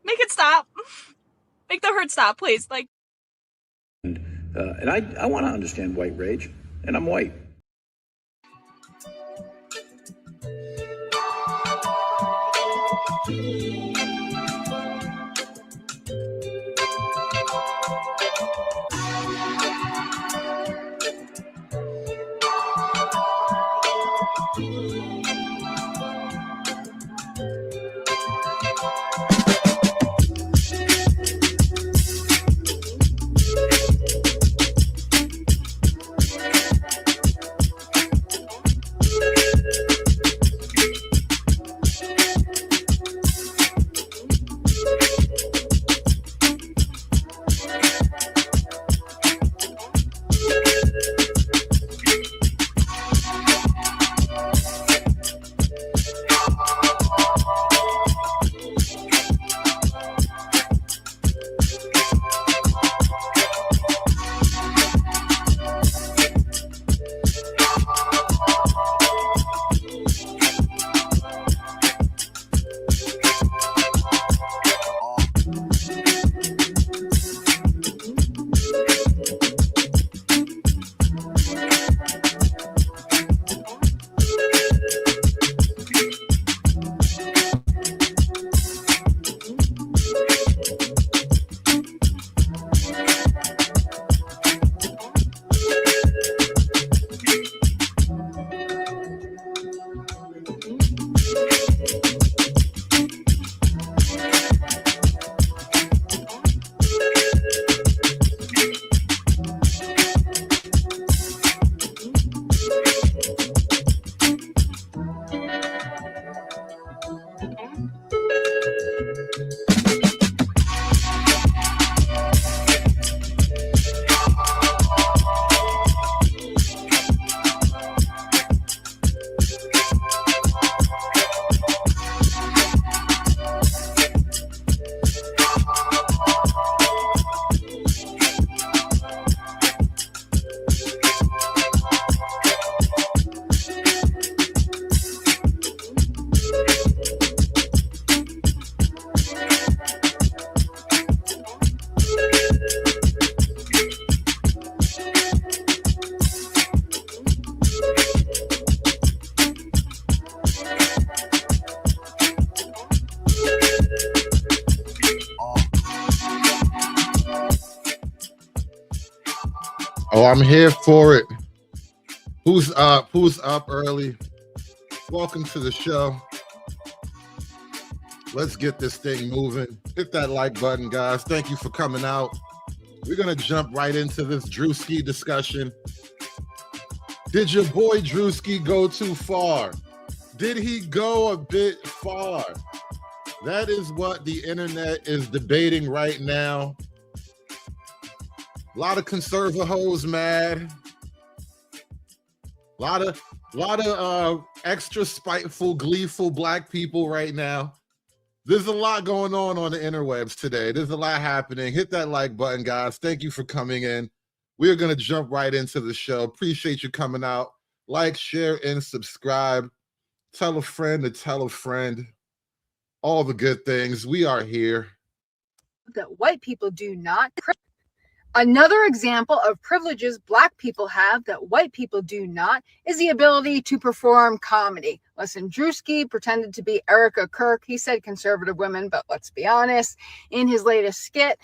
Make it stop. Make the hurt stop, please. Like. And I want to understand white rage, and I'm white. Oh, I'm here for it. Who's up? Who's up early? Welcome to the show. Let's get this thing moving. Hit that like button, guys. Thank you for coming out. We're going to jump right into this Druski discussion. Did your boy Druski go too far? Did he go a bit far? That is what the internet is debating right now. A lot of conservative hoes mad. A lot of extra spiteful, gleeful black people right now. There's a lot going on the interwebs today. There's a lot happening. Hit that like button, guys. Thank you for coming in. We're going to jump right into the show. Appreciate you coming out. Like, share, and subscribe. Tell a friend to tell a friend. All the good things. We are here. That white people do not. Another example of privileges black people have that white people do not is the ability to perform comedy. Listen, Druski pretended to be Erika Kirk. He said conservative women, but let's be honest, in his latest skit,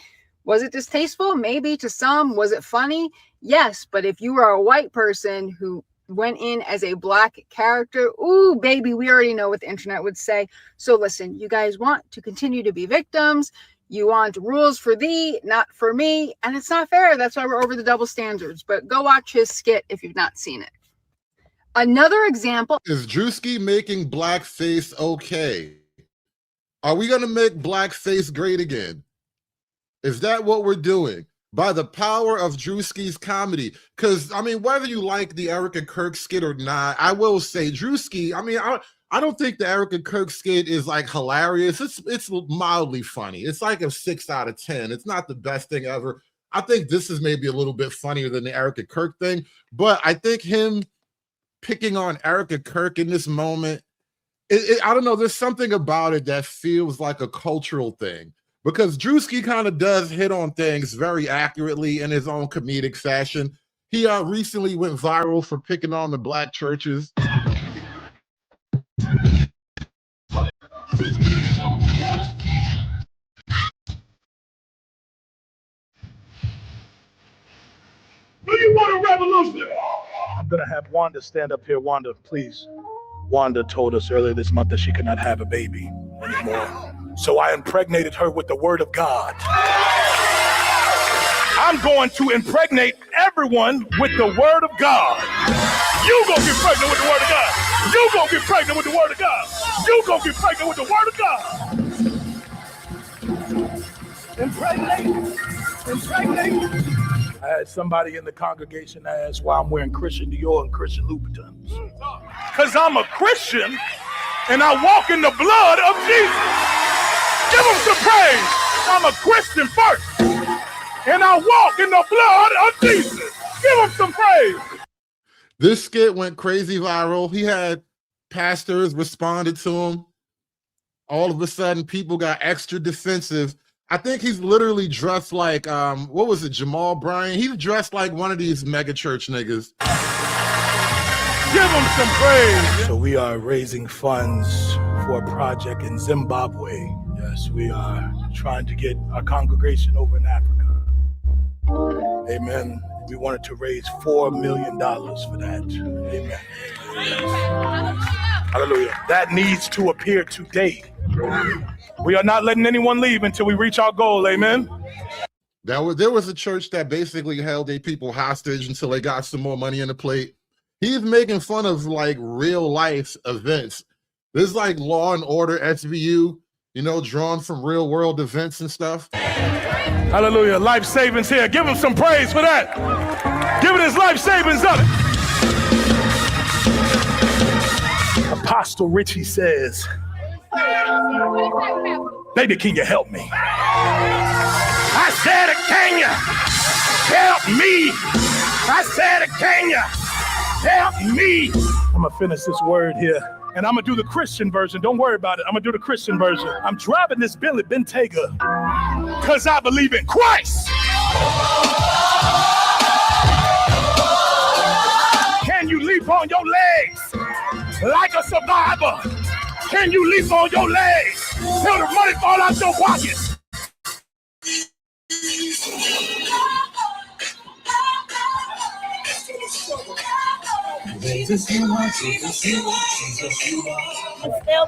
was it distasteful? Maybe to some. Was it funny? Yes, but if you are a white person who went in as a black character, ooh, baby, we already know what the internet would say. So listen, you guys want to continue to be victims. You want rules for thee, not for me. And it's not fair. That's why we're over the double standards. But go watch his skit if you've not seen it. Another example. Is Druski making blackface okay? Are we going to make blackface great again? Is that what we're doing? By the power of Druski's comedy. Because, I mean, whether you like the Erika Kirk skit or not, I will say Druski, I mean, I don't think the Erika Kirk skit is like hilarious. It's mildly funny. It's like a 6 out of 10. It's not the best thing ever. I think this is maybe a little bit funnier than the Erika Kirk thing. But I think him picking on Erika Kirk in this moment, I don't know. There's something about it that feels like a cultural thing. because Druski kind of does hit on things very accurately in his own comedic fashion. He recently went viral for picking on the black churches. Do you want a revolution? I'm gonna have Wanda stand up here. Wanda, please. Wanda told us earlier this month that she could not have a baby anymore. So I impregnated her with the word of God. I'm going to impregnate everyone with the word of God. You gonna get pregnant with the word of God. You gonna get pregnant with the word of God. You gonna get pregnant with the word of God. Impregnate. Impregnate. I had somebody in the congregation ask why I'm wearing Christian Dior and Christian Louboutins. Because I'm a Christian and I walk in the blood of Jesus. Give him some praise. I'm a Christian first and I walk in the blood of Jesus. Give him some praise. This skit went crazy viral. He had pastors responded to him. All of a sudden, people got extra defensive. I think he's literally dressed like, what was it, Jamal Bryant? He's dressed like one of these mega church niggas. Give him some praise. So we are raising funds for a project in Zimbabwe. Yes, we are trying to get our congregation over in Africa. Amen. We wanted to raise $4 million for that. Amen. Hallelujah. That needs to appear today. We are not letting anyone leave until we reach our goal. Amen. There was a church that basically held their people hostage until they got some more money in the plate. He's making fun of like real life events. This is like Law and Order SVU, you know, drawn from real world events and stuff. Hallelujah. Life savings here. Give him some praise for that. Give it his life savings up. Apostle Richie says, baby, can you help me? I said, can you help me? I said, can you help me? I'm going to finish this word here. And I'm going to do the Christian version. Don't worry about it. I'm going to do the Christian version. I'm driving this Billy Bentayga because I believe in Christ. Can you leap on your legs like a survivor? Can you leap on your legs till the money fall out your pocket?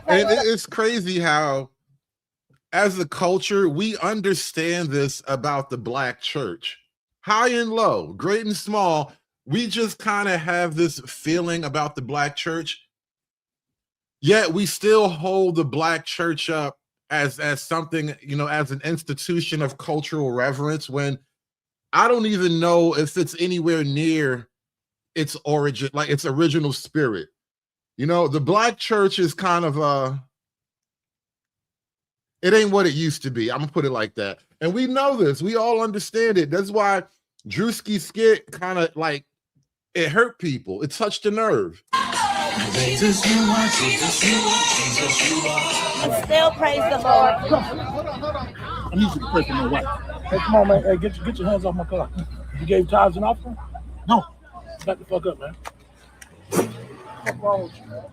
And it's crazy how, as a culture, we understand this about the black church. High and low, great and small, we just kind of have this feeling about the black church. Yet we still hold the black church up as something, you know, as an institution of cultural reverence, when I don't even know if it's anywhere near its origin, like its original spirit. You know, the black church is kind of it ain't what it used to be. I'm gonna put it like that. And we know this, we all understand it. That's why Druski skit kind of like, it hurt people. It touched the nerve. Jesus, you are. Jesus, you are. Jesus, you are. Still praise the Lord. Hold on. I'm using the person in the white. Hey, come on, man. Hey, get your hands off my car. You gave tithes and offering? No. Back the fuck up, man. What's wrong with you, man?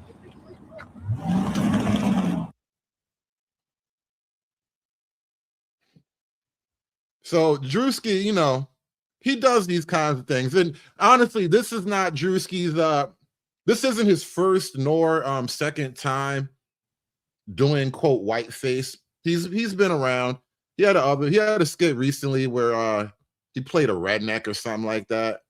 So Druski, you know, he does these kinds of things. And honestly, this is not Druski's, this isn't his first nor second time doing, quote, whiteface. He's been around. He had a skit recently where he played a redneck or something like that.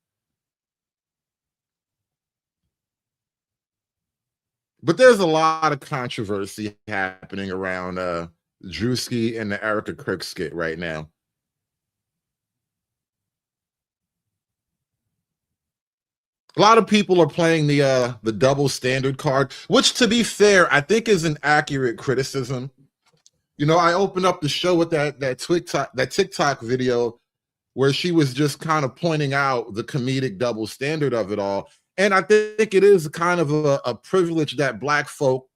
But there's a lot of controversy happening around Druski and the Erika Kirk skit right now. A lot of people are playing the double standard card, which, to be fair, I think is an accurate criticism. You know, I opened up the show with that TikTok video where she was just kind of pointing out the comedic double standard of it all. And I think it is kind of a privilege that Black folk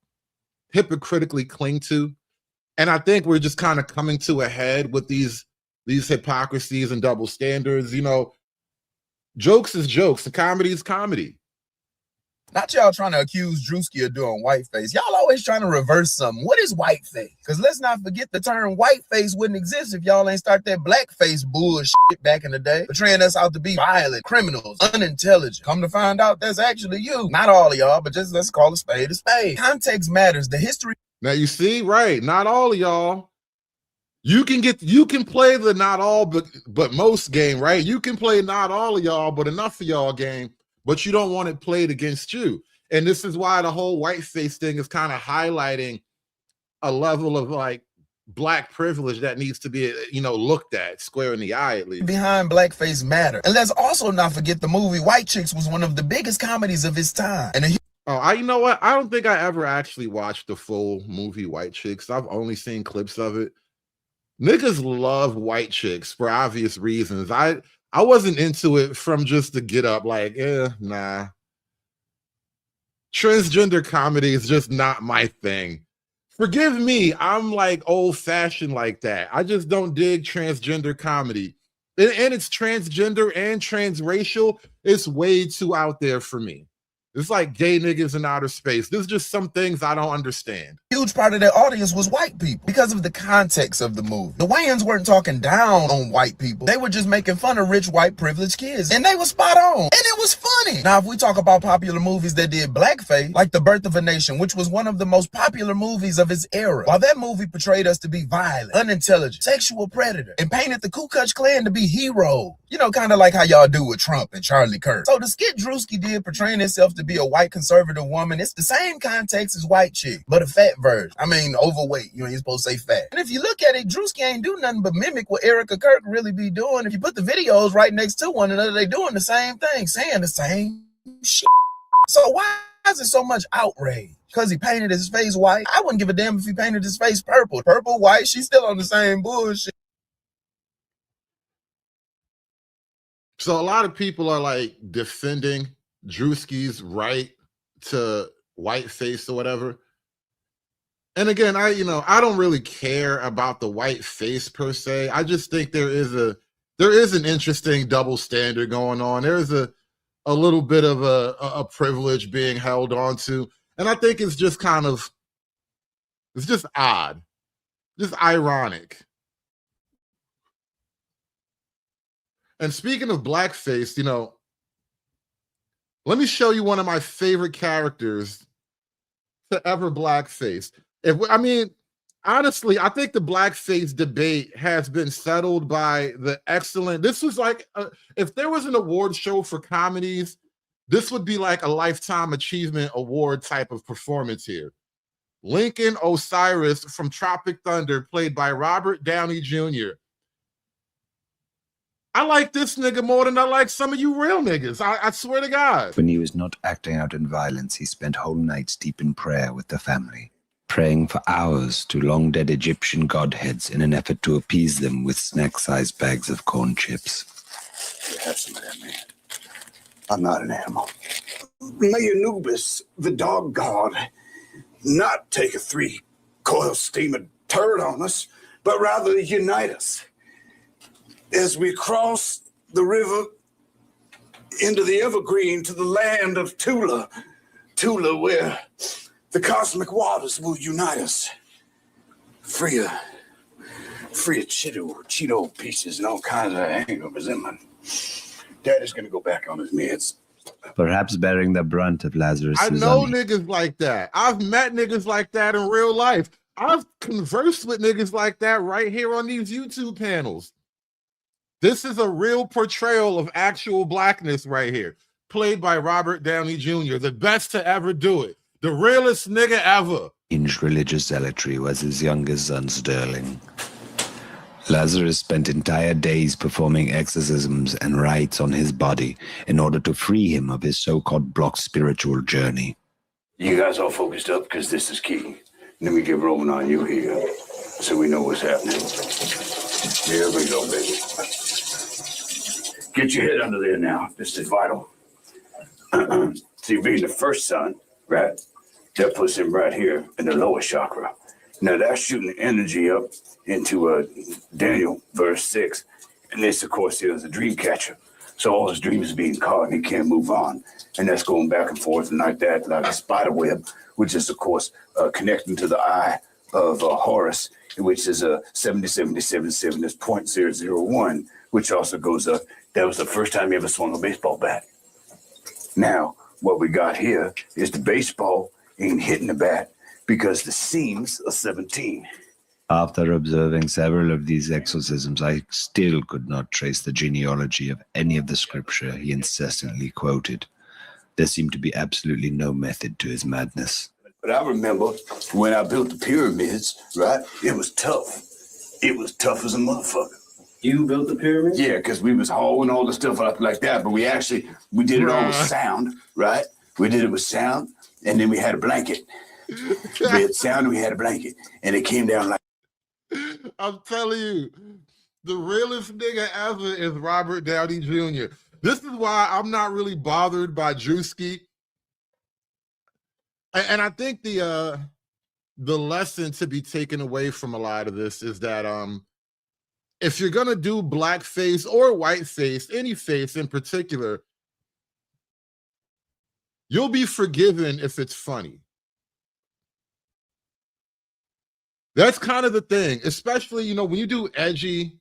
hypocritically cling to. And I think we're just kind of coming to a head with these hypocrisies and double standards. You know, jokes is jokes, and comedy is comedy. Not y'all trying to accuse Druski of doing whiteface. Y'all always trying to reverse something. What is whiteface? Because let's not forget the term whiteface wouldn't exist if y'all ain't start that blackface bullshit back in the day, portraying us out to be violent, criminals, unintelligent. Come to find out, that's actually you. Not all of y'all, but just let's call a spade a spade. Context matters. The history. Now you see, right? Not all of y'all. You can play the not all but most game, right? You can play not all of y'all, but enough of y'all game. But you don't want it played against you. And this is why the whole whiteface thing is kind of highlighting a level of like black privilege that needs to be, you know, looked at square in the eye at least. Behind blackface matter. And let's also not forget the movie White Chicks was one of the biggest comedies of its time. And you know what? I don't think I ever actually watched the full movie White Chicks. I've only seen clips of it. Niggas love White Chicks for obvious reasons. I wasn't into it from just the get up, like, nah. Transgender comedy is just not my thing. Forgive me, I'm like old fashioned like that. I just don't dig transgender comedy. And it's transgender and transracial. It's way too out there for me. It's like gay niggas in outer space. There's just some things I don't understand. Huge part of their audience was white people because of the context of the movie. The Wayans weren't talking down on white people. They were just making fun of rich white privileged kids. And they were spot on. And it was funny. Now, if we talk about popular movies that did blackface, like The Birth of a Nation, which was one of the most popular movies of its era. While that movie portrayed us to be violent, unintelligent, sexual predator, and painted the Ku Klux Klan to be heroes. You know, kind of like how y'all do with Trump and Charlie Kirk. So the skit Druski did portraying itself to be a white conservative woman, it's the same context as White Chick, but a fat version. I mean, overweight. You know, you're supposed to say fat. And if you look at it, Druski ain't do nothing but mimic what Erika Kirk really be doing. If you put the videos right next to one another, they doing the same thing, saying the same shit. So why is it so much outrage? Because he painted his face white? I wouldn't give a damn if he painted his face purple. Purple, white, she's still on the same bullshit. So a lot of people are like defending Druski's right to whiteface or whatever. And again, I don't really care about the white face per se. I just think there is an interesting double standard going on. There's a little bit of a privilege being held on to. And I think it's just it's just odd, just ironic. And speaking of blackface, you know, let me show you one of my favorite characters to ever blackface. Honestly, I think the blackface debate has been settled by the excellent. This was like, if there was an award show for comedies, this would be like a Lifetime Achievement Award type of performance here. Lincoln Osiris from Tropic Thunder, played by Robert Downey Jr. I like this nigga more than I like some of you real niggas. I swear to God. When he was not acting out in violence, he spent whole nights deep in prayer with the family, praying for hours to long-dead Egyptian godheads in an effort to appease them with snack-sized bags of corn chips. You have some of that, man. I'm not an animal. May Anubis, the dog god, not take a 3-coil steaming turd on us, but rather unite us. As we cross the river into the evergreen to the land of Tula, where the cosmic waters will unite us. Free of Cheeto pieces and all kinds of hangovers in my Daddy's gonna go back on his meds. Perhaps bearing the brunt of Lazarus. I know niggas like that. I've met niggas like that in real life. I've conversed with niggas like that right here on these YouTube panels. This is a real portrayal of actual blackness right here, played by Robert Downey Jr., the best to ever do it, the realest nigga ever. Religious zealotry was his youngest son, Sterling. Lazarus spent entire days performing exorcisms and rites on his body in order to free him of his so-called blocked spiritual journey. You guys all focused up because this is key. Let me get rolling on you here so we know what's happening. Here we go, baby. Get your head under there now. This is vital. See, being the first son, right? That puts him right here in the lower chakra. Now that's shooting energy up into Daniel verse 6. And this, of course, is a dream catcher. So all his dreams are being caught and he can't move on. And that's going back and forth and like that, like a spider web, which is, of course, connecting to the eye of Horus, which is 707777 is 0.001, which also goes up. That was the first time he ever swung a baseball bat. Now, what we got here is the baseball ain't hitting the bat because the seams are 17. After observing several of these exorcisms, I still could not trace the genealogy of any of the scripture he incessantly quoted. There seemed to be absolutely no method to his madness. But I remember when I built the pyramids, right? It was tough. It was tough as a motherfucker. You built the pyramids? Yeah, because we was hauling all the stuff up like that, but we did it all with sound, right? We did it with sound, and then we had a blanket. We had sound and we had a blanket, and it came down like. I'm telling you, the realest nigga ever is Robert Downey Jr. This is why I'm not really bothered by Druski. And I think the lesson to be taken away from a lot of this is that if you're gonna do blackface or whiteface, any face in particular, you'll be forgiven if it's funny. That's kind of the thing, especially, you know, when you do edgy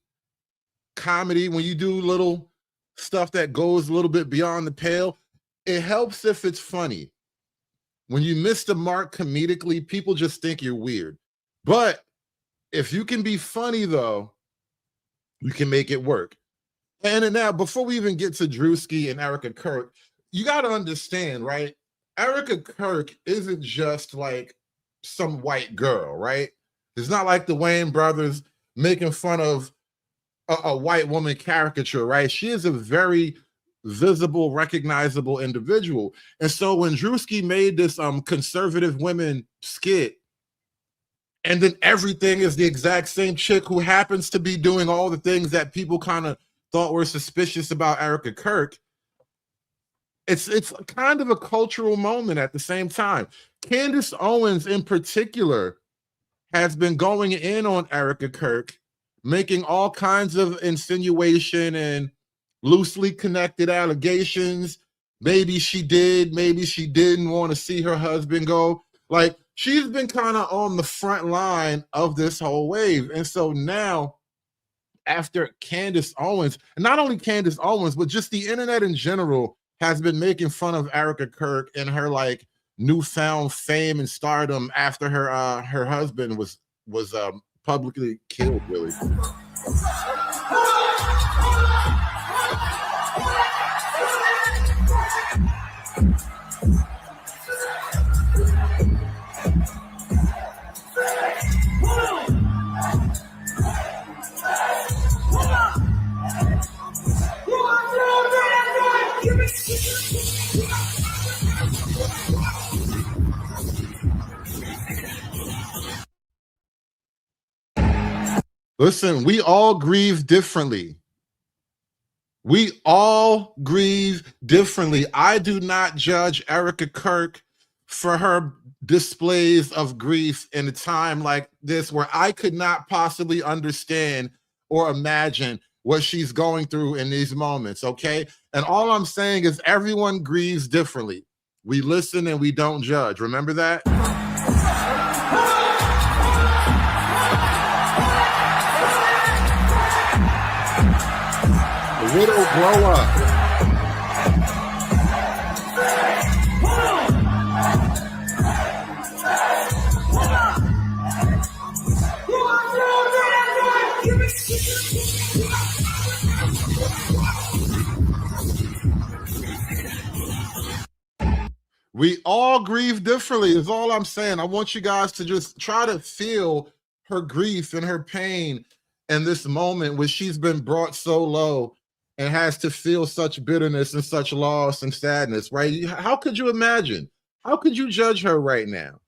comedy, when you do little stuff that goes a little bit beyond the pale, it helps if it's funny. When you miss the mark comedically, people just think you're weird. But if you can be funny, though, you can make it work. And now, before we even get to Druski and Erika Kirk, you got to understand, right? Erika Kirk isn't just like some white girl, right? It's not like the Wayne brothers making fun of a white woman caricature, right? She is a very visible, recognizable individual. And so when Druski made this conservative women skit, and then everything is the exact same chick who happens to be doing all the things that people kind of thought were suspicious about Erika Kirk, it's kind of a cultural moment at the same time. Candace Owens in particular has been going in on Erika Kirk, making all kinds of insinuation and loosely connected allegations. Maybe she did, maybe she didn't want to see her husband go. Like, she's been kind of on the front line of this whole wave. And so now, after Candace Owens, and not only Candace Owens, but just the internet in general has been making fun of Erika Kirk and her like newfound fame and stardom after her husband was publicly killed, really. Listen, we all grieve differently. We all grieve differently. I do not judge Erika Kirk for her displays of grief in a time like this where I could not possibly understand or imagine what she's going through in these moments, okay? And all I'm saying is everyone grieves differently. We listen and we don't judge. Remember that? The widow grow up. We all grieve differently is all I'm saying. I want you guys to just try to feel her grief and her pain in this moment where she's been brought so low and has to feel such bitterness and such loss and sadness, right? How could you imagine? How could you judge her right now?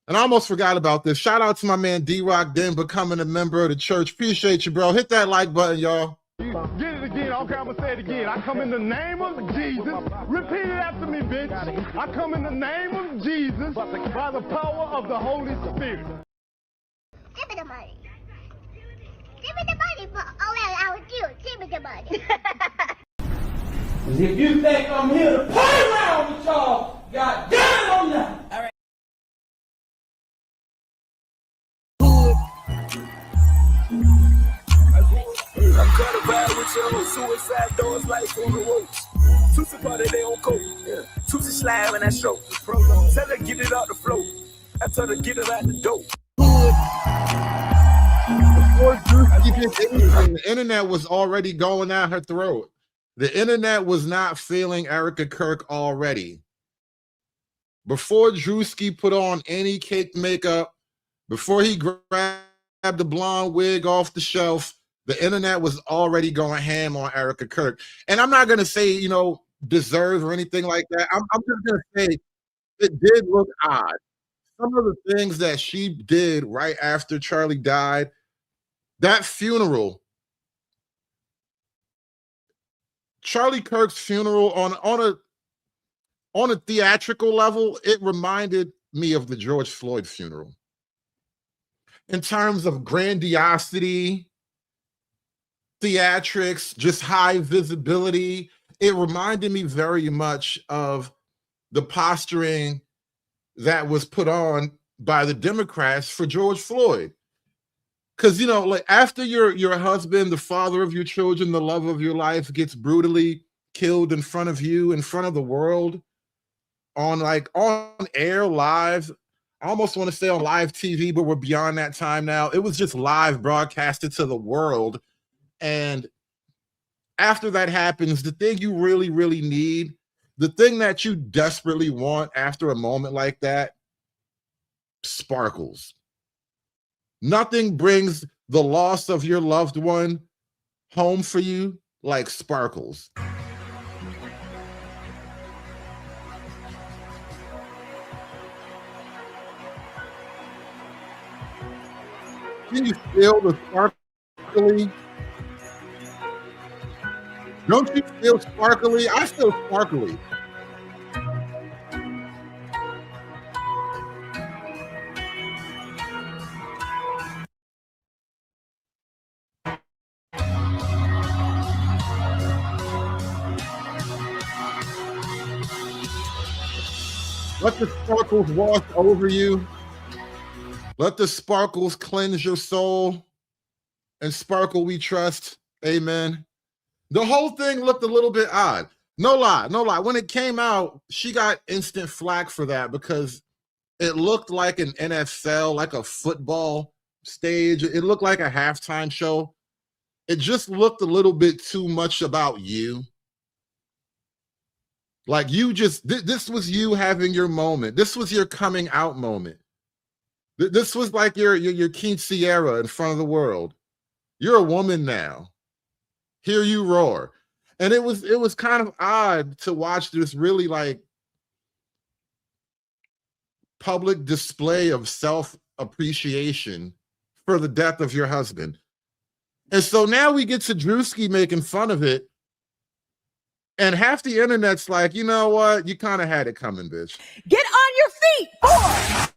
And I almost forgot about this. Shout out to my man D-Rock Den becoming a member of the church. Appreciate you, bro. Hit that like button, y'all. Get it again. Okay, I'm gonna say it again. I come in the name of Jesus. Repeat it after me, bitch. I come in the name of Jesus by the power of the Holy Spirit. Give me the money. Give me the money for all that I would do. Give me the money. If you think I'm here to play around with y'all, God damn it, I'm not. All right. I cut a bag with your suicide doors like on the ropes. Tusi party they on coke. Yeah. Tusi slide when I show. Tell her get it out the flow. I tell her get it out the dope. Before Druski did anything, the internet was already going at her throat. The internet was not feeling Erika Kirk already. Before Druski put on any cake makeup, before he grabbed the blonde wig off the shelf, the internet was already going ham on Erika Kirk. And I'm not going to say, you know, deserve or anything like that. I'm just going to say it did look odd. Some of the things that she did right after Charlie died, that funeral, Charlie Kirk's funeral on a theatrical level, it reminded me of the George Floyd funeral. In terms of grandiosity, theatrics, just high visibility, it reminded me very much of the posturing that was put on by the Democrats for George Floyd. Because, you know, like after your husband, the father of your children, the love of your life gets brutally killed in front of you, in front of the world, on air, live, I almost want to say on live TV, but we're beyond that time now. It was just live broadcasted to the world. And after that happens, the thing you really, really need, the thing that you desperately want after a moment like that, sparkles. Nothing brings the loss of your loved one home for you like sparkles. Can you feel the sparkly? Don't you feel sparkly? I feel sparkly. Let the sparkles wash over you. Let the sparkles cleanse your soul. And sparkle we trust. Amen. The whole thing looked a little bit odd. No lie, no lie. When it came out, she got instant flack for that because it looked like an NFL, like a football stage. It looked like a halftime show. It just looked a little bit too much about you. Like you just, this was you having your moment. This was your coming out moment. This was like your quinceañera in front of the world. You're a woman now. Hear you roar. And it was kind of odd to watch this really like public display of self-appreciation for the death of your husband. And so now we get to Druski making fun of it. And half the internet's like, you know what? You kind of had it coming, bitch. Get on your feet, boy!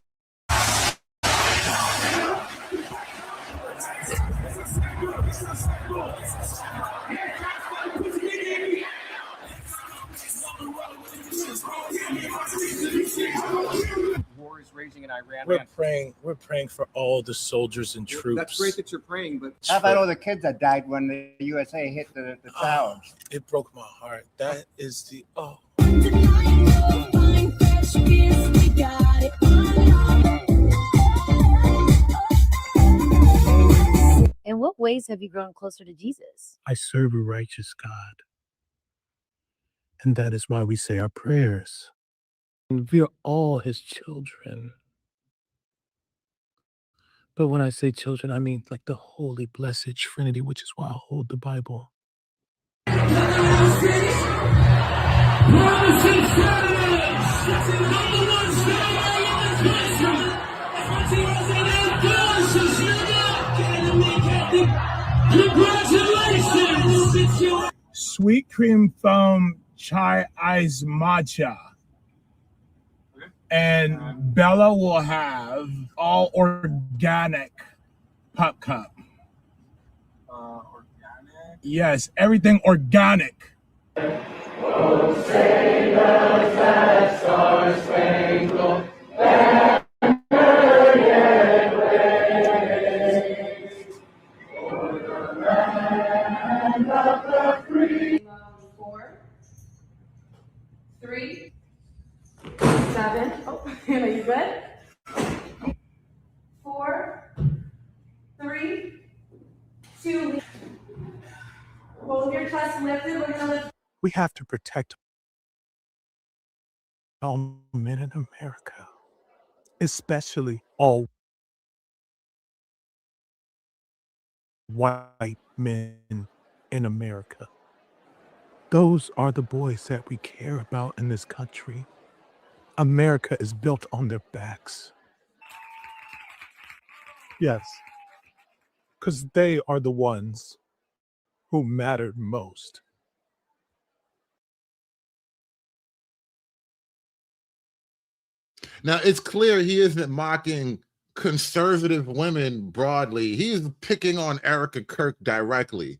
War is raging in Iran. We're praying for all the soldiers and troops. That's great that you're praying, but how about all the kids that died when the USA hit the towers? It broke my heart. That is the In what ways have you grown closer to Jesus? I serve a righteous God. And that is why we say our prayers. And we are all his children. But when I say children, I mean like the holy, blessed Trinity, which is why I hold the Bible. Congratulations! Sweet cream foam chai ice matcha. And Bella will have all organic pop cup. Organic? Yes, everything organic. Oh, Hannah, you good? 4, 3, 2. Hold your chest lifted. We're gonna lift. We have to protect all men in America, especially all white men in America. Those are the boys that we care about in this country. America is built on their backs. Yes, because they are the ones who mattered most. Now, it's clear he isn't mocking conservative women broadly. He's picking on Erika Kirk directly.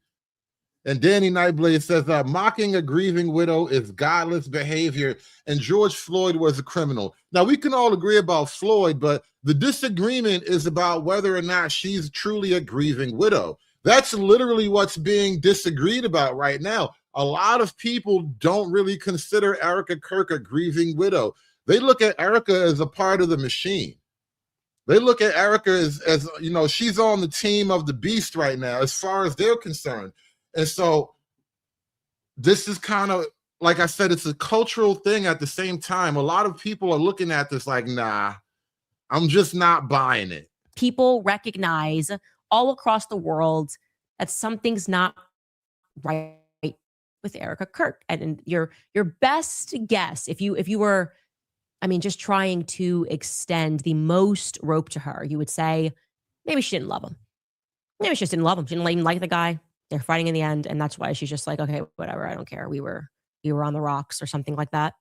And Danny Nightblade says, mocking a grieving widow is godless behavior, and George Floyd was a criminal. Now, we can all agree about Floyd, but the disagreement is about whether or not she's truly a grieving widow. That's literally what's being disagreed about right now. A lot of people don't really consider Erika Kirk a grieving widow. They look at Erika as a part of the machine. They look at Erika as you know, she's on the team of the beast right now, as far as they're concerned. And so this is kind of, like I said, it's a cultural thing at the same time. A lot of people are looking at this like, nah, I'm just not buying it. People recognize all across the world that something's not right with Erika Kirk. And your best guess, if you were, I mean, just trying to extend the most rope to her, you would say maybe she didn't love him. Maybe she just didn't love him. She didn't even like the guy. They're fighting in the end, and that's why she's just like, okay, whatever, I don't care. We were on the rocks or something like that.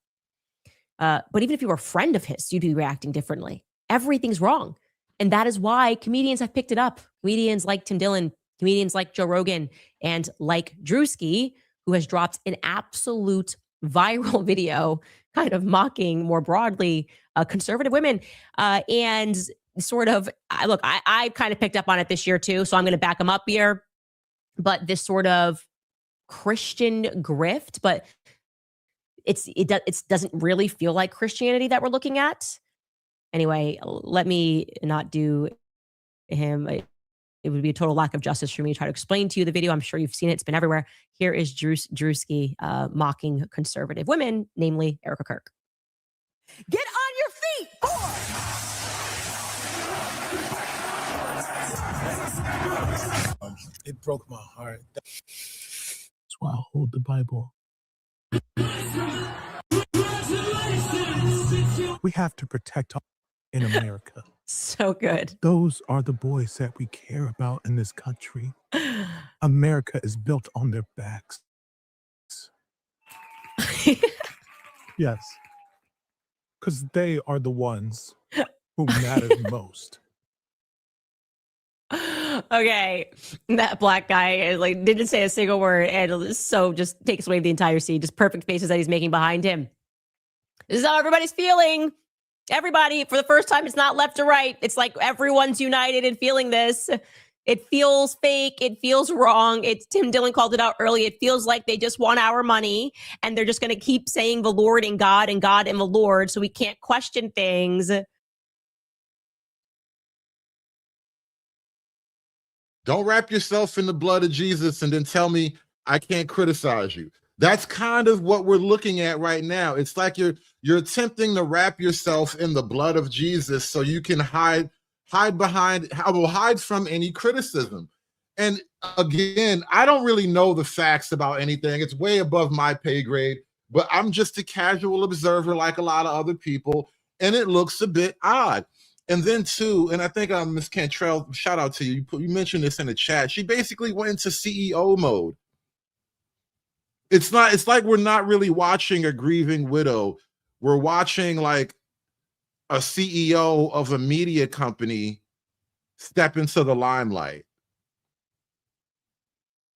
But even if you were a friend of his, you'd be reacting differently. Everything's wrong. And that is why comedians have picked it up. Comedians like Tim Dillon, comedians like Joe Rogan, and like Druski, who has dropped an absolute viral video kind of mocking more broadly conservative women. And sort of, look, I kind of picked up on it this year too, so I'm going to back him up here. But this sort of Christian grift, but it doesn't really feel like Christianity that we're looking at. Anyway, let me not do him. It would be a total lack of justice for me to try to explain to you the video. I'm sure you've seen it. It's been everywhere. Here is Druski mocking conservative women, namely Erika Kirk. Get on your feet, boy! It broke my heart. That's why I hold the Bible. We have to protect in America. So good. Those are the boys that we care about in this country. America is built on their backs. Yes. Because they are the ones who matter most. Okay, that black guy like didn't say a single word, and so just takes away the entire scene. Just perfect faces that he's making behind him. This is how everybody's feeling. Everybody, for the first time, it's not left to right. It's like everyone's united in feeling this. It feels fake. It feels wrong. It's Tim Dillon called it out early. It feels like they just want our money, and they're just going to keep saying the Lord and God and God and the Lord, so we can't question things. Don't wrap yourself in the blood of Jesus and then tell me I can't criticize you. That's kind of what we're looking at right now. It's like you're attempting to wrap yourself in the blood of Jesus so you can hide from any criticism. And again, I don't really know the facts about anything. It's way above my pay grade, but I'm just a casual observer like a lot of other people, and it looks a bit odd. And then too, and I think Ms. Cantrell, shout out to you. You mentioned this in the chat. She basically went into CEO mode. It's like we're not really watching a grieving widow. We're watching like a CEO of a media company step into the limelight.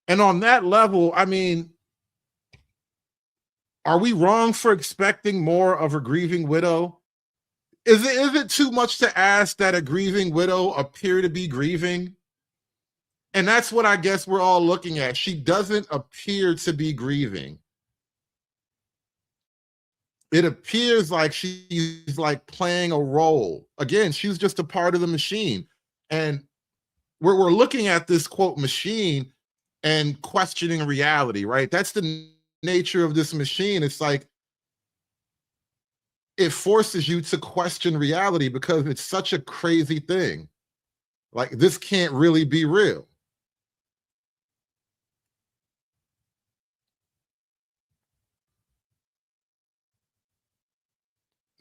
And on that level, I mean, are we wrong for expecting more of a grieving widow? Is it too much to ask that a grieving widow appear to be grieving? And that's what I guess we're all looking at. She doesn't appear to be grieving. It appears like she's like playing a role. Again, she's just a part of the machine. And we're looking at this quote machine and questioning reality, right? That's the nature of this machine. It's like it forces you to question reality because it's such a crazy thing. Like this can't really be real.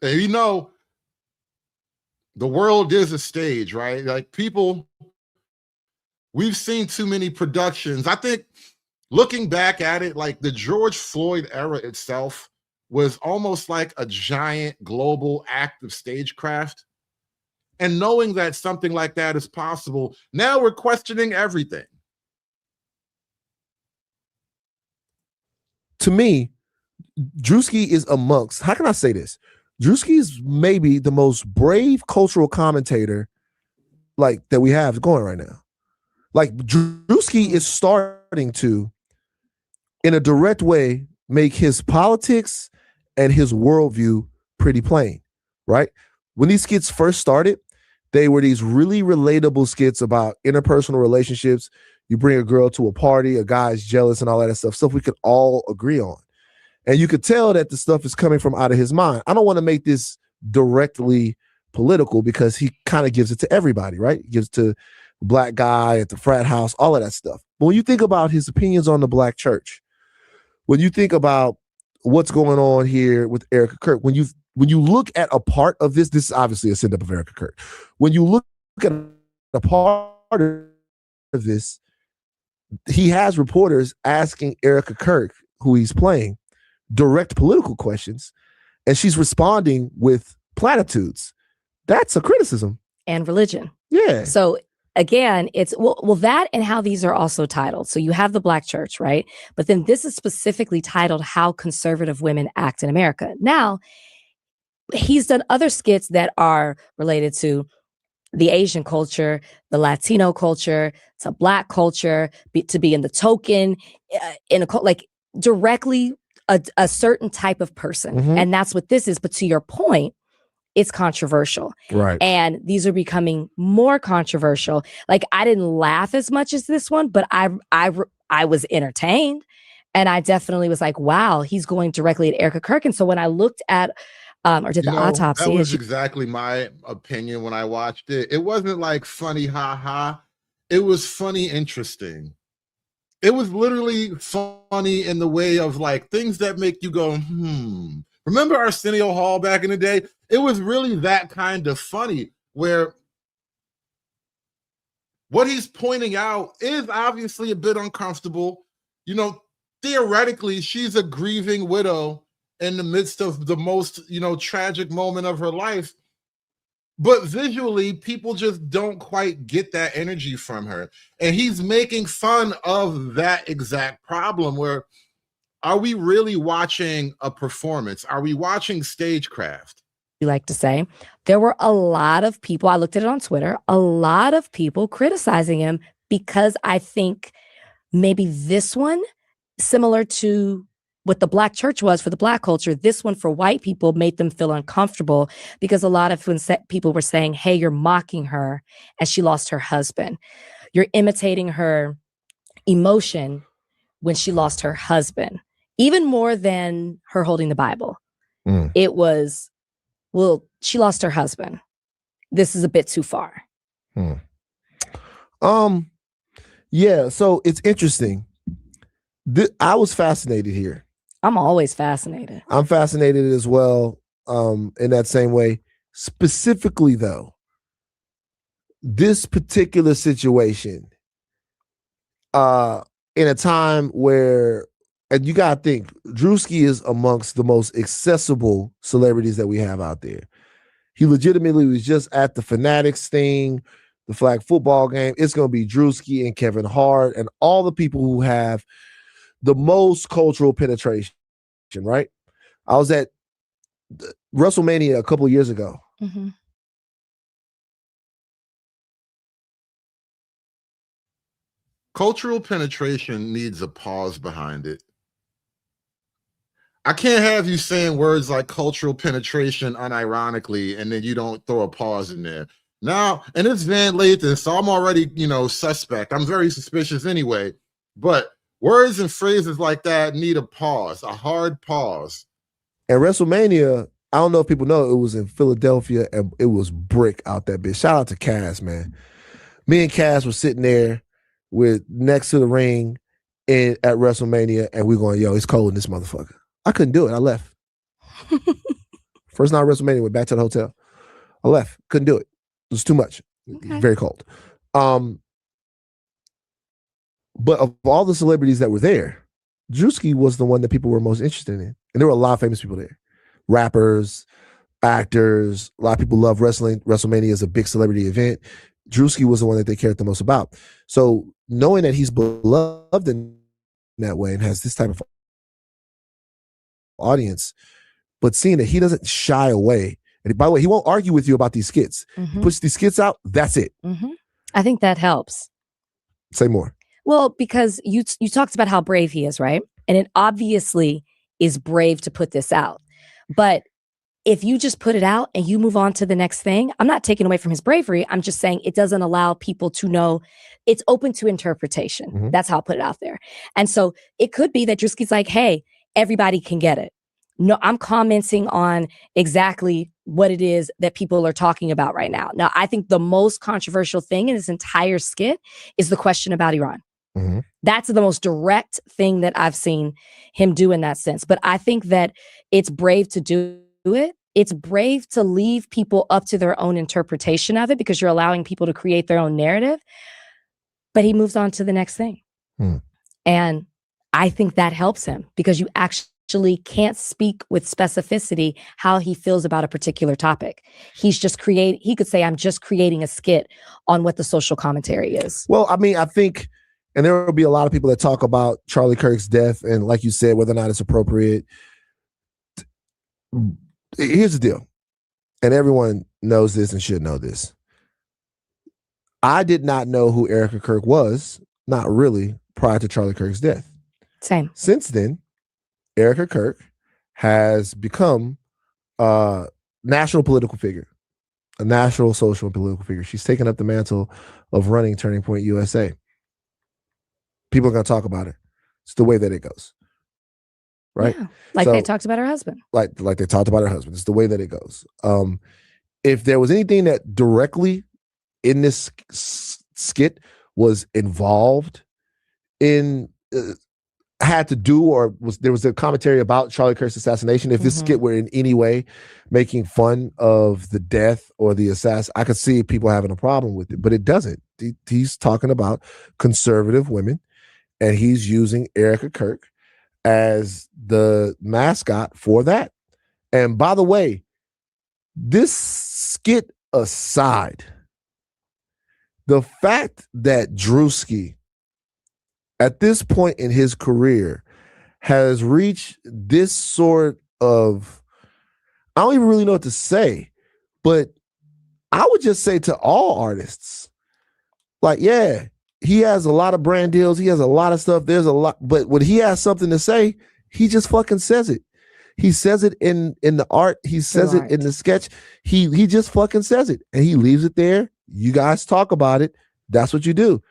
And you know, the world is a stage, right? Like people, we've seen too many productions. I think looking back at it, like the George Floyd era itself was almost like a giant global act of stagecraft. And knowing that something like that is possible, now we're questioning everything. To me, Druski is amongst, how can I say this? Druski is maybe the most brave cultural commentator like that we have going right now. Like Druski is starting to, in a direct way, make his politics and his worldview pretty plain, right? When these skits first started, they were these really relatable skits about interpersonal relationships. You bring a girl to a party, a guy's jealous and all that stuff we could all agree on. And you could tell that the stuff is coming from out of his mind. I don't want to make this directly political because he kind of gives it to everybody, right? He gives it to the black guy at the frat house, all of that stuff. But when you think about his opinions on the black church, when you think about what's going on here with Erika Kirk, when you look at a part of this is obviously a send-up of Erika Kirk. When you look at a part of this, he has reporters asking Erika Kirk, who he's playing, direct political questions, and she's responding with platitudes. That's a criticism. And religion. Yeah. So again, it's well that and how these are also titled. So you have the black church, right? But then this is specifically titled How Conservative Women Act in America. Now, he's done other skits that are related to the Asian culture, the Latino culture, to black culture, to be in the token, in a like directly a certain type of person. Mm-hmm. And that's what this is. But to your point, it's controversial. Right. And these are becoming more controversial. Like I didn't laugh as much as this one, but I was entertained. And I definitely was like, wow, he's going directly at Erika Kirk. And so when I looked at or did the autopsy. That was exactly my opinion when I watched it. It wasn't like funny, ha ha. It was funny, interesting. It was literally funny in the way of like things that make you go, Remember Arsenio Hall back in the day? It was really that kind of funny where what he's pointing out is obviously a bit uncomfortable. You know, theoretically, she's a grieving widow in the midst of the most, tragic moment of her life. But visually, people just don't quite get that energy from her. And he's making fun of that exact problem where, are we really watching a performance? Are we watching stagecraft? You like to say, there were a lot of people, I looked at it on Twitter, a lot of people criticizing him because I think maybe this one, similar to what the black church was for the black culture, this one for white people made them feel uncomfortable because a lot of people were saying, hey, you're mocking her as she lost her husband. You're imitating her emotion when she lost her husband, even more than her holding the Bible. It was, well, she lost her husband. This is a bit too far. Yeah, so it's interesting. I was fascinated here. I'm always fascinated. I'm fascinated as well, in that same way. Specifically, though, this particular situation, in a time where and you gotta think, Druski is amongst the most accessible celebrities that we have out there. He legitimately was just at the Fanatics thing, the flag football game. It's gonna be Druski and Kevin Hart and all the people who have the most cultural penetration, right? I was at WrestleMania a couple of years ago. Mhm. Cultural penetration needs a pause behind it. I can't have you saying words like cultural penetration unironically and then you don't throw a pause in there. Now, and it's Van Lathan, so I'm already, suspect. I'm very suspicious anyway. But words and phrases like that need a pause, a hard pause. At WrestleMania, I don't know if people know, it was in Philadelphia and it was brick out that bitch. Shout out to Cass, man. Me and Cass were sitting there with next to the ring at WrestleMania, and we're going, yo, it's cold in this motherfucker. I couldn't do it. I left. First night WrestleMania, went back to the hotel. I left. Couldn't do it. It was too much. Okay. Very cold. But of all the celebrities that were there, Druski was the one that people were most interested in. And there were a lot of famous people there. Rappers, actors, a lot of people love wrestling. WrestleMania is a big celebrity event. Druski was the one that they cared the most about. So knowing that he's beloved in that way and has this type of audience, but seeing that he doesn't shy away. And by the way, he won't argue with you about these skits. He puts these skits out, that's it. I think that helps. Say more. Well, because you talked about how brave he is, right? And it obviously is brave to put this out. But if you just put it out and you move on to the next thing, I'm not taking away from his bravery. I'm just saying it doesn't allow people to know. It's open to interpretation. That's how I'll put it out there. And so it could be that Druski's like, hey, everybody can get it. No, I'm commenting on exactly what it is that people are talking about right now. Now, I think the most controversial thing in this entire skit is the question about Iran. That's the most direct thing that I've seen him do in that sense. But I think that it's brave to do it. It's brave to leave people up to their own interpretation of it because you're allowing people to create their own narrative. But he moves on to the next thing. And I think that helps him because you actually can't speak with specificity how he feels about a particular topic. He could say, I'm just creating a skit on what the social commentary is. Well, I mean, I think, and there will be a lot of people that talk about Charlie Kirk's death and, like you said, whether or not it's appropriate. Here's the deal, and everyone knows this and should know this. I did not know who Erika Kirk was, not really, prior to Charlie Kirk's death. Same. Since then, Erika Kirk has become a national political figure, a national social and political figure. She's taken up the mantle of running Turning Point USA. People are going to talk about her. It's the way that it goes. Right? Yeah. Like they talked about her husband. Like they talked about her husband. It's the way that it goes. If there was anything that directly in this skit was involved in, had to do, or there was a commentary about Charlie Kirk's assassination, if this skit were in any way making fun of the death or the assassin, I could see people having a problem with it, but it doesn't. He's talking about conservative women, and he's using Erika Kirk as the mascot for that. And by the way, this skit aside, the fact that Druski at this point in his career has reached this sort of, I don't even really know what to say, but I would just say to all artists, like, yeah, he has a lot of brand deals. He has a lot of stuff. There's a lot, but when he has something to say, he just fucking says it. He says it in the art. He says it in the sketch. He just fucking says it, and he leaves it there. You guys talk about it. That's what you do.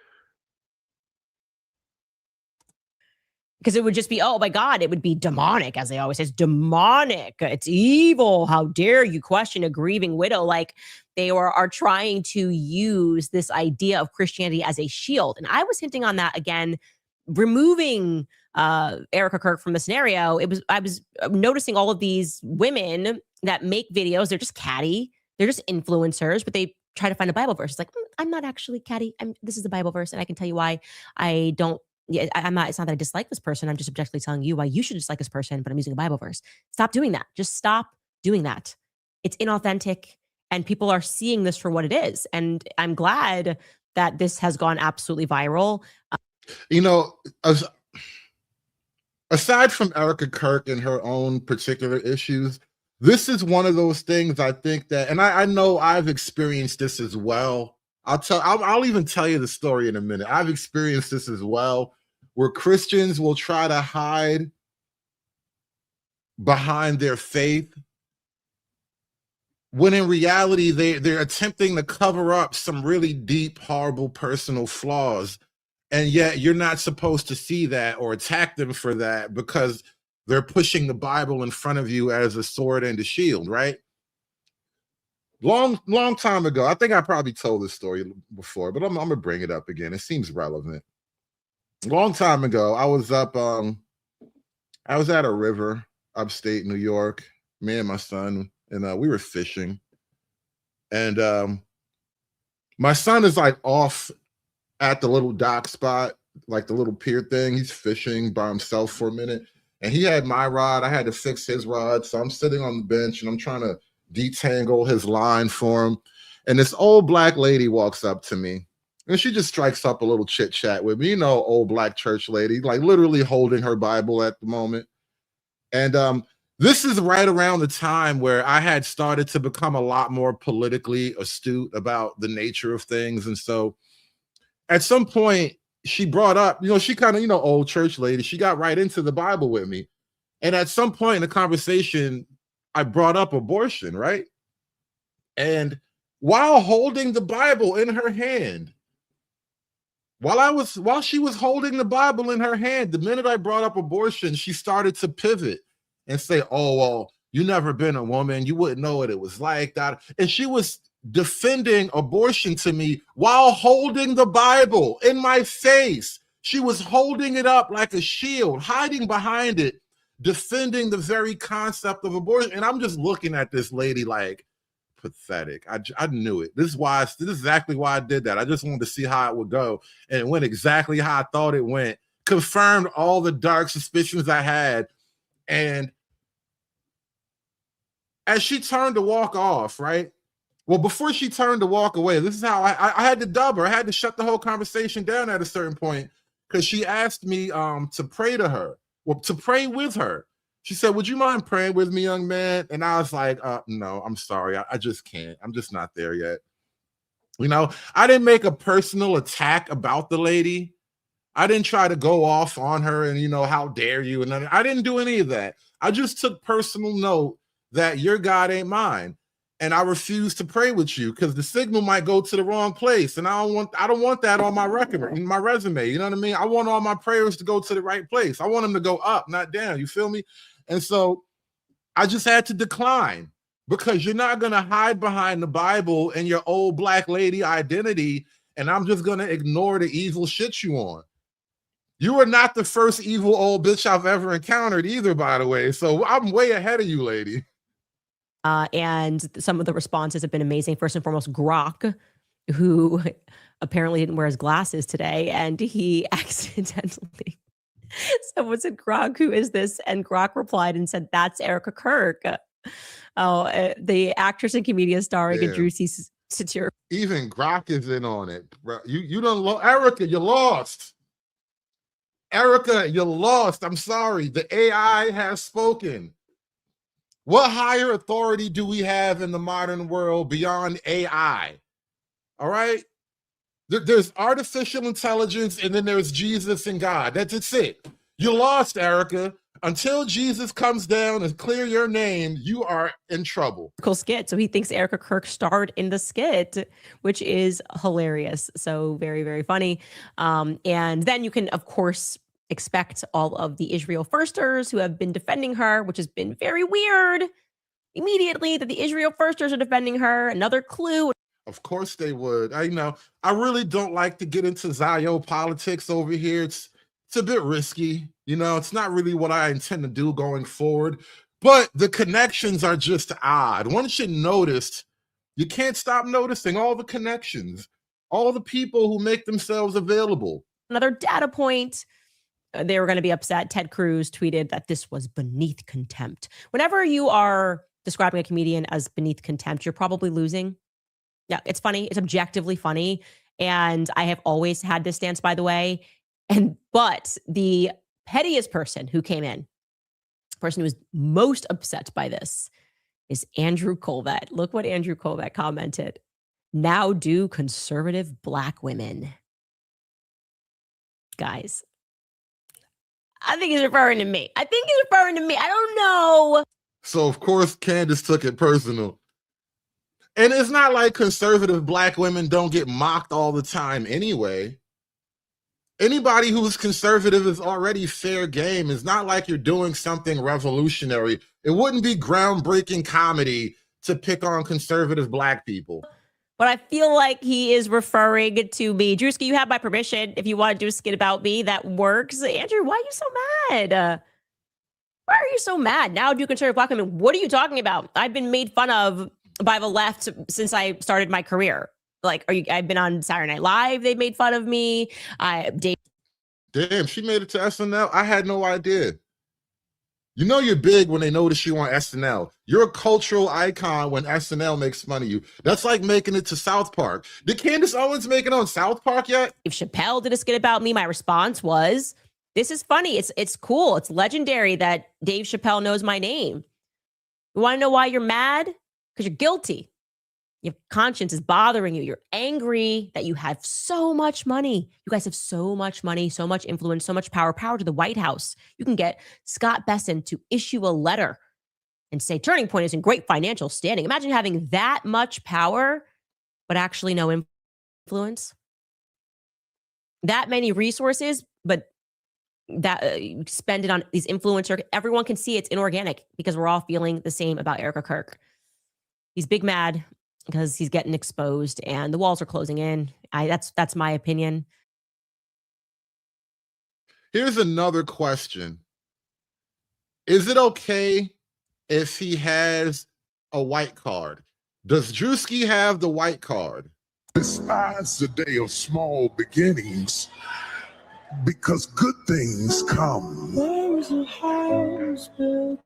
Because it would just be, oh my God, it would be demonic, as they always say, demonic. It's evil. How dare you question a grieving widow? Like they are trying to use this idea of Christianity as a shield. And I was hinting on that again, removing Erika Kirk from the scenario. I was noticing all of these women that make videos. They're just catty. They're just influencers, but they try to find a Bible verse. It's like, I'm not actually catty. This is a Bible verse, and I can tell you why I don't yeah, I'm not, it's not that I dislike this person. I'm just objectively telling you why you should dislike this person, but I'm using a Bible verse. Stop doing that. Just stop doing that. It's inauthentic and people are seeing this for what it is. And I'm glad that this has gone absolutely viral. You know, aside from Erika Kirk and her own particular issues, this is one of those things I think that, and I know I've experienced this as well. I'll even tell you the story in a minute. I've experienced this as well, where Christians will try to hide behind their faith when in reality they're attempting to cover up some really deep, horrible personal flaws. And yet you're not supposed to see that or attack them for that because they're pushing the Bible in front of you as a sword and a shield, right? Long time ago, I think I probably told this story before, but I'm gonna bring it up again. It seems relevant. Long time ago, I was up, I was at a river upstate New York, me and my son, and we were fishing. And my son is like off at the little dock spot, like the little pier thing. He's fishing by himself for a minute. And he had my rod. I had to fix his rod. So I'm sitting on the bench and I'm trying to detangle his line for him. And this old black lady walks up to me and she just strikes up a little chit chat with me, you know, old black church lady, like literally holding her Bible at the moment. And this is right around the time where I had started to become a lot more politically astute about the nature of things. And so at some point she brought up, you know, she kind of, you know, old church lady, she got right into the Bible with me. And at some point in the conversation, I brought up abortion, right? And while holding the Bible in her hand, while she was holding the Bible in her hand, the minute I brought up abortion, she started to pivot and say, oh, well, you never been a woman, you wouldn't know what it was like that. And she was defending abortion to me while holding the Bible in my face. She was holding it up like a shield, hiding behind it, defending the very concept of abortion. And I'm just looking at this lady like, pathetic. I knew it. This is exactly why I did that. I just wanted to see how it would go. And it went exactly how I thought it went. Confirmed all the dark suspicions I had. And as she turned to walk off, right? Well, before she turned to walk away, this is how I had to dub her. I had to shut the whole conversation down at a certain point because she asked me to pray to her, well, to pray with her. She said, would you mind praying with me, young man? And I was like, no, I'm sorry. I just can't. I'm just not there yet. You know, I didn't make a personal attack about the lady. I didn't try to go off on her and, you know, how dare you? And I didn't do any of that. I just took personal note that your God ain't mine. And I refuse to pray with you because the signal might go to the wrong place. And I don't want that on my record, in my resume. You know what I mean? I want all my prayers to go to the right place. I want them to go up, not down. You feel me? And so I just had to decline because you're not going to hide behind the Bible and your old black lady identity. And I'm just going to ignore the evil shit you on. You are not the first evil old bitch I've ever encountered either, by the way. So I'm way ahead of you, lady. And some of the responses have been amazing. First and foremost, Grok, who apparently didn't wear his glasses today, and he accidentally, someone said, Grok, who is this? And Grok replied and said, that's Erika Kirk. The actress and comedian starring in Druski satire. Even Grok is in on it. Bro. You don't Erika, you lost. Erika, you lost. I'm sorry. The AI has spoken. What higher authority do we have in the modern world beyond AI? All right? There's artificial intelligence, and then there's Jesus and God. That's it. You lost, Erika. Until Jesus comes down and clear your name, you are in trouble. Cool skit. So he thinks Erika Kirk starred in the skit, which is hilarious. So very, very funny. And then you can, of course, expect all of the Israel firsters who have been defending her, which has been very weird. Immediately that the Israel firsters are defending her. Another clue. Of course they would. I really don't like to get into Zio politics over here. It's a bit risky. You know, it's not really what I intend to do going forward. But the connections are just odd. Once you noticed, you can't stop noticing all the connections, all the people who make themselves available. another data point. They were going to be upset. Ted Cruz tweeted that this was beneath contempt. Whenever you are describing a comedian as beneath contempt, you're probably losing. Yeah, it's funny. It's objectively funny. And I have always had this stance, by the way. But the pettiest person who came in, the person who was most upset by this, is Andrew Colvett. Look what Andrew Colvett commented. Now do conservative Black women. Guys, I think he's referring to me. I don't know. So, of course, Candace took it personal. And it's not like conservative Black women don't get mocked all the time anyway. Anybody who's conservative is already fair game. It's not like you're doing something revolutionary. It wouldn't be groundbreaking comedy to pick on conservative Black people. But I feel like he is referring to me. Druski, you have my permission. If you want to do a skit about me, that works. Andrew, why are you so mad? Why are you so mad? Now do conservative Black women. What are you talking about? I've been made fun of by the left since I started my career. Like, I've been on Saturday Night Live. They made fun of me. Damn, she made it to SNL. I had no idea. You know you're big when they notice you on SNL. You're a cultural icon when SNL makes fun of you. That's like making it to South Park. Did Candace Owens make it on South Park yet? If Chappelle did a skit about me, my response was, this is funny. It's cool. It's legendary that Dave Chappelle knows my name. You want to know why you're mad? Because you're guilty. Your conscience is bothering you. You're angry that you have so much money. You guys have so much money, so much influence, so much power to the White House. You can get Scott Besson to issue a letter and say Turning Point is in great financial standing. Imagine having that much power, but actually no influence. That many resources, but that spend it on these influencers. Everyone can see it's inorganic because we're all feeling the same about Erika Kirk. He's big mad because he's getting exposed and the walls are closing in. That's my opinion. Here's another question. Is it okay if he has a white card? Does Druski have the white card? Despise the day of small beginnings, because good things come There's a house built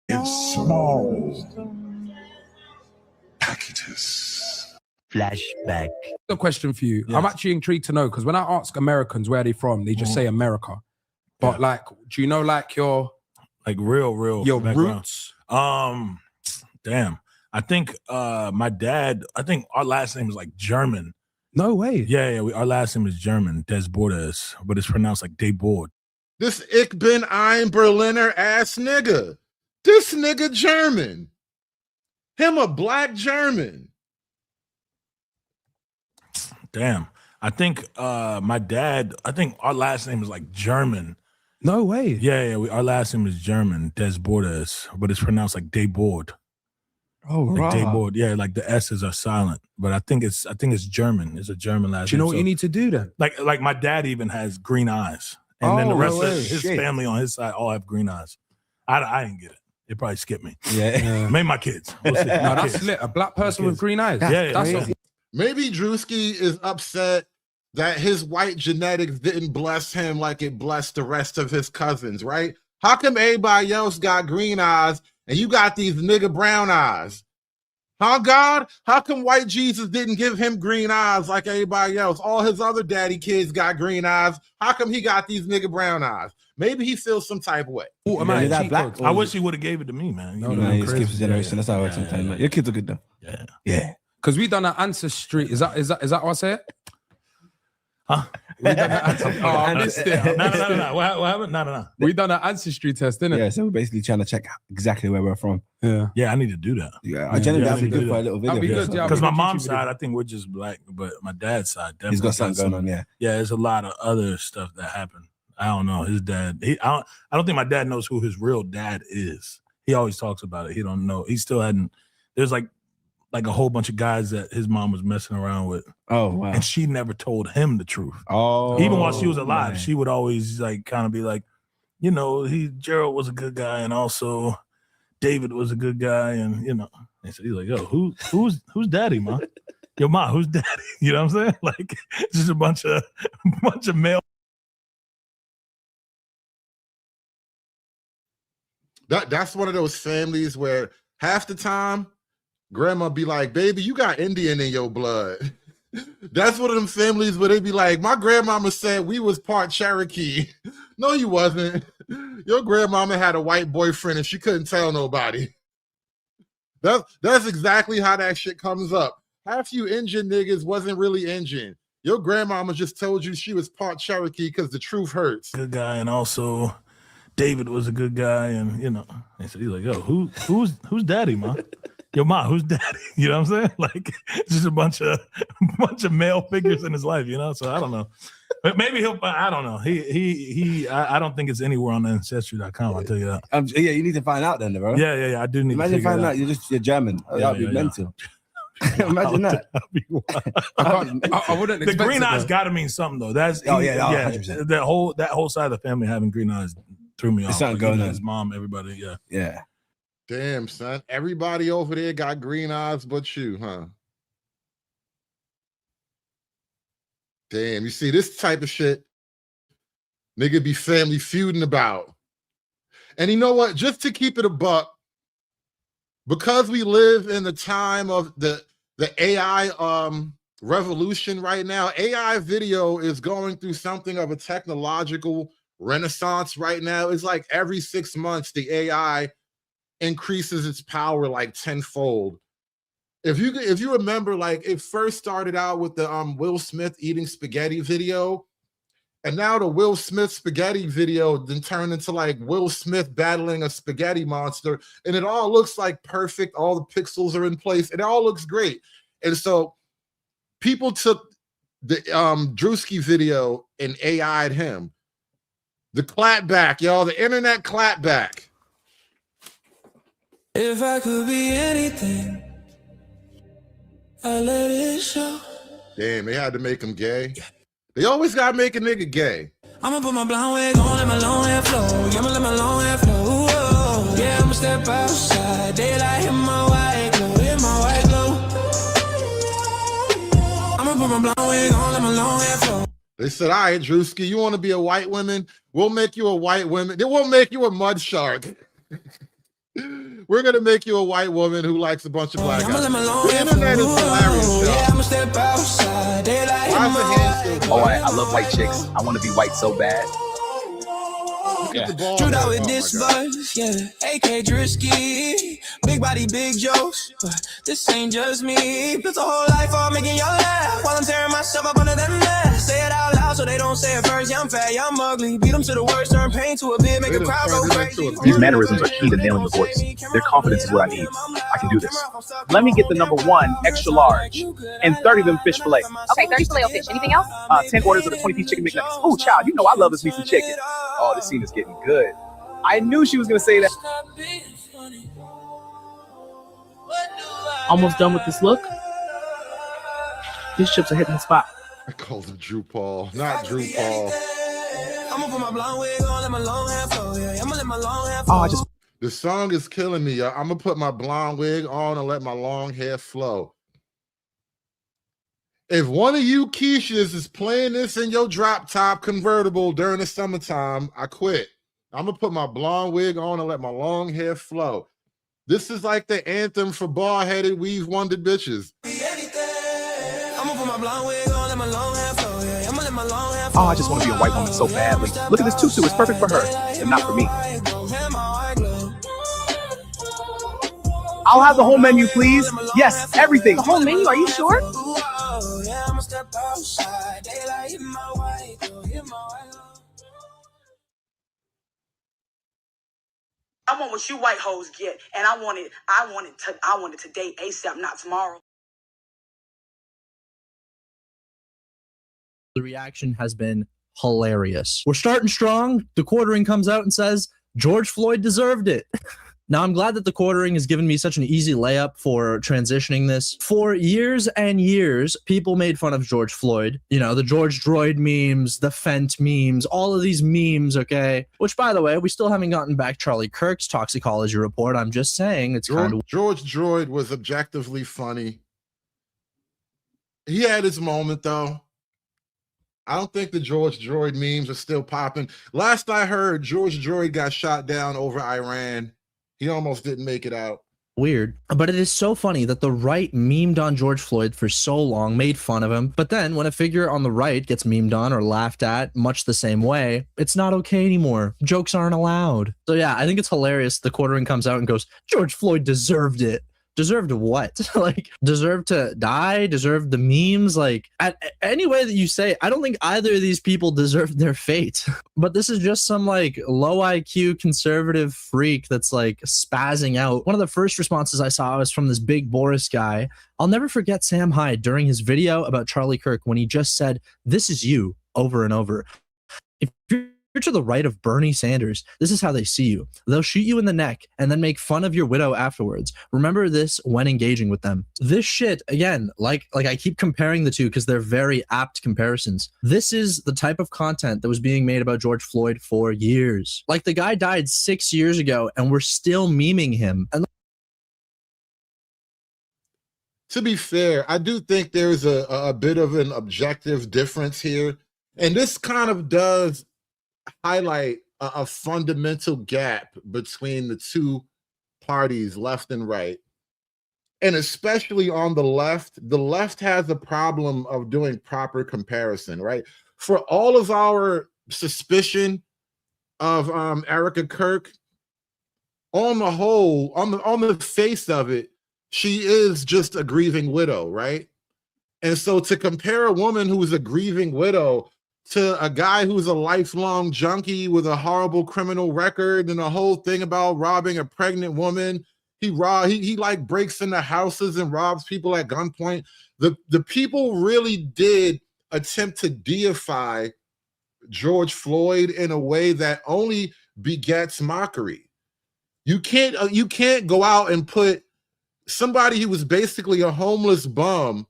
in small packages. Flashback. A question for you. Yes. I'm actually intrigued to know, because when I ask Americans where they're from, they just say America. But like, do you know like your real your background. roots? Damn. I think my dad, I think our last name is like German. No way. Yeah, our last name is German, Des Bordes, but it's pronounced like Des Bord. This Ich bin ein Berliner ass nigga. This nigga German. Him a Black German. Damn. I think my dad, I think our last name is like German. No way. Yeah, our last name is German, Des Bordes, but it's pronounced like Des Bord. Oh, like right. Des Bord. Yeah, like the S's are silent, but I think it's German. It's a German last name. Do you know what you need to do then? Like my dad even has green eyes, and then the rest of his family on his side all have green eyes. I didn't get it. It probably skipped me. Yeah. Maybe my kids. We'll see. No, that's lit. A Black person with green eyes. Yeah, that's crazy. Maybe Druski is upset that his white genetics didn't bless him like it blessed the rest of his cousins, right? How come everybody else got green eyes and you got these nigga brown eyes? Huh, God? How come white Jesus didn't give him green eyes like everybody else? All his other daddy kids got green eyes. How come he got these nigga brown eyes? Maybe he feels some type of way. Ooh, I wish he would have gave it to me, man. No, know, it skips generation. That's how it works sometimes. Man. Your kids are good though. Yeah. Because we done an ancestry. Is that what I said? Huh? We done I missed it. No. What happened? No. We done an ancestry test, didn't it? Yeah, so we're basically trying to check exactly where we're from. Yeah, I need to do that. Yeah, I genuinely that'd be good for a little video. That'd be good, yeah. Because my mom's side, I think we're just Black, but my dad's side, definitely he's got something going on. Yeah, there's a lot of other stuff that happened. I don't know. His dad, I don't think my dad knows who his real dad is. He always talks about it. He don't know. He still hadn't. There's like a whole bunch of guys that his mom was messing around with. Oh, wow. And she never told him the truth. Oh, even while she was alive, man. she would always like kind of be like, you know, Gerald was a good guy, and also David was a good guy, and you know. And so he's like, yo, who's daddy, ma? Yo, ma, who's daddy? You know what I'm saying? Like just a bunch of male. That's one of those families where half the time grandma be like, baby, you got Indian in your blood. That's one of them families where they be like, my grandmama said we was part Cherokee. No, you wasn't. Your grandmama had a white boyfriend and she couldn't tell nobody. That's exactly how that shit comes up. Half you Indian niggas wasn't really Indian. Your grandmama just told you she was part Cherokee because the truth hurts. Good guy, and also David was a good guy, and you know, he's like, yo, who's daddy, ma? Yo, ma, who's daddy? You know what I'm saying? Like, just a bunch of male figures in his life, you know. So I don't know, but maybe I don't know. I don't think it's anywhere on ancestry.com. I'll tell you that. Yeah, you need to find out then, bro. Yeah. I do need. Imagine to finding out you're German. That'd be mental. Imagine that. I wouldn't. The green eyes got to mean something though. That's 100%. That whole side of the family having green eyes threw me off. It's not going on. His mom, everybody, yeah. Damn, son. Everybody over there got green eyes but you, huh? Damn, you see this type of shit nigga be family feuding about. And you know what? Just to keep it a buck, because we live in the time of the AI revolution right now, AI video is going through something of a technological renaissance right now. It's like every 6 months the AI increases its power like tenfold. If you remember, like it first started out with the Will Smith eating spaghetti video, and now the Will Smith spaghetti video then turned into like Will Smith battling a spaghetti monster, and it all looks like perfect. All the pixels are in place. It all looks great. And so people took the Druski video and AI'd him. The clapback, y'all, the internet clapback. If I could be anything, I let it show. Damn, they had to make him gay. They always gotta make a nigga gay. I'ma put my blonde wig on, let my long hair flow. Yeah, I'ma let my long hair flow. Whoa. Yeah, I'ma step outside. Daylight hit my white glow, hit my white glow. I'ma put my blonde wig on, let my long hair flow. They said, all right, Druski, you want to be a white woman? We'll make you a white woman. They won't make you a mud shark. We're going to make you a white woman who likes a bunch of black guys. The internet is hilarious, y'all. I love white chicks. I want to be white so bad. Shoot out with this buzz, AK Druski, big body, big jokes, but this ain't just me. Built a whole life on making y'all laugh while I'm tearing myself up under them mess. Say it out loud so they don't say it first. Yeah, I'm fat, yeah, I'm ugly. Beat them to the worst, turn pain to a bit, make a crowd go crazy. These mannerisms are key to nailing the voice. Their confidence is what I need. I can do this. Let me get the number 1 extra large and 30 of them fish fillet. Okay, 30 filet of fish. Anything else? 10 orders of the 20-piece chicken McNuggets. Oh, child, you know I love this piece of chicken. Oh, this scene is getting good. I knew she was going to say that. Almost done with this look. These chips are hitting the spot. I called him Drew Paul, not Drew Paul. The song is killing me, y'all. I'm going to put my blonde wig on and let my long hair flow. If one of you Keishas is playing this in your drop top convertible during the summertime, I quit. I'm going to put my blonde wig on and let my long hair flow. This is like the anthem for bald-headed, weave-wondered bitches. Oh, I just want to be a white woman so badly. Look at this tutu. It's perfect for her, and not for me. I'll have the whole menu, please. Yes, everything. The whole menu? Are you sure? I want what you white hoes get, and I want it today, ASAP, not tomorrow. The reaction has been hilarious. We're starting strong. The quartering comes out and says George Floyd deserved it. Now, I'm glad that the quartering has given me such an easy layup for transitioning this. For years and years, people made fun of George Floyd. You know, the George Droid memes, the Fent memes, all of these memes, okay? Which, by the way, we still haven't gotten back Charlie Kirk's toxicology report. I'm just saying it's kind of... George Droid was objectively funny. He had his moment though. I don't think the George Droid memes are still popping. Last I heard, George Droid got shot down over Iran. He almost didn't make it out. Weird. But it is so funny that the right memed on George Floyd for so long, made fun of him. But then when a figure on the right gets memed on or laughed at much the same way, it's not okay anymore. Jokes aren't allowed. So yeah, I think it's hilarious. The quartering comes out and goes, George Floyd deserved it. Deserved what? Like, deserved to die? Deserved the memes? Like, any way that you say it, I don't think either of these people deserved their fate. But this is just some like low IQ conservative freak that's like spazzing out. One of the first responses I saw was from this big Boris guy. I'll never forget Sam Hyde during his video about Charlie Kirk when he just said, "This is you," over and over. If you're to the right of Bernie Sanders, this is how they see you. They'll shoot you in the neck and then make fun of your widow afterwards. Remember this when engaging with them. This shit, again, like I keep comparing the two because they're very apt comparisons. This is the type of content that was being made about George Floyd for years. Like, the guy died 6 years ago and we're still memeing him. And to be fair, I do think there's a bit of an objective difference here. And this kind of does highlight a fundamental gap between the two parties, left and right. And especially on the left has a problem of doing proper comparison, right? For all of our suspicion of Erika Kirk, on the whole, on the face of it, she is just a grieving widow, right? And so to compare a woman who is a grieving widow to a guy who's a lifelong junkie with a horrible criminal record and a whole thing about robbing a pregnant woman. He like breaks into houses and robs people at gunpoint. The people really did attempt to deify George Floyd in a way that only begets mockery. You can't go out and put somebody who was basically a homeless bum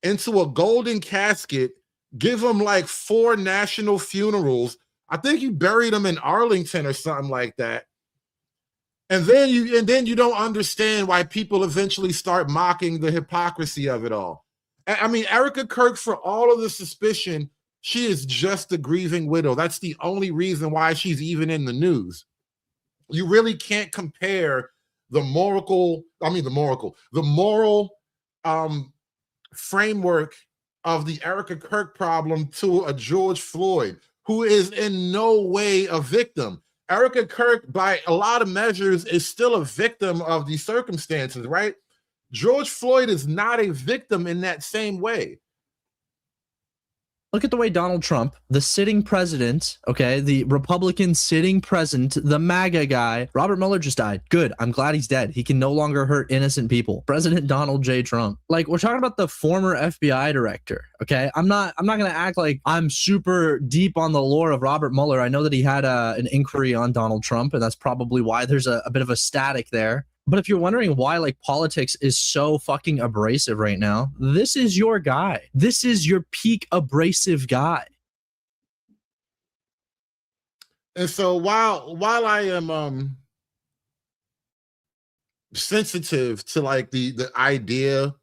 into a golden casket, give him like 4 national funerals. I think you buried him in Arlington or something like that. And then you don't understand why people eventually start mocking the hypocrisy of it all. I mean, Erika Kirk, for all of the suspicion, she is just a grieving widow. That's the only reason why she's even in the news. You really can't compare the moral framework of the Erika Kirk problem to a George Floyd, who is in no way a victim. Erika Kirk, by a lot of measures, is still a victim of these circumstances, right? George Floyd is not a victim in that same way. look at the way Donald Trump, the sitting president, okay, the Republican sitting president, the MAGA guy, Robert Mueller just died. Good. I'm glad he's dead. He can no longer hurt innocent people. President Donald J. Trump. Like, we're talking about the former FBI director, okay? I'm not going to act like I'm super deep on the lore of Robert Mueller. I know that he had an inquiry on Donald Trump, and that's probably why there's a bit of a static there. But if you're wondering why like politics is so fucking abrasive right now, this is your guy. This is your peak abrasive guy. And so while I am sensitive to like the idea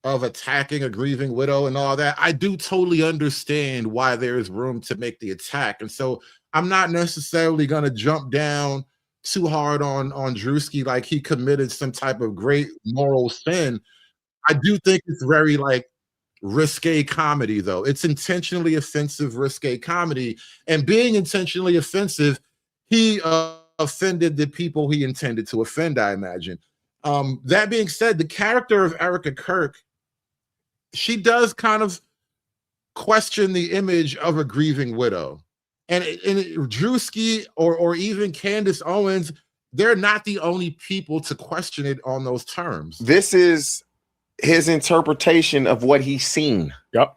of attacking a grieving widow and all that, I do totally understand why there is room to make the attack. And so I'm not necessarily going to jump down too hard on Druski like he committed some type of great moral sin. I do think it's very like risque comedy, though. It's intentionally offensive, risque comedy. And being intentionally offensive, he offended the people he intended to offend, I imagine. That being said, the character of Erika Kirk, she does kind of question the image of a grieving widow. And Druski or even Candace Owens, they're not the only people to question it on those terms. This is his interpretation of what he's seen. Yep.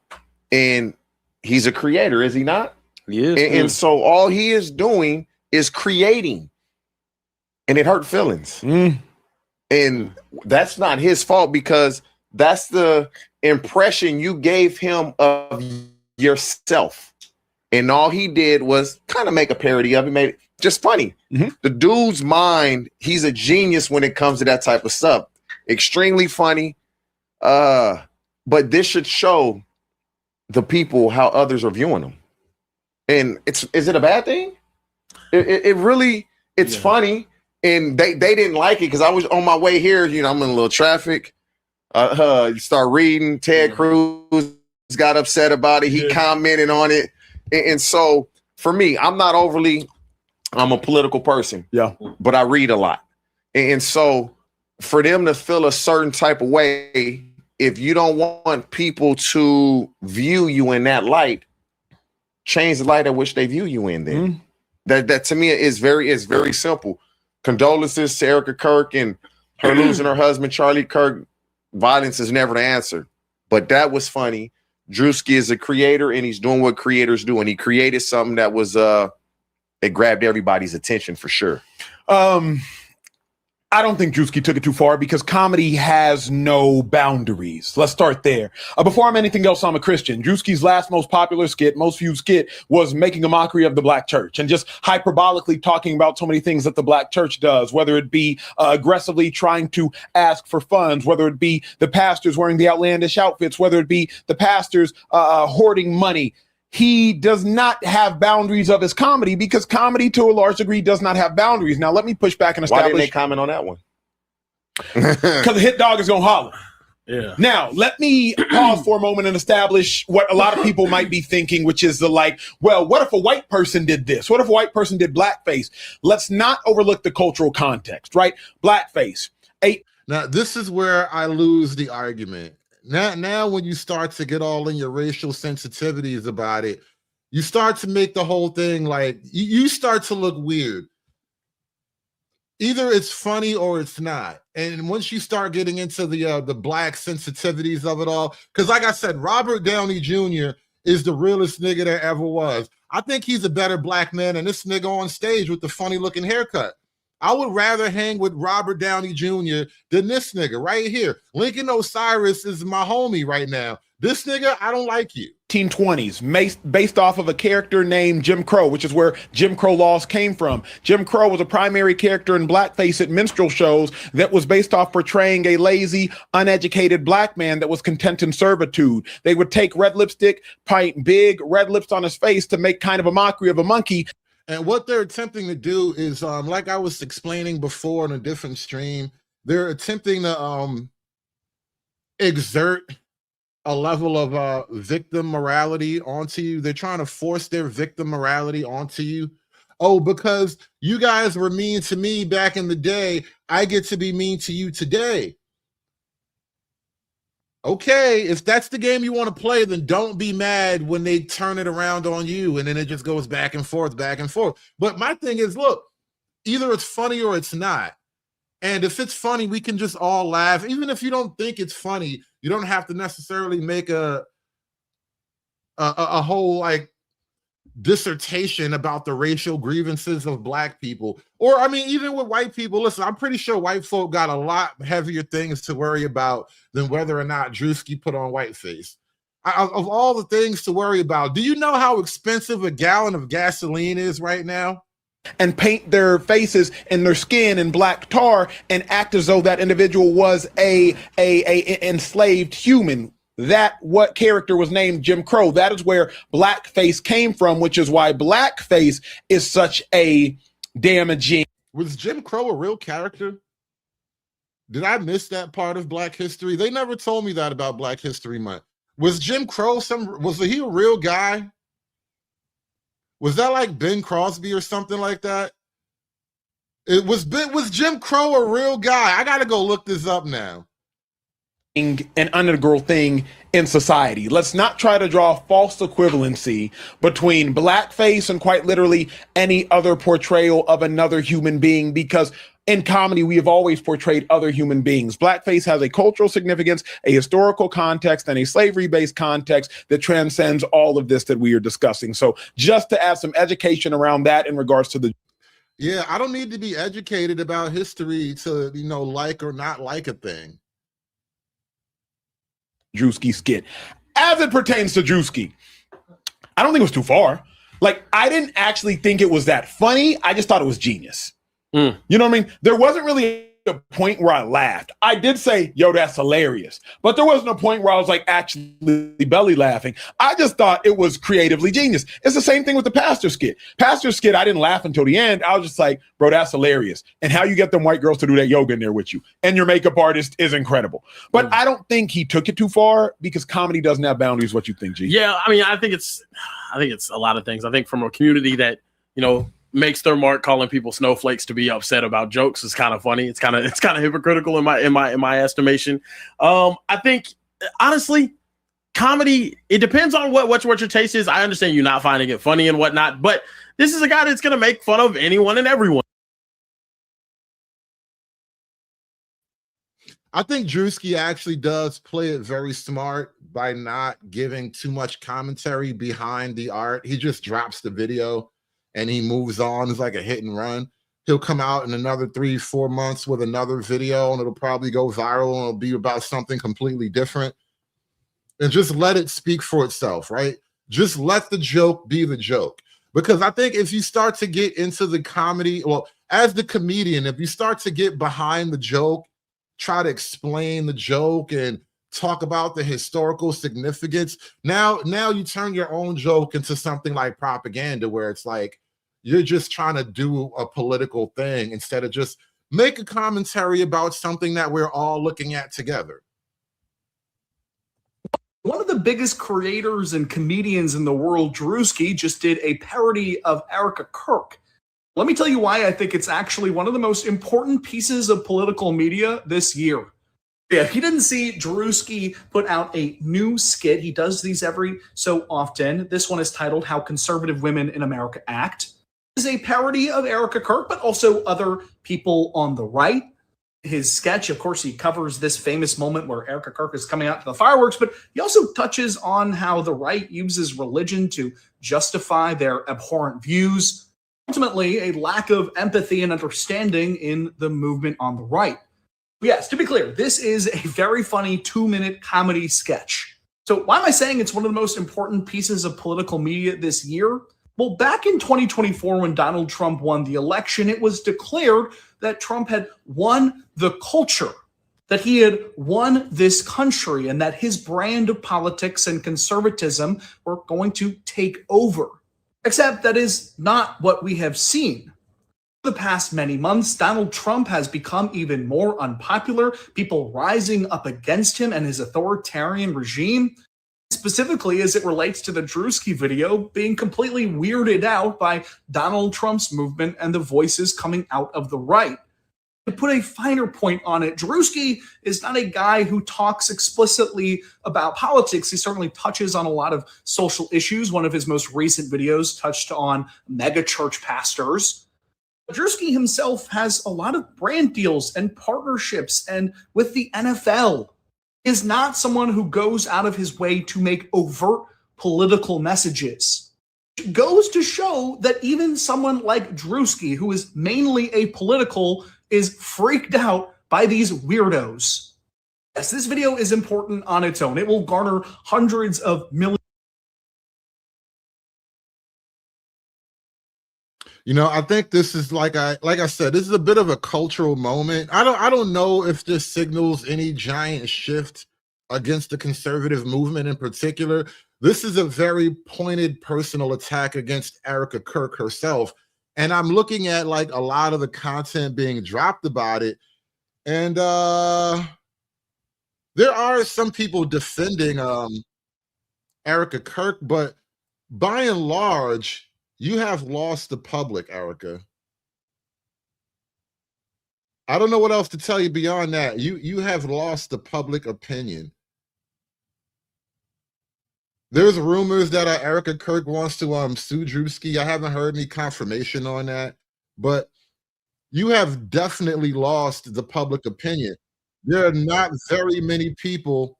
And he's a creator, is he not? He is. And so all he is doing is creating. And it hurt feelings. And that's not his fault, because that's the impression you gave him of yourself. And all he did was kind of make a parody of it, made it just funny. The dude's mind, he's a genius when it comes to that type of stuff. Extremely funny. but this should show the people how others are viewing them. And is it a bad thing? It really, it's funny. And they didn't like it because I was on my way here. You know, I'm in a little traffic. You start reading. Ted Cruz got upset about it. He commented on it. And so for me, I'm a political person. Yeah. But I read a lot. And so for them to feel a certain type of way, if you don't want people to view you in that light, change the light at which they view you in then. That to me is very simple. Condolences to Erika Kirk and her losing her husband, Charlie Kirk. Violence is never the answer. But that was funny. Druski is a creator and he's doing what creators do. And he created something that was it grabbed everybody's attention for sure. I don't think Druski took it too far because comedy has no boundaries. Let's start there. Before I'm anything else, I'm a Christian. Druski's last most popular skit, most viewed skit, was making a mockery of the black church and just hyperbolically talking about so many things that the black church does, whether it be aggressively trying to ask for funds, whether it be the pastors wearing the outlandish outfits, whether it be the pastors hoarding money. He does not have boundaries of his comedy because comedy, to a large degree, does not have boundaries. Now, let me push back and establish. Why didn't they comment on that one? Because the hit dog is going to holler. Yeah. Now, let me pause for a moment and establish what a lot of people might be thinking, which is well, what if a white person did this? What if a white person did blackface? Let's not overlook the cultural context, right? Blackface. Now, this is where I lose the argument. Now, when you start to get all in your racial sensitivities about it, you start to make the whole thing like you start to look weird. Either it's funny or it's not. And once you start getting into the black sensitivities of it all, because like I said, Robert Downey Jr. is the realest nigga there ever was. I think he's a better black man than this nigga on stage with the funny looking haircut. I would rather hang with Robert Downey Jr. than this nigga right here. Lincoln Osiris is my homie right now. This nigga, I don't like you. 1920s, based off of a character named Jim Crow, which is where Jim Crow laws came from. Jim Crow was a primary character in blackface at minstrel shows that was based off portraying a lazy, uneducated black man that was content in servitude. They would take red lipstick, paint big red lips on his face to make kind of a mockery of a monkey. And what they're attempting to do is, like I was explaining before in a different stream, they're attempting to exert a level of victim morality onto you. They're trying to force their victim morality onto you. Oh, because you guys were mean to me back in the day, I get to be mean to you today. Okay, if that's the game you want to play, then don't be mad when they turn it around on you and then it just goes back and forth, back and forth. But my thing is, look, either it's funny or it's not. And if it's funny, we can just all laugh. Even if you don't think it's funny, you don't have to necessarily make a whole like dissertation about the racial grievances of black people. Or I mean, even with white people, listen, I'm pretty sure white folk got a lot heavier things to worry about than whether or not Druski put on whiteface. Of all the things to worry about, do you know how expensive a gallon of gasoline is right now? And paint their faces and their skin in black tar and act as though that individual was a enslaved human. That what character was named Jim Crow. That is where blackface came from, which is why blackface is such a damaging. Was Jim Crow a real character? Did I miss that part of Black history? They never told me that about Black History Month. Was Jim Crow was he a real guy? Was that like Ben Crosby or something like that? Was Jim Crow a real guy? I gotta go look this up now. An integral thing in society. Let's not try to draw false equivalency between blackface and quite literally any other portrayal of another human being, because in comedy, we have always portrayed other human beings. Blackface has a cultural significance, a historical context, and a slavery-based context that transcends all of this that we are discussing. So just to add some education around that in regards to the... Yeah, I don't need to be educated about history to, like or not like a thing. Druski skit. As it pertains to Druski, I don't think it was too far. Like, I didn't actually think it was that funny. I just thought it was genius. You know what I mean? There wasn't really a point where I laughed. I did say, yo, that's hilarious. But there wasn't a point where I was like actually belly laughing. I just thought it was creatively genius. It's the same thing with the pastor skit. Pastor skit, I didn't laugh until the end. I was just like, bro, that's hilarious. And how you get them white girls to do that yoga in there with you. And your makeup artist is incredible. But I don't think he took it too far because comedy doesn't have boundaries. What you think, G? Yeah, I mean, I think it's a lot of things. I think from a community that, makes their mark calling people snowflakes to be upset about jokes is kind of funny. It's kind of hypocritical in my estimation. I think honestly, comedy, it depends on what your taste is. I understand you not finding it funny and whatnot, but this is a guy that's gonna make fun of anyone and everyone. I think Druski actually does play it very smart by not giving too much commentary behind the art. He just drops the video and he moves on. It's like a hit and run. He'll come out in another 3-4 months with another video and it'll probably go viral and it'll be about something completely different. And just let it speak for itself, right? Just let the joke be the joke. Because I think if you start to get into the comedy, well, as the comedian, if you start to get behind the joke, try to explain the joke and talk about the historical significance, now you turn your own joke into something like propaganda where it's like you're just trying to do a political thing instead of just make a commentary about something that we're all looking at together. One of the biggest creators and comedians in the world, Druski, just did a parody of Erika Kirk. Let me tell you why I think it's actually one of the most important pieces of political media this year. Yeah, if you didn't see, Druski put out a new skit. He does these every so often. This one is titled How Conservative Women in America Act. It is a parody of Erika Kirk, but also other people on the right. His sketch, of course, he covers this famous moment where Erika Kirk is coming out to the fireworks, but he also touches on how the right uses religion to justify their abhorrent views. Ultimately, a lack of empathy and understanding in the movement on the right. Yes, to be clear, this is a very funny 2-minute comedy sketch. So why am I saying it's one of the most important pieces of political media this year? Well, back in 2024, when Donald Trump won the election, it was declared that Trump had won the culture, that he had won this country, and that his brand of politics and conservatism were going to take over. Except that is not what we have seen. For the past many months, Donald Trump has become even more unpopular, people rising up against him and his authoritarian regime, specifically as it relates to the Druski video being completely weirded out by Donald Trump's movement and the voices coming out of the right. To put a finer point on it, Druski is not a guy who talks explicitly about politics. He certainly touches on a lot of social issues. One of his most recent videos touched on mega church pastors. Druski himself has a lot of brand deals and partnerships, and with the NFL, is not someone who goes out of his way to make overt political messages. It goes to show that even someone like Druski, who is mainly apolitical, is freaked out by these weirdos. Yes, this video is important on its own. It will garner hundreds of millions. I think this is like I said, this is a bit of a cultural moment. I don't know if this signals any giant shift against the conservative movement in particular. This is a very pointed personal attack against Erika Kirk herself. And I'm looking at like a lot of the content being dropped about it. And there are some people defending Erika Kirk, but by and large, you have lost the public, Erika. I don't know what else to tell you beyond that. You have lost the public opinion. There's rumors that Erika Kirk wants to sue Druski. I haven't heard any confirmation on that, but you have definitely lost the public opinion. There are not very many people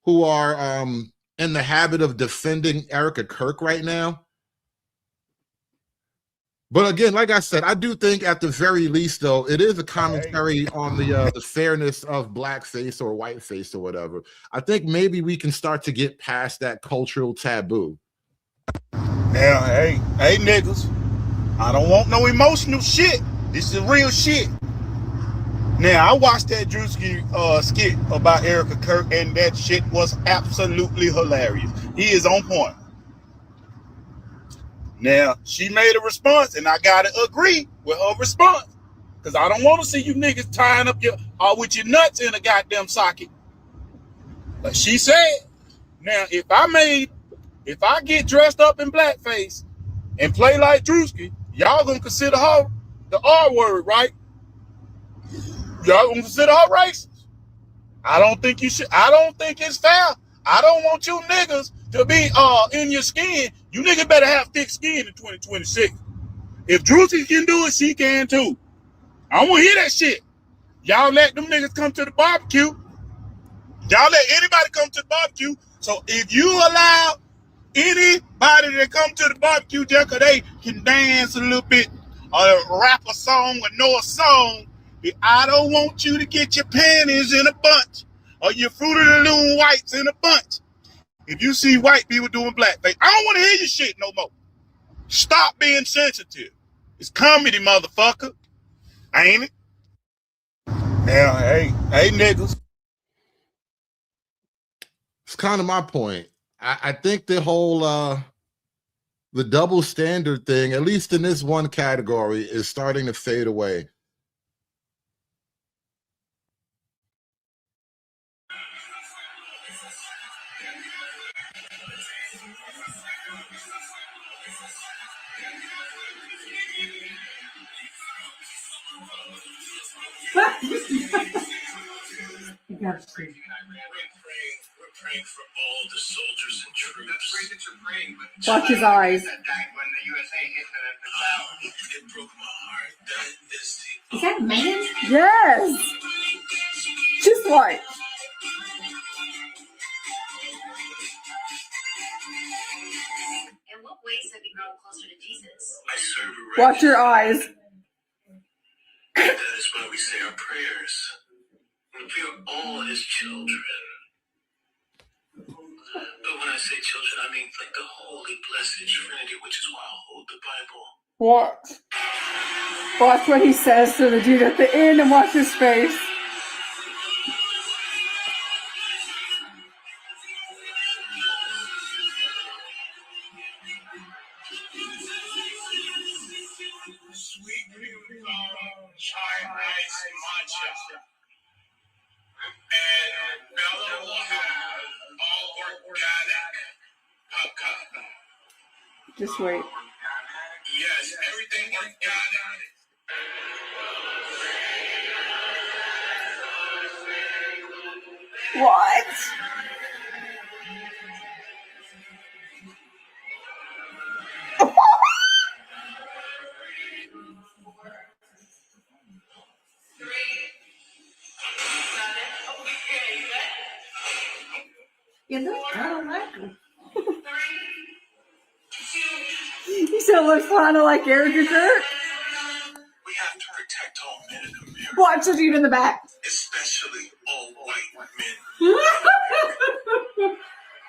who are in the habit of defending Erika Kirk right now. But again, like I said, I do think at the very least, though, it is a commentary on the fairness of blackface or whiteface or whatever. I think maybe we can start to get past that cultural taboo. Yeah, hey, niggas, I don't want no emotional shit. This is real shit. Now I watched that Druski skit about Erika Kirk, and that shit was absolutely hilarious. He is on point. Now she made a response, and I gotta agree with her response, because I don't want to see you niggas tying up with your nuts in a goddamn socket. But she said, now if I get dressed up in blackface and play like Druski, y'all gonna consider her the R word, right? Y'all gonna consider her racist. I don't think you should. I don't think it's fair. I don't want you niggas to be in your skin. You niggas better have thick skin in 2026. If Druski can do it, she can too. I don't want to hear that shit. Y'all let them niggas come to the barbecue. Y'all let anybody come to the barbecue. So if you allow anybody that come to the barbecue just because they can dance a little bit or rap a song or know a song, I don't want you to get your panties in a bunch or your Fruit of the Loom whites in a bunch. If you see white people doing blackface, I don't want to hear your shit no more. Stop being sensitive. It's comedy, motherfucker. Ain't it? Yeah, hey, niggas. It's kind of my point. I think the whole the double standard thing, at least in this one category, is starting to fade away. Watch his eyes. Is that a man? Yes. Just like. In what ways have you grown closer to Jesus? Watch your eyes. That is why we say our prayers. We are all his children. But when I say children, I mean like the Holy Blessed Trinity, which is why I hold the Bible. What? Watch what he says to the dude at the end and watch his face. Sweet cream chai ice matcha. And Bella will have all organic pucka. Just wait. Yes, everything organic. What? You know, I don't like him. You said it looks kind of like Erika Kirk. We have to protect all men in America. Watch the dude in the back. Especially all white men.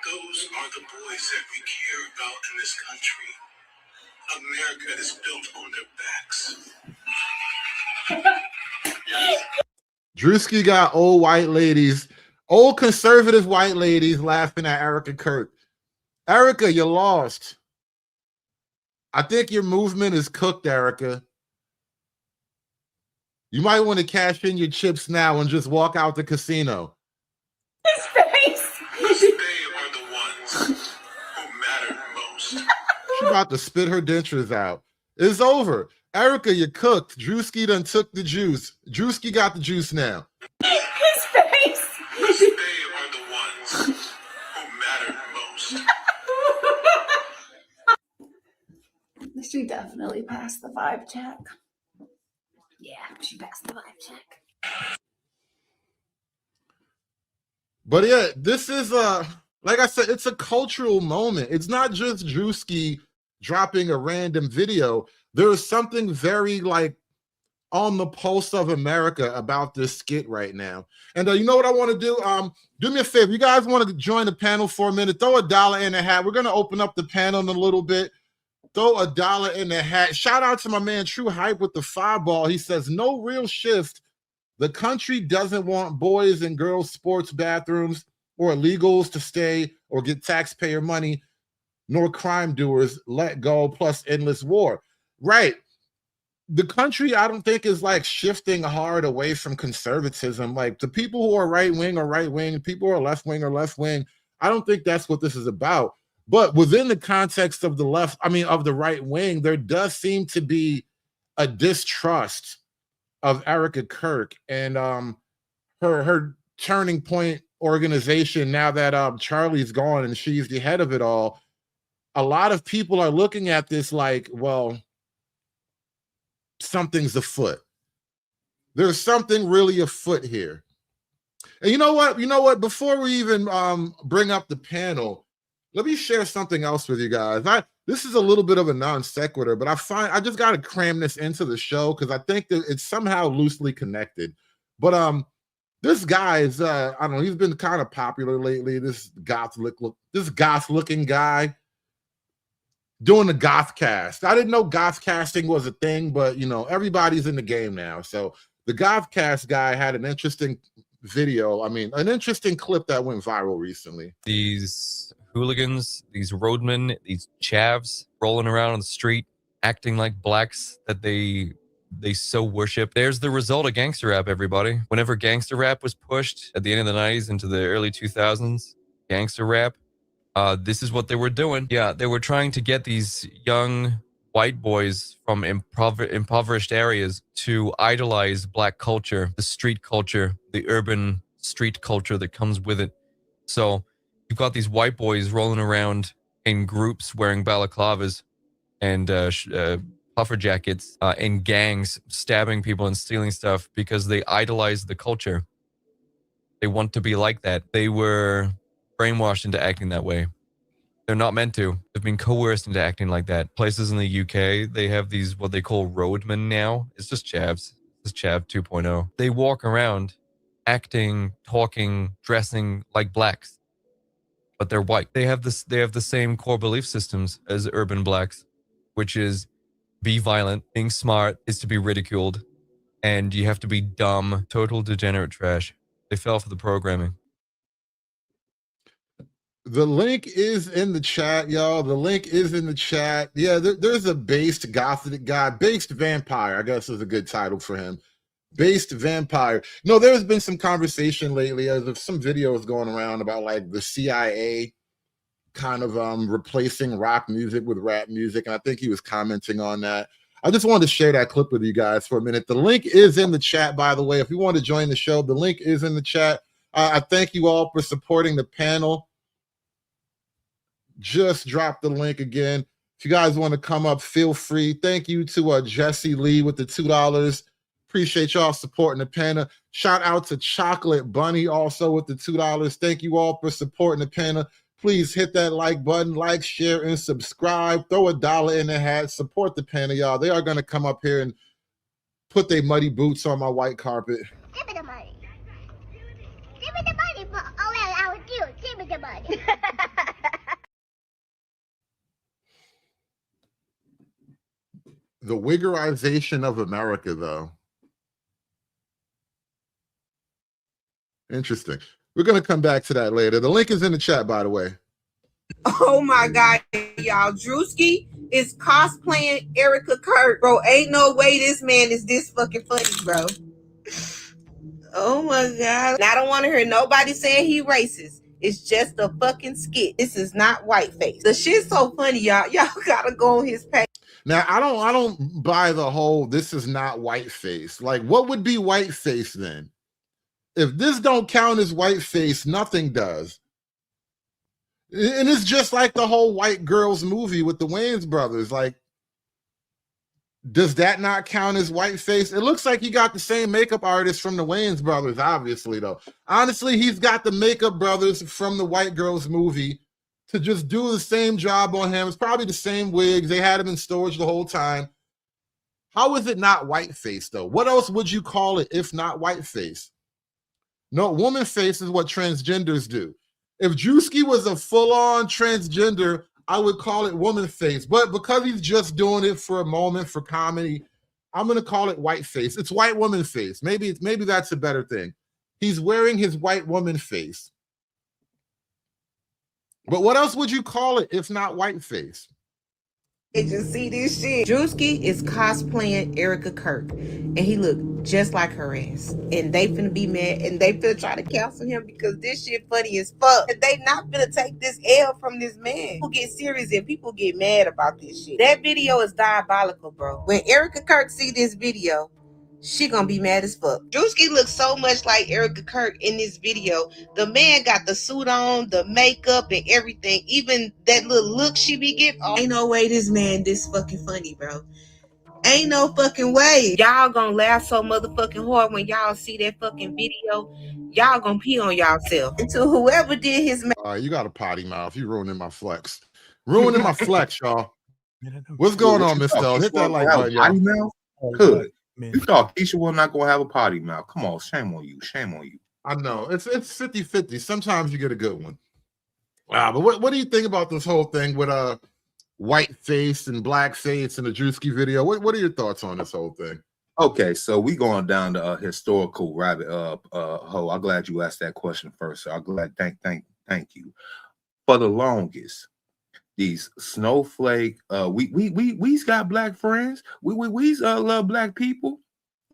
Those are the boys that we care about in this country. America is built on their backs. Druski got old white ladies, old conservative white ladies laughing at Erika Kirk. Erika, you lost. I think your movement is cooked, Erika. You might want to cash in your chips now and just walk out the casino. His face. They are the ones who matter most. She's about to spit her dentures out. It's over. Erika, you cooked. Druski done took the juice. Druski got the juice now. His face. They are the ones who matter most. She definitely passed the vibe check. Yeah, she passed the vibe check. But yeah, this is like I said, it's a cultural moment. It's not just Druski dropping a random video. There is something very like on the pulse of America about this skit right now. And you know what I want to do? Do me a favor. You guys want to join the panel for a minute? Throw $1 in the hat. We're going to open up the panel in a little bit. Throw $1 in the hat. Shout out to my man True Hype with the fireball. He says, no real shift. The country doesn't want boys and girls sports bathrooms or illegals to stay or get taxpayer money, nor crime doers let go, plus endless war. Right. The country, I don't think, is like shifting hard away from conservatism. Like the people who are right wing are right wing, people who are left wing are left wing. I don't think that's what this is about. But within the context of the left, I mean, of the right wing, there does seem to be a distrust of Erika Kirk and her Turning Point organization now that Charlie's gone and she's the head of it all. A lot of people are looking at this like, well, something's afoot. There's something really afoot here. And you know what? Before we even bring up the panel, let me share something else with you guys. This is a little bit of a non sequitur, but I just got to cram this into the show because I think that it's somehow loosely connected. But this guy is I don't know, he's been kind of popular lately. This goth looking guy doing the goth cast. I didn't know goth casting was a thing, but you know, everybody's in the game now. So the goth cast guy had an interesting video. I mean, an interesting clip that went viral recently. These hooligans, these roadmen, these chavs rolling around on the street, acting like blacks that they so worship. There's the result of gangster rap, everybody. Whenever gangster rap was pushed at the end of the 90s into the early 2000s, gangster rap, this is what they were doing. Yeah, they were trying to get these young white boys from impoverished areas to idolize black culture, the street culture, the urban street culture that comes with it. So you've got these white boys rolling around in groups wearing balaclavas and puffer jackets in gangs, stabbing people and stealing stuff because they idolize the culture. They want to be like that. They were brainwashed into acting that way. They're not meant to. They've been coerced into acting like that. Places in the UK, they have these, what they call roadmen now. It's just chavs. It's chav 2.0. They walk around acting, talking, dressing like blacks, but they're white. They have the same core belief systems as urban blacks, which is be violent, being smart is to be ridiculed, and you have to be dumb, total degenerate trash. They fell for the programming. The link is in the chat, y'all. The link is in the chat. Yeah, there's a based gothic guy, based vampire, I guess is a good title for him. Based vampire. No, there's been some conversation lately as of some videos going around about like the CIA kind of replacing rock music with rap music. And I think he was commenting on that. I just wanted to share that clip with you guys for a minute. The link is in the chat, by the way. If you want to join the show, the link is in the chat. I thank you all for supporting the panel. Just drop the link again. If you guys want to come up, feel free. Thank you to Jesse Lee with the $2. Appreciate y'all supporting the panel. Shout out to Chocolate Bunny also with the $2. Thank you all for supporting the panel. Please hit that like button, like, share, and subscribe. Throw $1 in the hat. Support the panel, y'all. They are going to come up here and put their muddy boots on my white carpet. Give me the money. Give me the money. Oh, well, I would do it. Give me the money. The wiggerization of America, though. Interesting. We're going to come back to that later. The link is in the chat, by the way. Oh my God, y'all. Druski is cosplaying Erika Kirk. Bro, ain't no way this man is this fucking funny, bro. Oh my God. And I don't want to hear nobody saying he racist. It's just a fucking skit. This is not whiteface. The shit's so funny, y'all. Y'all gotta go on his page. Now, I don't buy the whole this is not whiteface. Like, what would be whiteface then? If this don't count as whiteface, nothing does. And it's just like the whole white girls movie with the Wayans brothers. Like, does that not count as whiteface? It looks like he got the same makeup artist from the Wayans brothers, obviously, though. Honestly, he's got the makeup brothers from the white girls movie to just do the same job on him. It's probably the same wigs. They had him in storage the whole time. How is it not whiteface, though? What else would you call it if not whiteface? No, woman face is what transgenders do. If Druski was a full-on transgender, I would call it woman face. But because he's just doing it for a moment for comedy, I'm gonna call it white face. It's white woman face. Maybe that's a better thing. He's wearing his white woman face. But what else would you call it if not white face? Did you see this shit? Druski is cosplaying Erika Kirk, and he looked just like her ass. And they finna be mad, and they finna try to cancel him because this shit funny as fuck. And they not finna take this L from this man. People get serious and people get mad about this shit. That video is diabolical, bro. When Erika Kirk see this video, she gonna be mad as fuck. Druski looks so much like Erika Kirk in this video. The man got the suit on, the makeup, and everything. Even that little look she be giving. Oh, ain't no way this man this fucking funny, bro. Ain't no fucking way. Y'all gonna laugh so motherfucking hard when y'all see that fucking video. Y'all gonna pee on y'allself. And to whoever did his you got a potty mouth. You ruining my flex. Ruining my flex, y'all. What's going on, Miss Stone? Hit that like button, y'all. Good. You thought Keisha was not gonna have a potty mouth. Come on, shame on you. Shame on you. I know. It's 50-50. Sometimes you get a good one. Wow, but what do you think about this whole thing with white face and black face in the Druski video? What are your thoughts on this whole thing? Okay, so we going down the historical rabbit hole. I'm glad you asked that question first. So I'm glad. Thank you. For the longest, these snowflake, we's got black friends. We's love black people.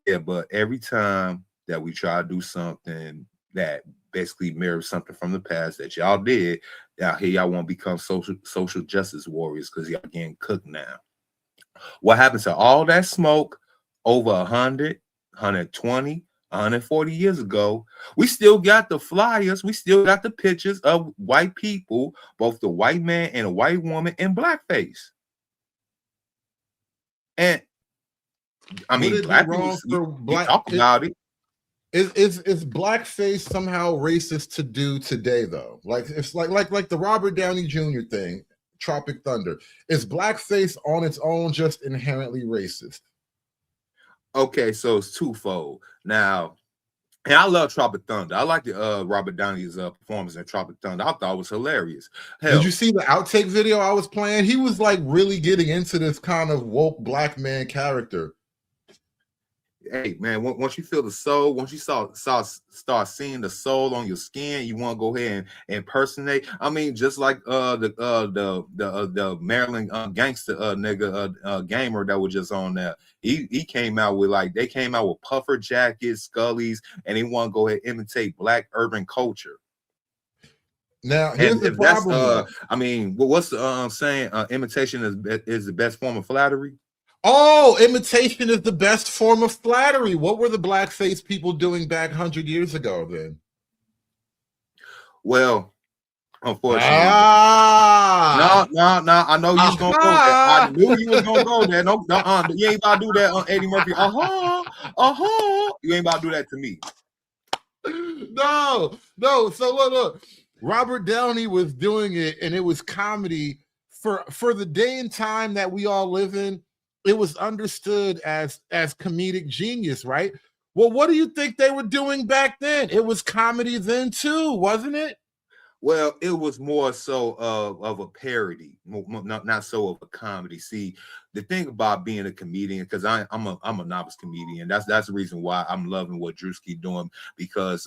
Yeah, but every time that we try to do something that basically mirrors something from the past that y'all did, out here y'all want to become social justice warriors because y'all getting cooked now. What happens to all that smoke over 100, 120, 140 years ago? We still got the flyers, we still got the pictures of white people, both the white man and a white woman in blackface. And I mean, black people talk about it. Is blackface somehow racist to do today though? Like it's like the Robert Downey Jr. thing, Tropic Thunder. Is blackface on its own just inherently racist? Okay, so it's twofold. Now, and I love Tropic Thunder. I like the Robert Downey's performance in Tropic Thunder. I thought it was hilarious. Hell, did you see the outtake video I was playing? He was like really getting into this kind of woke black man character. Hey man, once you feel the soul, once you start seeing the soul on your skin, you want to go ahead and impersonate. I mean, just like the Maryland gangster nigga gamer that was just on there. He came out with they came out with puffer jackets, scullies, and they want to go ahead and imitate black urban culture. Now here's the problem. I mean, what's the saying? Imitation is the best form of flattery. Oh, imitation is the best form of flattery. What were the blackface people doing back 100 years ago then? Well, unfortunately. No, I know you was gonna go there. I knew you was gonna go there. No, you ain't about to do that on Eddie Murphy. You ain't about to do that to me. No. So look. Robert Downey was doing it, and it was comedy for the day and time that we all live in. It was understood as comedic genius, right? Well, what do you think they were doing back then? It was comedy then too, wasn't it? Well, it was more so of a parody, not so of a comedy. See, the thing about being a comedian, because I'm a novice comedian. That's the reason why I'm loving what Druski doing, because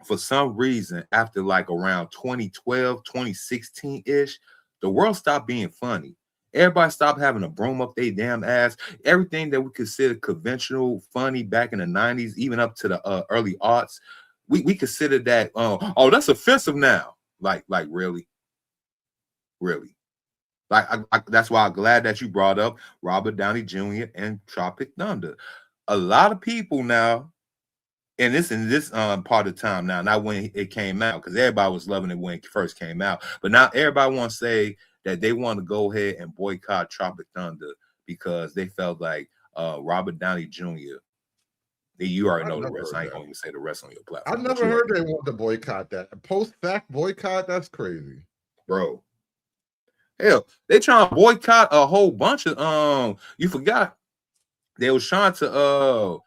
for some reason after like around 2012, 2016-ish, the world stopped being funny. Everybody stopped having a broom up their damn ass. Everything that we consider conventional funny back in the 90s, even up to the early aughts, we consider that, oh, that's offensive now. Like really? Like, that's why I'm glad that you brought up Robert Downey Jr. and Tropic Thunder. A lot of people now, and this part of time now, not when it came out, because everybody was loving it when it first came out, but now everybody wants to say that they want to go ahead and boycott Tropic Thunder because they felt like Robert Downey Jr. You already know the rest. I ain't gonna even say the rest on your platform. I've never heard they want to boycott that. Post-fact boycott, that's crazy. Bro. Hell, they trying to boycott a whole bunch of you forgot they was trying to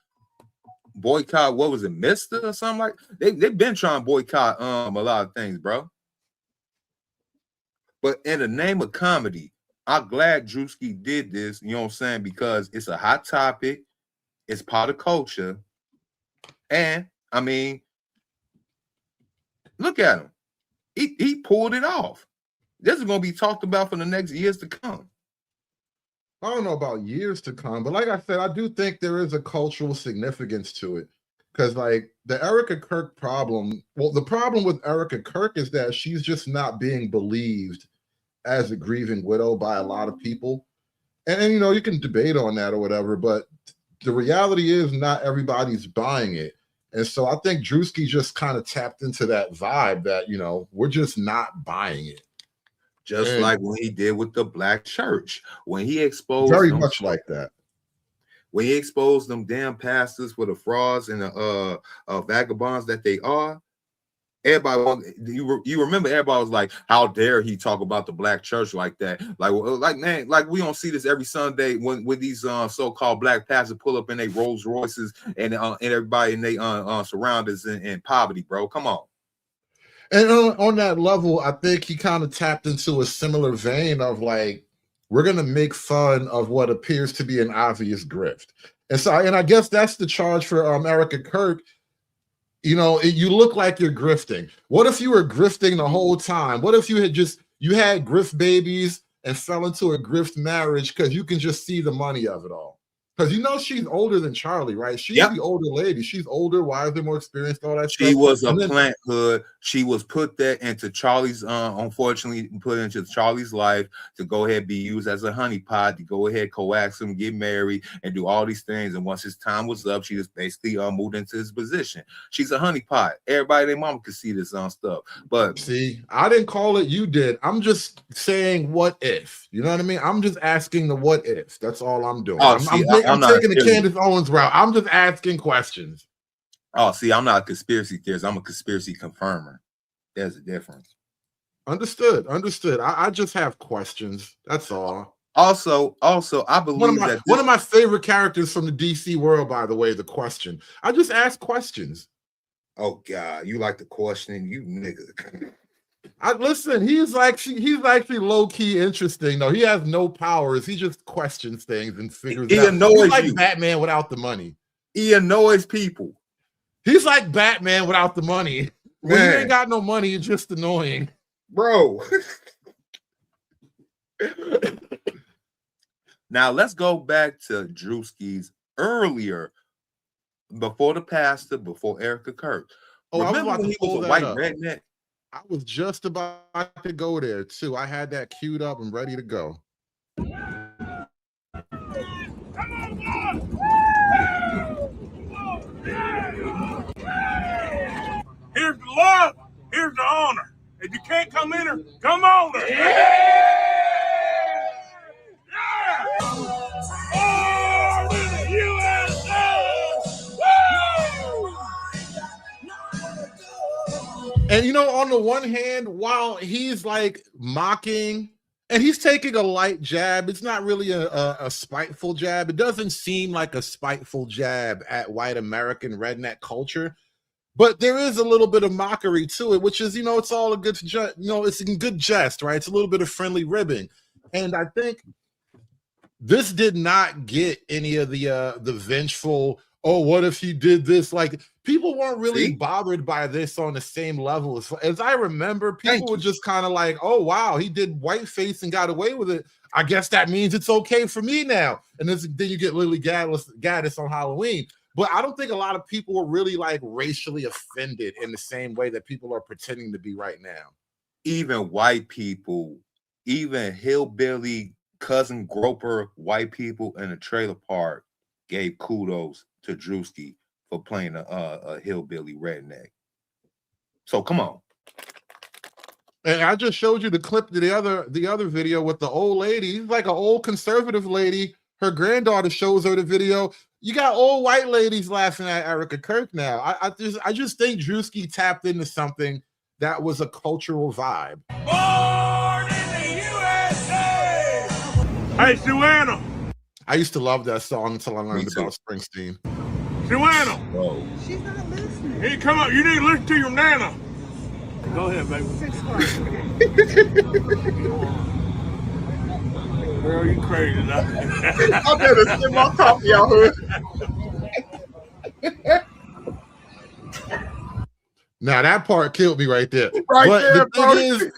boycott, what was it, Mister or something like they've been trying to boycott a lot of things, bro. But in the name of comedy, I'm glad Druski did this, you know what I'm saying, because it's a hot topic, it's part of culture, and I mean, look at him. He pulled it off. This is going to be talked about for the next years to come. I don't know about years to come, but like I said, I do think there is a cultural significance to it. Because like the Erika Kirk problem, well, the problem with Erika Kirk is that she's just not being believed as a grieving widow by a lot of people. And you know, you can debate on that or whatever, but the reality is not everybody's buying it. And so I think Druski just kind of tapped into that vibe that, you know, we're just not buying it. Just like when he did with the black church, when he exposed very them, much like that. When he exposed them damn pastors for the frauds and the vagabonds that they are. Everybody, you remember everybody was like, how dare he talk about the black church like that? Like man, like we don't see this every Sunday when these so-called black pastors pull up in their Rolls Royces and everybody in their surroundings in poverty, bro. Come on. And on that level, I think he kind of tapped into a similar vein of like, we're going to make fun of what appears to be an obvious grift. And so, and I guess that's the charge for Erika Kirk. You know, you look like you're grifting. What if you were grifting the whole time? What if you had grift babies and fell into a grift marriage because you can just see the money of it all? Because you know she's older than Charlie, right? She's the older lady. She's older, wiser, more experienced, all that stuff. She was a plant hood. She was put that into Charlie's, unfortunately, put into Charlie's life to go ahead and be used as a honeypot, to go ahead, coax him, get married, and do all these things. And once his time was up, she just basically moved into his position. She's a honeypot. Everybody, their mama could see this stuff. But see, I didn't call it, you did. I'm just saying what if. You know what I mean? I'm just asking the what if. That's all I'm doing. I'm taking the Candace Owens route. I'm just asking questions. Oh, see, I'm not a conspiracy theorist. I'm a conspiracy confirmer. There's a difference. Understood. I just have questions. That's all. Also, I believe one of my favorite characters from the DC world, by the way, the Question. I just ask questions. Oh God, you like the questioning, you nigga. Listen, he's actually low-key interesting, though. He has no powers. He just questions things and figures it out. He's like Batman without the money. He annoys people. He's like Batman without the money. When you ain't got no money, you're just annoying. Bro. Now let's go back to Druski's earlier, before the pastor, before Erika Kirk. Oh, remember when he was a white redneck? I was just about to go there too. I had that queued up and ready to go. Here's the love, here's the honor. If you can't come in her, come on her. Yeah! And you know, on the one hand, while he's like mocking and he's taking a light jab, it's not really a spiteful jab. It doesn't seem like a spiteful jab at white American redneck culture, but there is a little bit of mockery to it, which is, you know, it's all a good, it's in good jest, right? It's a little bit of friendly ribbing. And I think this did not get any of the vengeful, oh, what if he did this? Like, people weren't really bothered by this on the same level. As I remember, people were just kind of like, oh, wow, he did whiteface and got away with it. I guess that means it's okay for me now. And then you get Lily Gaddis on Halloween. But I don't think a lot of people were really like racially offended in the same way that people are pretending to be right now. Even white people, even hillbilly cousin groper white people in a trailer park gave kudos to Druski for playing a hillbilly redneck. So come on. And I just showed you the clip to the other video with the old lady. He's like an old conservative lady. Her granddaughter shows her the video. You got old white ladies laughing at Erika Kirk now. I just think Druski tapped into something that was a cultural vibe. Born in the USA. Hey, Suanna. I used to love that song until I learned about Springsteen. Suanna. Whoa. She's not listening. Hey, come up. You need to listen to your nana. Go ahead, baby. Girl, you crazy now. I better send my coffee out here. Now that part killed me right there. Right but there, the bro. thing is,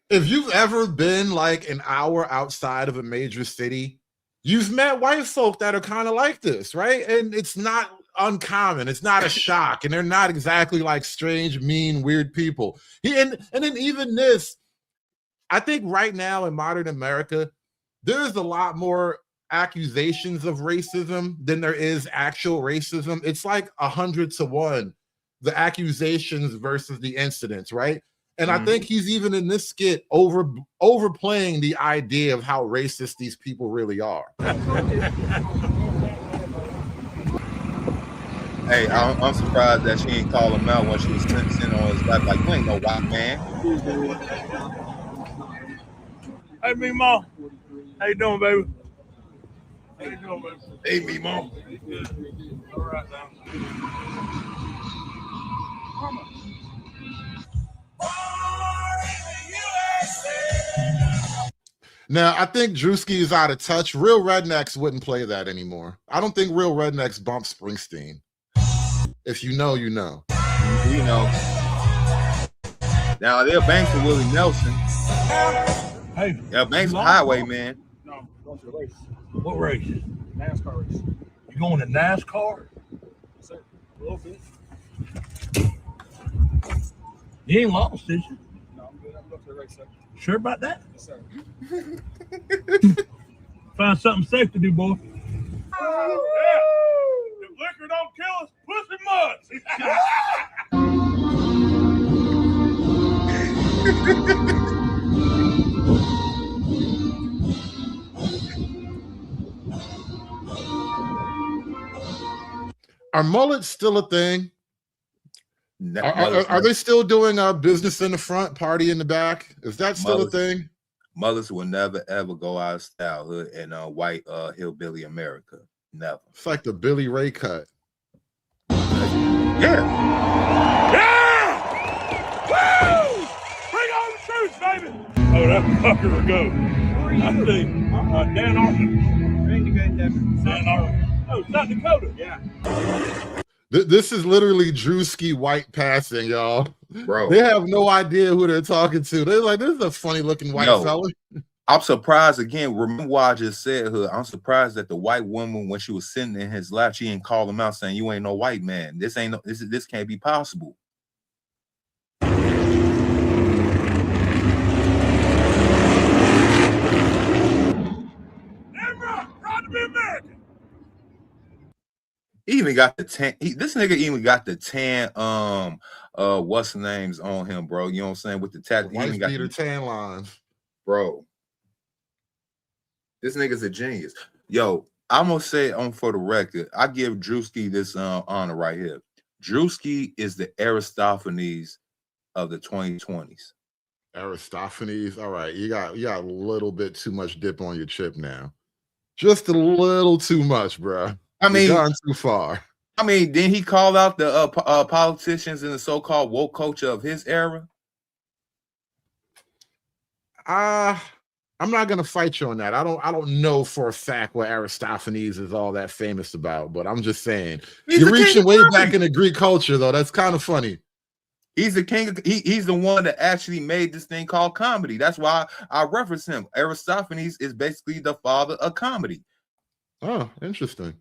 if you've ever been like an hour outside of a major city, you've met white folk that are kind of like this, right? And it's not uncommon. It's not a shock, and they're not exactly like strange, mean, weird people. And then even this, I think right now in modern America, there's a lot more accusations of racism than there is actual racism. It's like 100 to 1, the accusations versus the incidents, right? And I think he's even in this skit overplaying the idea of how racist these people really are. Hey, I'm surprised that she ain't call him out when she was sitting on his lap. Like, you ain't no white man. Hey, me mom. How you doing, baby? How you doing, baby? Hey, me mom. All right, now. Now, I think Druski is out of touch. Real rednecks wouldn't play that anymore. I don't think real rednecks bump Springsteen. If you know, you know. You know. Now, they're Banks and Willie Nelson. Hey. Yeah, Banks Highway, man. No, I'm going to the race. What race? NASCAR race. You going to NASCAR? Yes, sir. A little bit. You ain't lost, did you? No, I'm good. I'm going to the race, sir. Sure about that? Yes, sir. Find something safe to do, boy. Yeah. If liquor don't kill us, pussy Are mullets still a thing? Are they still doing business in the front, party in the back? Is that still a thing? Mothers will never ever go out of style hood and white hillbilly America. Never. It's like the Billy Ray cut. Yeah. Yeah! Woo! Bring on the troops, baby! Oh, that fucker will go. I see. Dan Arthur. Dan Arthur. Oh, South Dakota. Yeah. This is literally Druski white passing, y'all. Bro. They have no idea who they're talking to. They're like, this is a funny looking white fella. I'm surprised again. Remember what I just said, hood. I'm surprised that the white woman, when she was sitting in his lap, she didn't call him out saying, "You ain't no white man. This ain't no, this can't be possible." Proud to be American. He even got the tan. This nigga even got the tan. What's the names on him, bro? You know what I'm saying? With the tat, White beater tan lines, bro. This nigga's a genius. Yo, I'm gonna say on for the record, I give Druski this honor right here. Druski is the Aristophanes of the 2020s. Aristophanes. All right, you got a little bit too much dip on your chip now. Just a little too much, bro. I mean, you've gone too far. I mean, didn't he call out the politicians and the so-called woke culture of his era? I'm not gonna fight you on that. I don't know for a fact what Aristophanes is all that famous about, but I'm just saying you're reaching way back in the Greek culture, though. That's kind of funny. He's the king. He's the one that actually made this thing called comedy. That's why I reference him. Aristophanes is basically the father of comedy. Oh, interesting.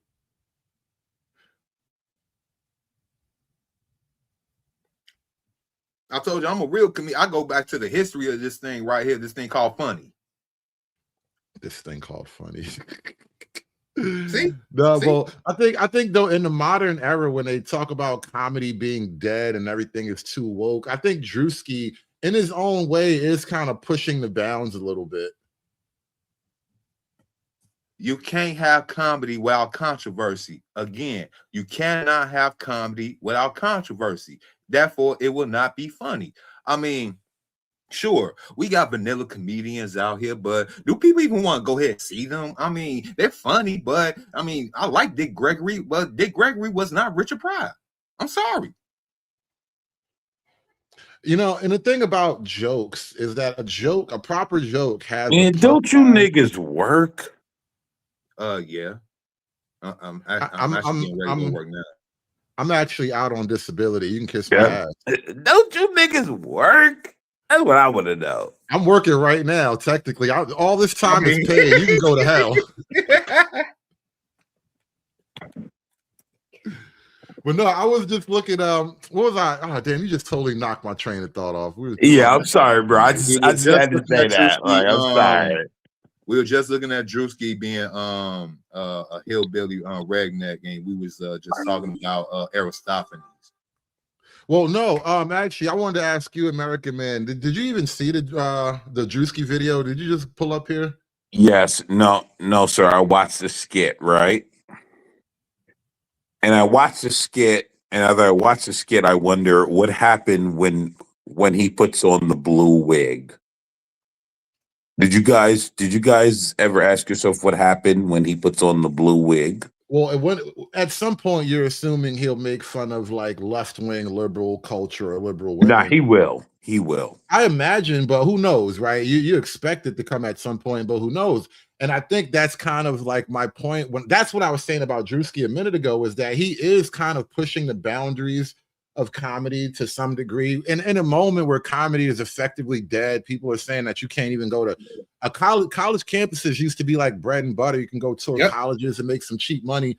I told you I'm a real comedian. I go back to the history of this thing right here. This thing called funny. This thing called funny. See? No, well, I think though in the modern era when they talk about comedy being dead and everything is too woke, I think Druski in his own way is kind of pushing the bounds a little bit. You can't have comedy without controversy. Again, you cannot have comedy without controversy. Therefore, it will not be funny. I mean, sure, we got vanilla comedians out here, but do people even want to go ahead and see them? I mean, they're funny, but I mean, I like Dick Gregory, but Dick Gregory was not Richard Pryor. I'm sorry. You know, and the thing about jokes is that a proper joke has Man, don't you niggas work? Yeah. I'm actually getting ready to go work now. I'm actually out on disability. You can kiss my Yeah. ass. Don't you niggas work? That's what I want to know. I'm working right now, technically. All this time is paid. You can go to hell. But no, I was just looking. What was I? Oh, damn! You just totally knocked my train of thought off. Yeah, I'm sorry, bro. I just had to say that. Like, I'm sorry. We were just looking at Druski being a hillbilly redneck, and we was just talking about Aristophanes. Well, no, actually, I wanted to ask you, American Man, did you even see the Druski video? Did you just pull up here? Yes. No, sir. I watched the skit, right? And I watched the skit, and as I watched the skit, I wonder what happened when he puts on the blue wig. Did you guys ever ask yourself what happened when he puts on the blue wig? Well, at some point you're assuming he'll make fun of like left-wing liberal culture or liberal women. Nah, he will. He will. I imagine, but who knows, right? You expect it to come at some point, but who knows? And I think that's kind of like my point. That's what I was saying about Druski a minute ago, is that he is kind of pushing the boundaries of comedy to some degree. And in a moment where comedy is effectively dead, people are saying that you can't even go to a college campuses used to be like bread and butter. You can go to colleges and make some cheap money,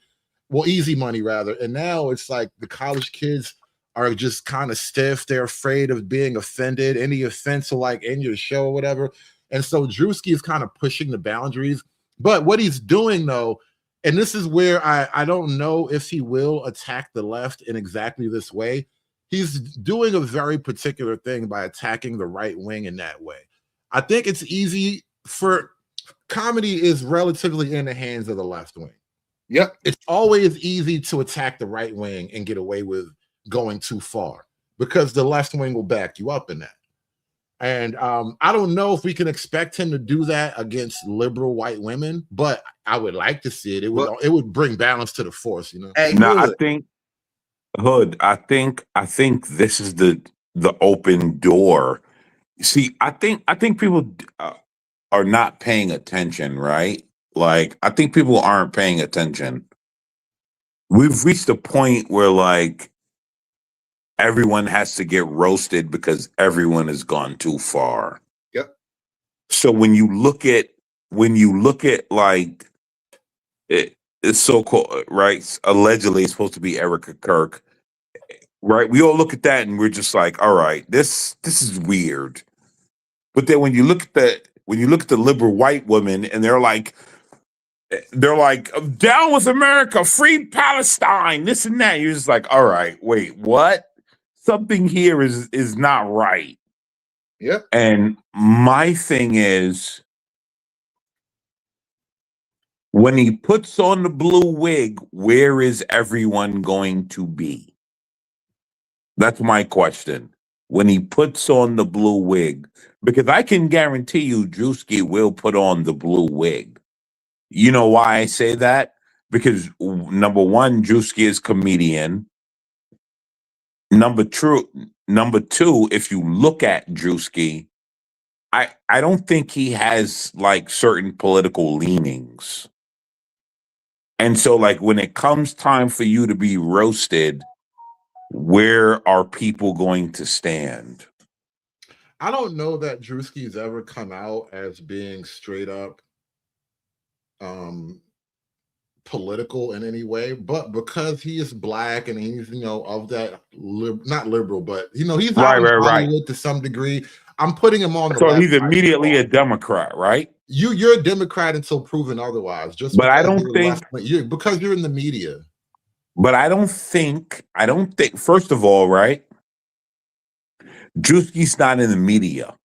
well, easy money rather. And now it's like the college kids are just kind of stiff. They're afraid of being offended. Any offense will like end your show or whatever. And so Druski is kind of pushing the boundaries. But what he's doing though, and this is where I don't know if he will attack the left in exactly this way. He's doing a very particular thing by attacking the right wing in that way. I think it's easy for comedy is relatively in the hands of the left wing. Yep. It's always easy to attack the right wing and get away with going too far because the left wing will back you up in that. And I don't know if we can expect him to do that against liberal white women, but I would like to see it. It would bring balance to the force, you know. Hey, no, I think Hood. I think this is the open door. See, I think people are not paying attention, right? Like, I think people aren't paying attention. We've reached a point where like everyone has to get roasted because everyone has gone too far. Yep. So when you look at like it's so-called, right? Allegedly it's supposed to be Erika Kirk, right? We all look at that and we're just like, all right, this is weird. But then when you look at the liberal white women and they're like down with America, free Palestine, this and that, you're just like, all right, wait, what? Something here is not right. Yep. And my thing is, when he puts on the blue wig, where is everyone going to be? That's my question. When he puts on the blue wig, because I can guarantee you Druski will put on the blue wig. You know why I say that? Because number one, Druski is comedian. Number two, if you look at Druski, I don't think he has like certain political leanings. And so like when it comes time for you to be roasted, where are people going to stand? I don't know that Druski's ever come out as being straight up political in any way, but because he is black and he's, you know, of that not liberal, but you know, he's right to some degree. I'm putting him on the so he's immediately a Democrat, right? You're a Democrat until proven otherwise. Just but I don't think because you're in the media. But I don't think first of all, right? Druski's not in the media.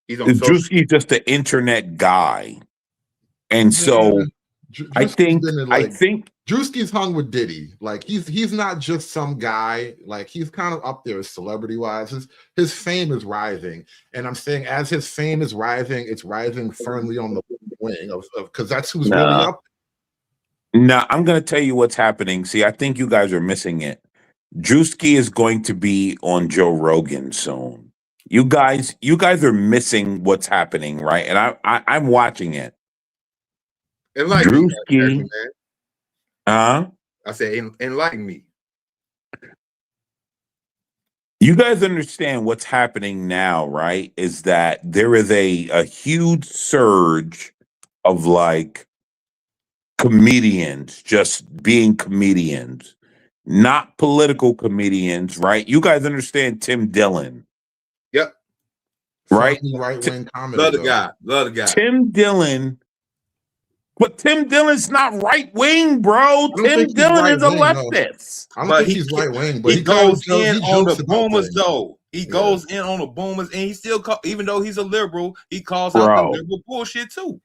Druski's just an internet guy. And so I think Druski's hung with Diddy. Like he's not just some guy. Like he's kind of up there celebrity wise. His fame is rising, and I'm saying as his fame is rising, it's rising firmly on the wing of because that's who's really up. No, I'm gonna tell you what's happening. See, I think you guys are missing it. Druski is going to be on Joe Rogan soon. You guys are missing what's happening, right? And I'm watching it. Enlighten me, Druski, man. I said, enlighten me. you guys understand what's happening now, right? Is that there is a huge surge of like comedians just being comedians, not political comedians, right? You guys understand Tim Dillon, Yep. right? Right wing comedy. Love the guy. Love the guy. Tim Dillon, but Tim Dillon's not right wing, bro. Tim Dillon is a leftist. I don't think he's right wing, but he goes kinda in he on jokes the about boomers things. though. He goes in on the boomers, and he still even though he's a liberal, he calls out Bro. the liberal bullshit too.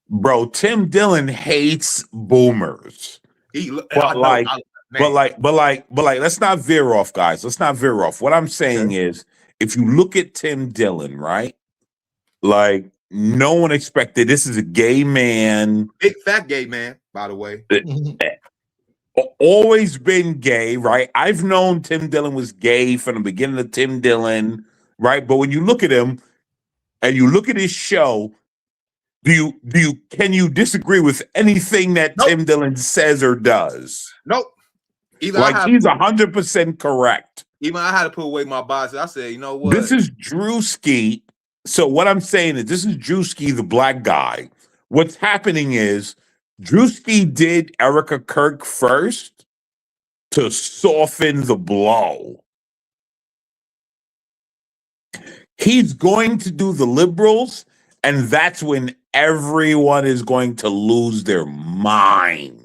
Bro, Tim Dillon hates boomers. But let's not veer off, guys. Let's not veer off. What I'm saying is, if you look at Tim Dillon, right? Like, no one expected this is a gay man. Big fat gay man, by the way. Always been gay, right? I've known Tim Dillon was gay from the beginning of Tim Dillon, right? But when you look at him and you look at his show, can you disagree with anything that Tim Dillon says or does? Nope. He's 100% correct. Even I had to put away my bias. I said, you know what? This is Druski. So what I'm saying is this is Druski, the black guy. What's happening is Druski did Erika Kirk first to soften the blow. He's going to do the liberals, and that's when everyone is going to lose their mind.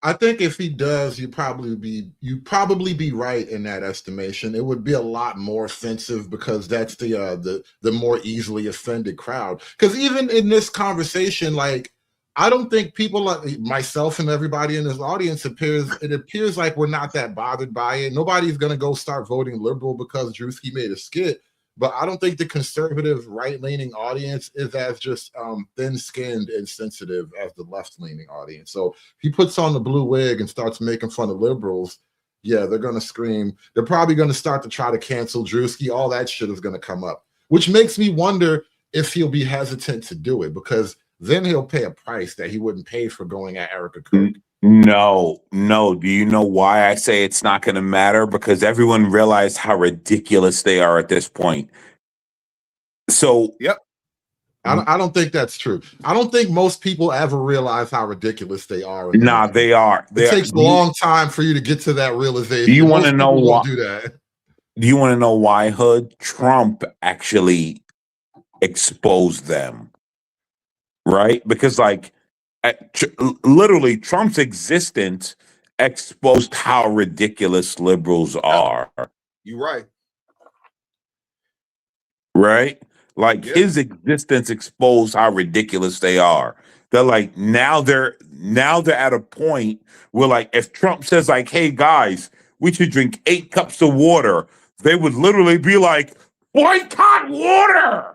I think if he does, you'd probably be right in that estimation. It would be a lot more offensive because that's the more easily offended crowd. Because even in this conversation, like, I don't think people like myself and everybody in this audience appears like we're not that bothered by it. Nobody's gonna go start voting liberal because Druski made a skit. But I don't think the conservative right-leaning audience is as just thin-skinned and sensitive as the left-leaning audience. So if he puts on the blue wig and starts making fun of liberals, yeah, they're going to scream. They're probably going to start to try to cancel Druski. All that shit is going to come up, which makes me wonder if he'll be hesitant to do it, because then he'll pay a price that he wouldn't pay for going at Erika Kirk. No. Do you know why I say it's not going to matter? Because everyone realized how ridiculous they are at this point. So, yep. I don't think that's true. I don't think most people ever realize how ridiculous they are. Nah, they are. It takes a long time for you to get to that realization. Do you want to know why? Do that. Do you want to know why, Hood? Trump actually exposed them, right? Because, like, literally, Trump's existence exposed how ridiculous liberals are. You're right. Right? Like, his existence exposed how ridiculous they are. They're like, now they're at a point where, like, if Trump says, like, hey guys, we should drink 8 cups of water, they would literally be like, boycott water.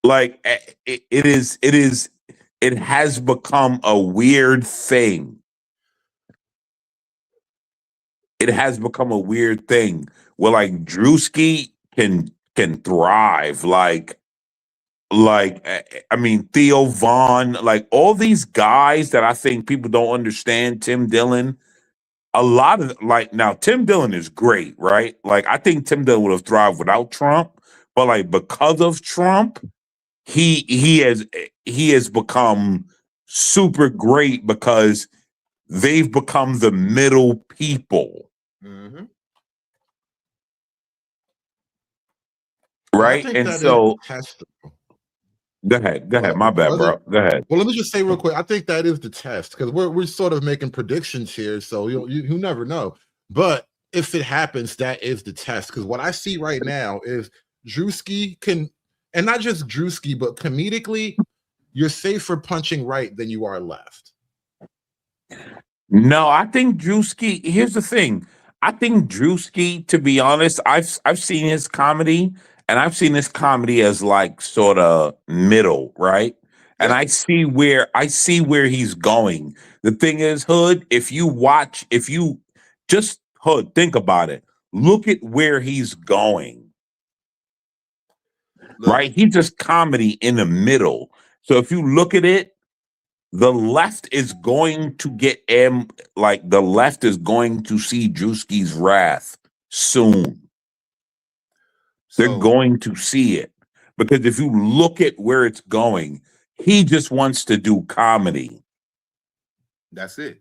Like, it has become a weird thing. It has become a weird thing where, like, Druski can thrive. Like, I mean, Theo Vaughn, like, all these guys that I think people don't understand. Tim Dillon, a lot of, like, now Tim Dillon is great, right? Like, I think Tim Dillon would have thrived without Trump, but, like, because of Trump, he has become super great because they've become the middle people. Mm-hmm. Right? And so go ahead. My bad, bro. Go ahead. Well, let me just say real quick. I think that is the test, because we're sort of making predictions here, so you never know. But if it happens, that is the test. Because what I see right now is Druski can, and not just Druski, but comedically, you're safer punching right than you are left. No, I think Druski, here's the thing. I think Druski, to be honest, I've seen his comedy, and I've seen his comedy as, like, sort of middle, right? and I see where he's going. The thing is, Hood, if you just Hood, think about it. Look at where he's going. Right? He's just comedy in the middle. So if you look at it, the left is going to get the left is going to see Druski's wrath soon. They're going to see it. Because if you look at where it's going, he just wants to do comedy. That's it.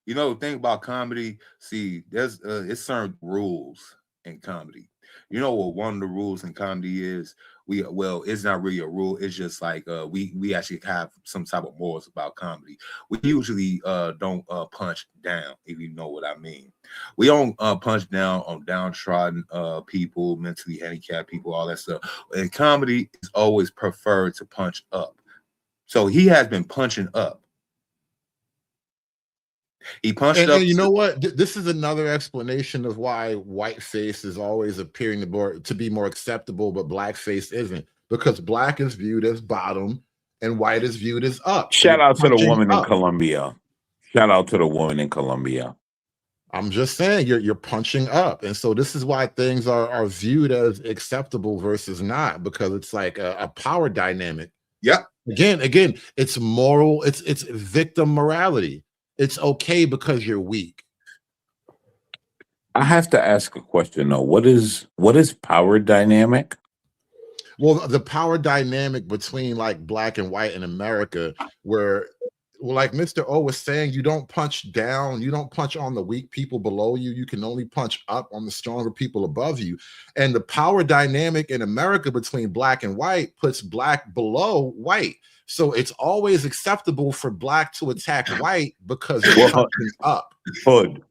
You know, the thing about comedy, see, there's it's certain rules in comedy. You know what one of the rules in comedy is? It's not really a rule. It's just like we actually have some type of morals about comedy. We usually don't punch down, if you know what I mean. We don't punch down on downtrodden people, mentally handicapped people, all that stuff. And comedy is always preferred to punch up. So he has been punching up. He punched up. And you know what? This is another explanation of why whiteface is always appearing to be more acceptable, but blackface isn't. Because black is viewed as bottom and white is viewed as up. Shout out to the woman in Colombia. Shout out to the woman in Colombia. I'm just saying you're punching up. And so this is why things are viewed as acceptable versus not, because it's like a power dynamic. Yeah. Again, it's moral, it's victim morality. It's okay because you're weak. I have to ask a question though. What is power dynamic? Well, the power dynamic between like black and white in America, where like Mr. O was saying, you don't punch down, you don't punch on the weak people below you. You can only punch up on the stronger people above you. And the power dynamic in America between black and white puts black below white. So it's always acceptable for black to attack white because it's punching up. Hood.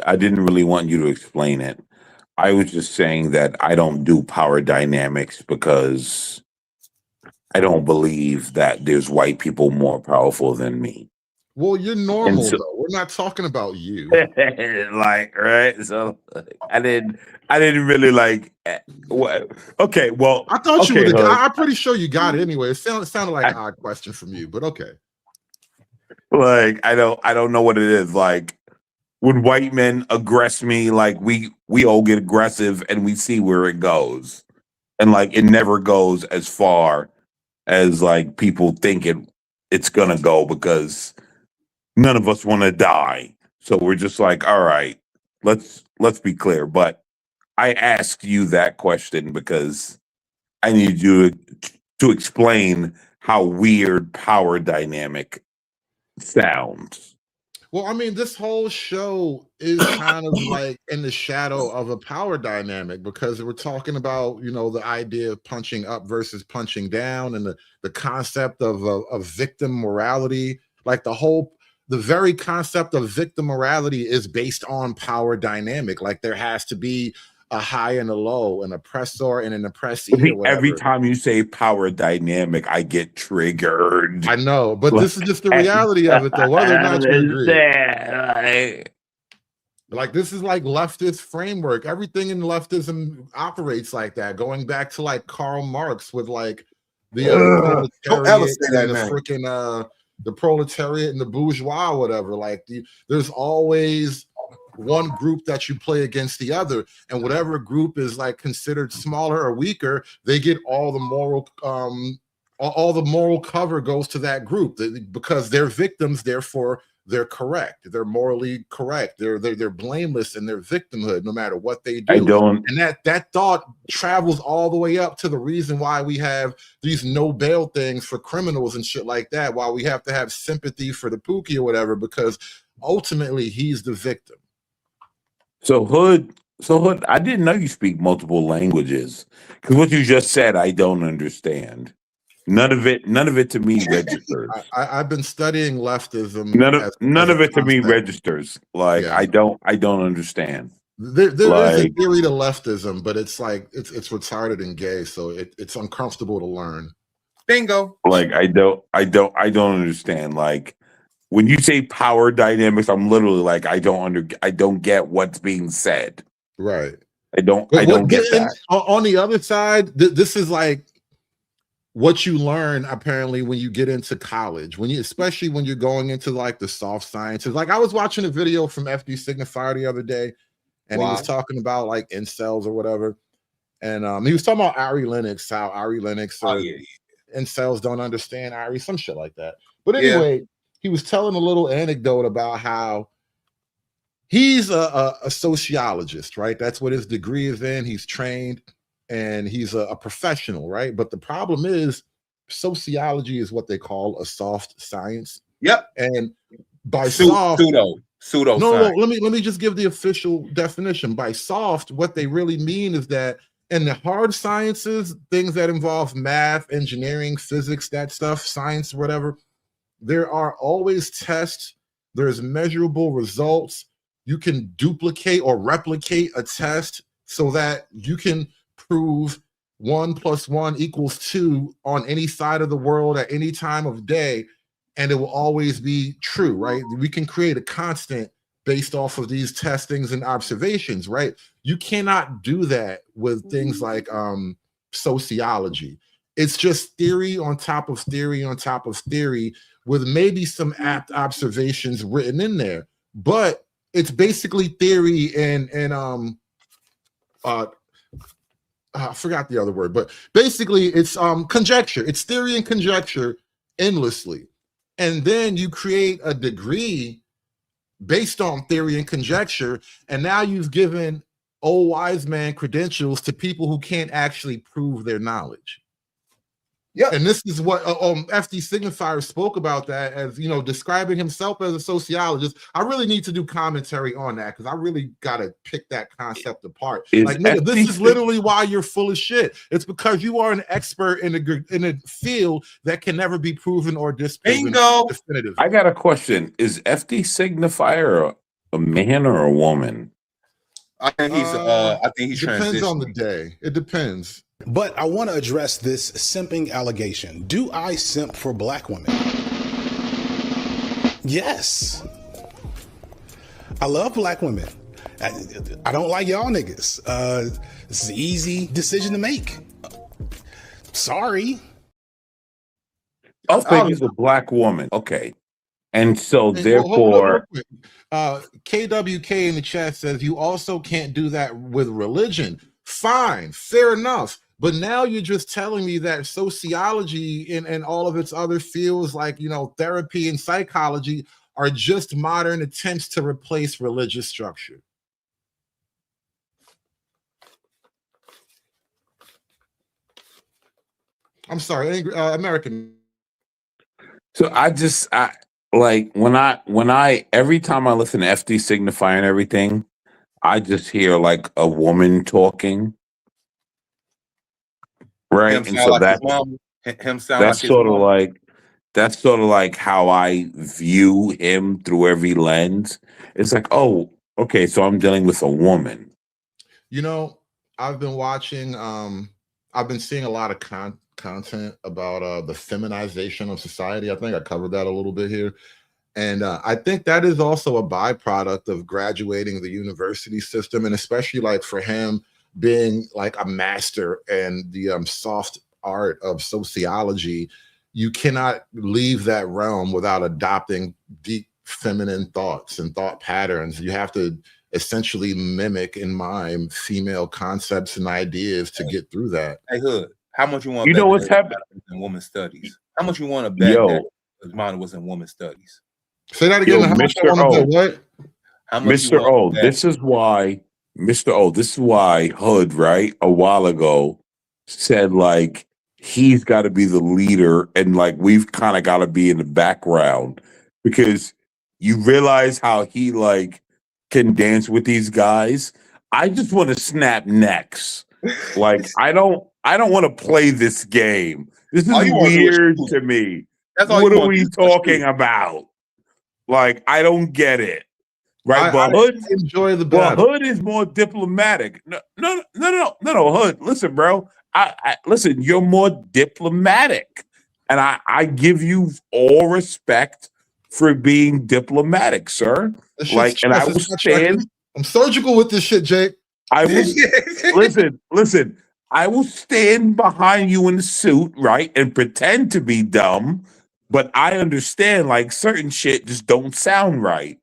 I didn't really want you to explain it. I was just saying that I don't do power dynamics because I don't believe that there's white people more powerful than me. Well, you're normal though. We're not talking about you. Like, right? So I didn't really like what. Okay, well, I thought you would. I'm pretty sure you got it anyway. It sounded like an odd question from you, but okay. Like, I don't know what it is. Like, when white men aggress me, like we all get aggressive and we see where it goes, and like it never goes as far as like people think it's gonna go because none of us want to die. So we're just like, all right, let's be clear. But I asked you that question because I need you to explain how weird power dynamic sounds. Well, I mean, this whole show is kind of like in the shadow of a power dynamic because we're talking about, you know, the idea of punching up versus punching down and the concept of victim morality. Like the very concept of victim morality is based on power dynamic. Like there has to be a high and a low, an oppressor and an oppressee. Every time you say power dynamic, I get triggered. I know, but this is just the reality of it, though. Whether or not you agree. Like this is like leftist framework. Everything in leftism operates like that. Going back to like Karl Marx with like the proletariat and the bourgeois, whatever. Like there's always one group that you play against the other, and whatever group is like considered smaller or weaker, they get all the moral cover goes to that group because they're victims, therefore they're correct, they're morally correct, they're blameless in their victimhood no matter what they do. And that thought travels all the way up to the reason why we have these no bail things for criminals and shit like that, why we have to have sympathy for the Pookie or whatever, because ultimately he's the victim. So Hood, I didn't know you speak multiple languages. Because what you just said, I don't understand. None of it to me registers. I've been studying leftism. None of it to me registers. Like yeah. I don't understand. There is a theory to leftism, but it's like it's retarded and gay, so it's uncomfortable to learn. Bingo. Like I don't understand. Like when you say power dynamics, I'm literally like, I don't get what's being said. Right. I don't get that. On the other side, this is like what you learn apparently when you get into college, especially when you're going into like the soft sciences. Like I was watching a video from FD Signifier the other day, and he was talking about like incels or whatever. And he was talking about Ari Lennox, how Ari Lennox incels don't understand Ari, some shit like that. But anyway, he was telling a little anecdote about how he's a sociologist, right? That's what his degree is in. He's trained and he's a professional, right? But the problem is sociology is what they call a soft science. Yep. And by pseudo no, let me just give the official definition. By soft, what they really mean is that in the hard sciences, things that involve math, engineering, physics, that stuff, science, whatever, there are always tests, there's measurable results. You can duplicate or replicate a test so that you can prove 1 + 1 = 2 on any side of the world at any time of day, and it will always be true, right? We can create a constant based off of these testings and observations, right? You cannot do that with things like sociology. It's just theory on top of theory on top of theory with maybe some apt observations written in there, but it's basically theory and I forgot the other word, but basically it's conjecture. It's theory and conjecture endlessly. And then you create a degree based on theory and conjecture, and now you've given old wise man credentials to people who can't actually prove their knowledge. Yeah, and this is what FD Signifier spoke about that as, you know, describing himself as a sociologist. I really need to do commentary on that because I really got to pick that concept apart. Like, nigga, this is literally why you're full of shit. It's because you are an expert in a field that can never be proven or disproven. Definitively. I got a question. Is FD Signifier a man or a woman? I think he's depends on the day. It depends. But I want to address this simping allegation. Do I simp for black women? Yes. I love black women. I don't like y'all niggas. This is an easy decision to make. Sorry. Okay, he's a black woman. Okay. And so therefore KWK in the chat says you also can't do that with religion. Fine, fair enough. But now you're just telling me that sociology and all of its other fields like, you know, therapy and psychology are just modern attempts to replace religious structure. I'm sorry, American. So I like when I every time I listen to FD Signify and everything, I just hear like a woman talking. Right. And so that's sort of like how I view him through every lens. It's like, oh, okay, so I'm dealing with a woman. You know, I've been watching, I've been seeing a lot of content about the feminization of society. I think I covered that a little bit here. And I think that is also a byproduct of graduating the university system, and especially like for him being like a master in the soft art of sociology, you cannot leave that realm without adopting deep feminine thoughts and thought patterns. You have to essentially mimic and mime female concepts and ideas to get through that. Hey, Hood, how much you want? You know what's happening in women's studies? How much you want to bet that his mind was in women's studies? Say that again. Mr. O. How much Mr. O. This is why. Mr. O, this is why Hood, right, a while ago said like he's got to be the leader and like we've kind of got to be in the background, because you realize how he like can dance with these guys. I just want to snap necks. Like I don't want to play this game. This is weird to me. What are we talking about? Like I don't get it. Right, but Hood enjoy the battle. Hood is more diplomatic. No, Hood. Listen, bro. I listen. You're more diplomatic, and I give you all respect for being diplomatic, sir. Like, and I will stand. I'm surgical with this shit, Jake. I was listen. I will stand behind you in the suit, right, and pretend to be dumb, but I understand like certain shit just don't sound right,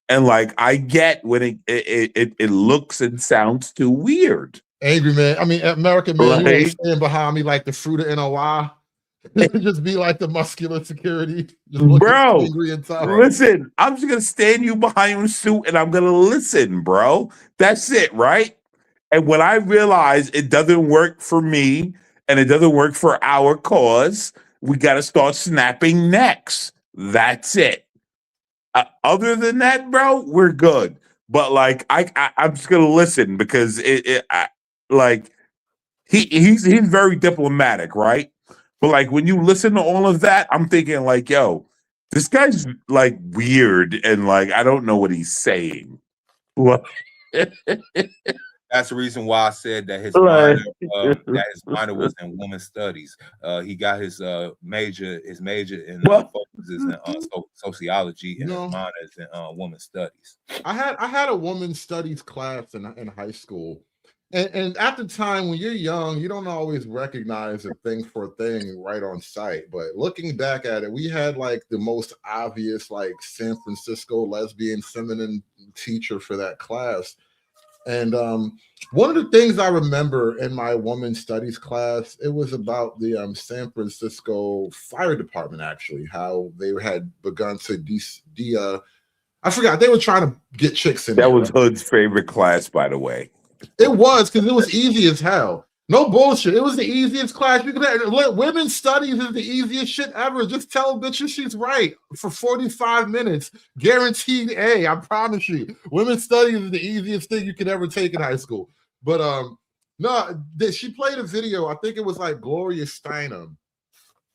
and like I get when it looks and sounds too weird. Angry man. I mean, American man, you want to Like, stand behind me like the fruit of NOI? Just be like the muscular security. Just looking bro, angry and tough. listen, I'm just gonna stand you behind you in the suit, and I'm gonna listen, bro. That's it, right? And when I realize it doesn't work for me and it doesn't work for our cause, we got to start snapping necks. That's it. Other than that, bro, we're good. But like, I'm just gonna listen because like he's very diplomatic, right? But like when you listen to all of that, I'm thinking like, yo, this guy's like weird and like I don't know what he's saying. That's the reason why I said that his Like- minor was in women's studies. He got his major in focuses in sociology, and his minor is in women's studies. I had a women's studies class in high school. And at the time when you're young, you don't always recognize a thing for a thing right on sight. But looking back at it, we had like the most obvious like San Francisco lesbian feminine teacher for that class. And one of the things I remember in my women's studies class, it was about the San Francisco Fire Department, actually, how they had begun to I forgot, they were trying to get chicks in. That was Hood's favorite class, by the way. It was, because it was easy as hell. No bullshit. It was the easiest class you could have. Women's studies is the easiest shit ever. Just tell bitches she's right for 45 minutes. Guaranteed A, I promise you. Women's studies is the easiest thing you could ever take in high school. But no, she played a video. I think it was like Gloria Steinem.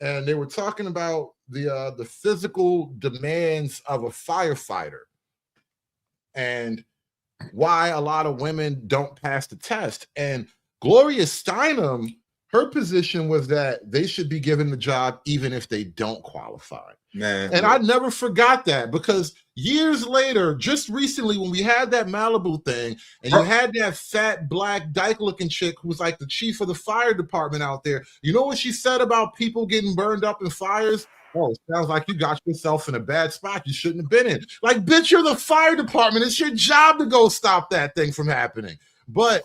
And they were talking about the physical demands of a firefighter. And why a lot of women don't pass the test. And Gloria Steinem, her position was that they should be given the job even if they don't qualify. Man, and I never forgot that, because years later, just recently when we had that Malibu thing and you had that fat black dyke looking chick who was like the chief of the fire department out there, you know what she said about people getting burned up in fires? Oh, it sounds like you got yourself in a bad spot you shouldn't have been in. Like, bitch, you're the fire department. It's your job to go stop that thing from happening. But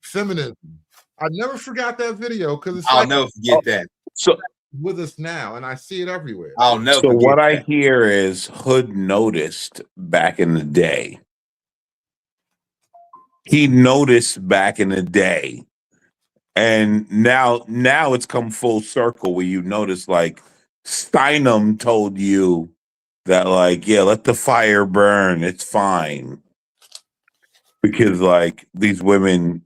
feminism, I never forgot that video, because I'll never forget that. So with us now, and I see it everywhere. I'll never. So what I hear is Hood noticed back in the day. He noticed back in the day. And now it's come full circle where you notice like Steinem told you that like, yeah, let the fire burn. It's fine. Because like these women,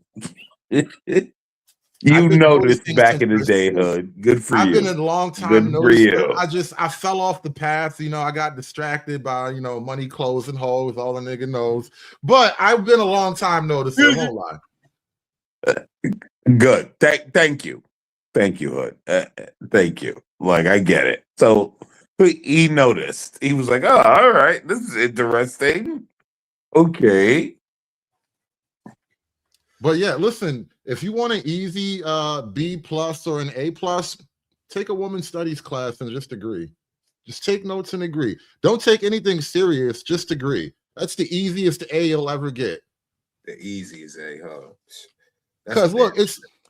you noticed back in the day, Hood. Good for you. I've been a long time Good for you. I fell off the path. I got distracted by, money, clothes, and hoes, all the nigga knows. But I've been a long time noticing, I won't lie. Good. Thank you. Thank you, Hood. Thank you. Like, I get it. So he noticed. He was like, oh, all right. This is interesting. Okay. But yeah, listen, if you want an easy B+ or an A+, take a women's studies class and just agree. Just take notes and agree. Don't take anything serious, just agree. That's the easiest A you'll ever get. The easiest A, huh? Because look,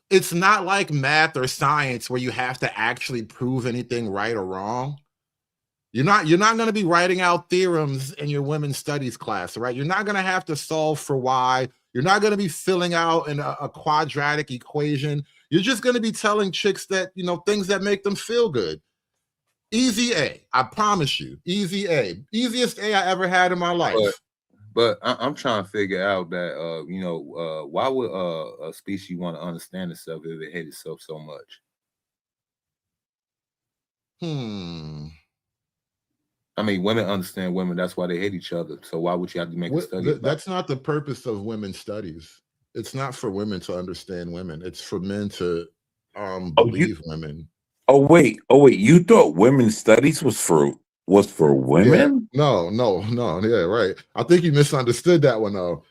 it's not like math or science where you have to actually prove anything right or wrong. You're not going to be writing out theorems in your women's studies class, right? You're not going to have to solve for Y. You're not going to be filling out a quadratic equation. You're just going to be telling chicks that, things that make them feel good. Easy A, I promise you. Easy A. Easiest A I ever had in my life. But I'm trying to figure out that, why would a species want to understand itself if it hates itself so much? I mean, women understand women. That's why they hate each other. So why would you have to make a study? That's not the purpose of women's studies. It's not for women to understand women. It's for men to believe women. Oh wait. You thought women's studies was for women? Yeah. No. Yeah, right. I think you misunderstood that one though.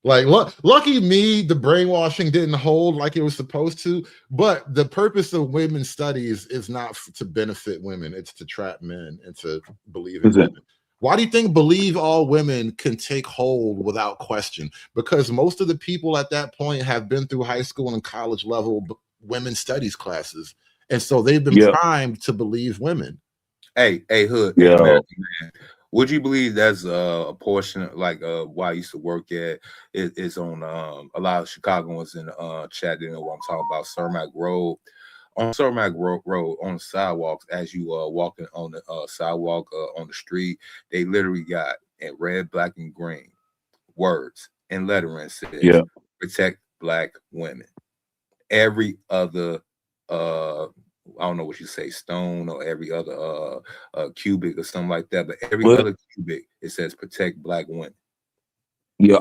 Like, lucky me, the brainwashing didn't hold like it was supposed to. But the purpose of women's studies is not to benefit women; it's to trap men and to believe in women. Why do you think believe all women can take hold without question? Because most of the people at that point have been through high school and college level women's studies classes, and so they've been primed to believe women. Hey, Hood. Yeah. American man. Would you believe that's a portion like where I used to work at? It's on a lot of Chicagoans in the chat. They know what I'm talking about. Cermak Road. On Cermak Road on the sidewalks, as you walking on the sidewalk on the street, they literally got in red, black, and green words and lettering says protect Black women. Every other I don't know what you say, stone or every other cubic or something like that, but every other cubic it says protect Black women. Yeah,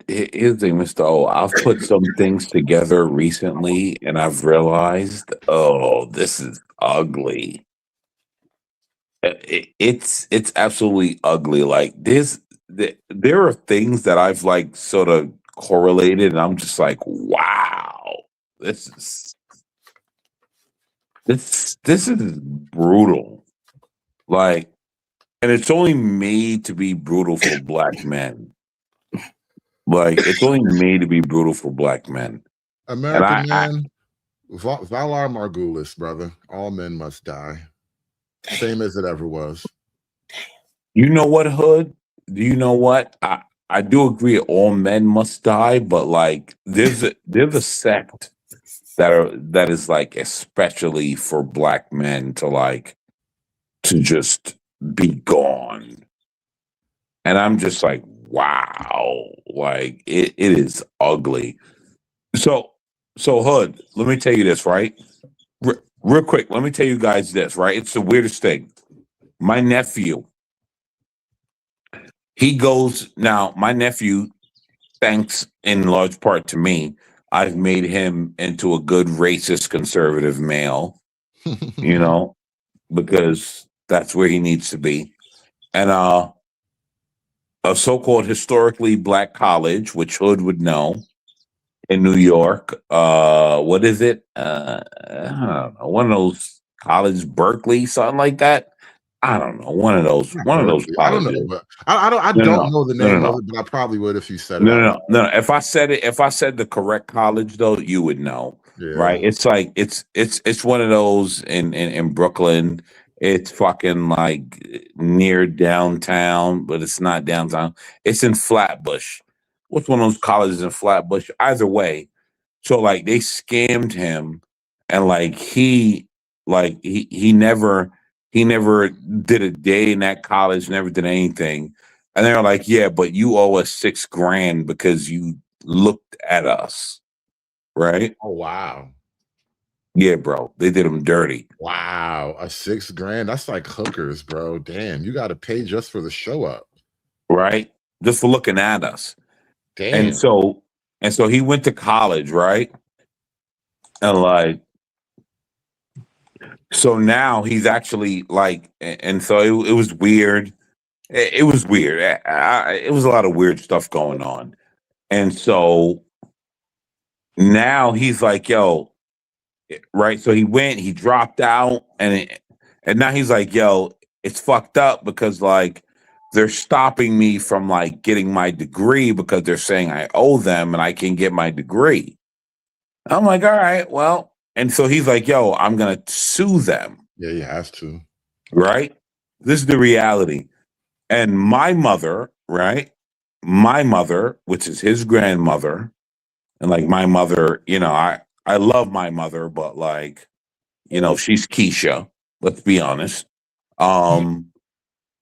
here's the thing, Mr. O. I've put some things together recently and I've realized, oh, this is ugly. It's absolutely ugly. Like there are things that I've like sort of correlated and I'm just like, wow, this is brutal. Like, and it's only made to be brutal for Black men. Like, it's only made to be brutal for Black men. American man, Valar Morghulis, brother. All men must die. Same as it ever was. You know what, Hood? Do you know what? I do agree all men must die, but like there's a sect that is like especially for Black men to just be gone. And I'm just like, wow, like it is ugly. So Hood, let me tell you this, right? Real quick, let me tell you guys this, right? It's the weirdest thing. My nephew, my nephew, thanks in large part to me, I've made him into a good racist conservative male, you know, because that's where he needs to be. And a so-called historically Black college, which Hood would know, in New York. What is it? I don't know. One of those college, Berkeley, something like that. I don't know. One of those colleges. I don't know, but I don't know the name of it, but I probably would if you said it. No. If I said the correct college though, you would know. Yeah. Right? It's like it's one of those in Brooklyn. It's fucking like near downtown, but it's not downtown. It's in Flatbush. What's one of those colleges in Flatbush? Either way. So like they scammed him and like he never did a day in that college, never did anything. And they're like, yeah, but you owe us $6,000 because you looked at us. Right? Oh wow. Yeah, bro. They did him dirty. Wow. A $6,000. That's like hookers, bro. Damn, you gotta pay just for the show up. Right? Just for looking at us. Damn. And so he went to college, right? And like, so now he's actually like, and so it was weird. It was weird. It was a lot of weird stuff going on. And so now he's like, yo, right? So he dropped out and now he's like, yo, it's fucked up because like, they're stopping me from like getting my degree because they're saying I owe them and I can get my degree. I'm like, all right, well, and so he's like, yo, I'm going to sue them. Yeah, he has to. Right? This is the reality. And my mother, right? My mother, which is his grandmother, and like my mother, you know, I love my mother, but like, you know, she's Keisha, let's be honest.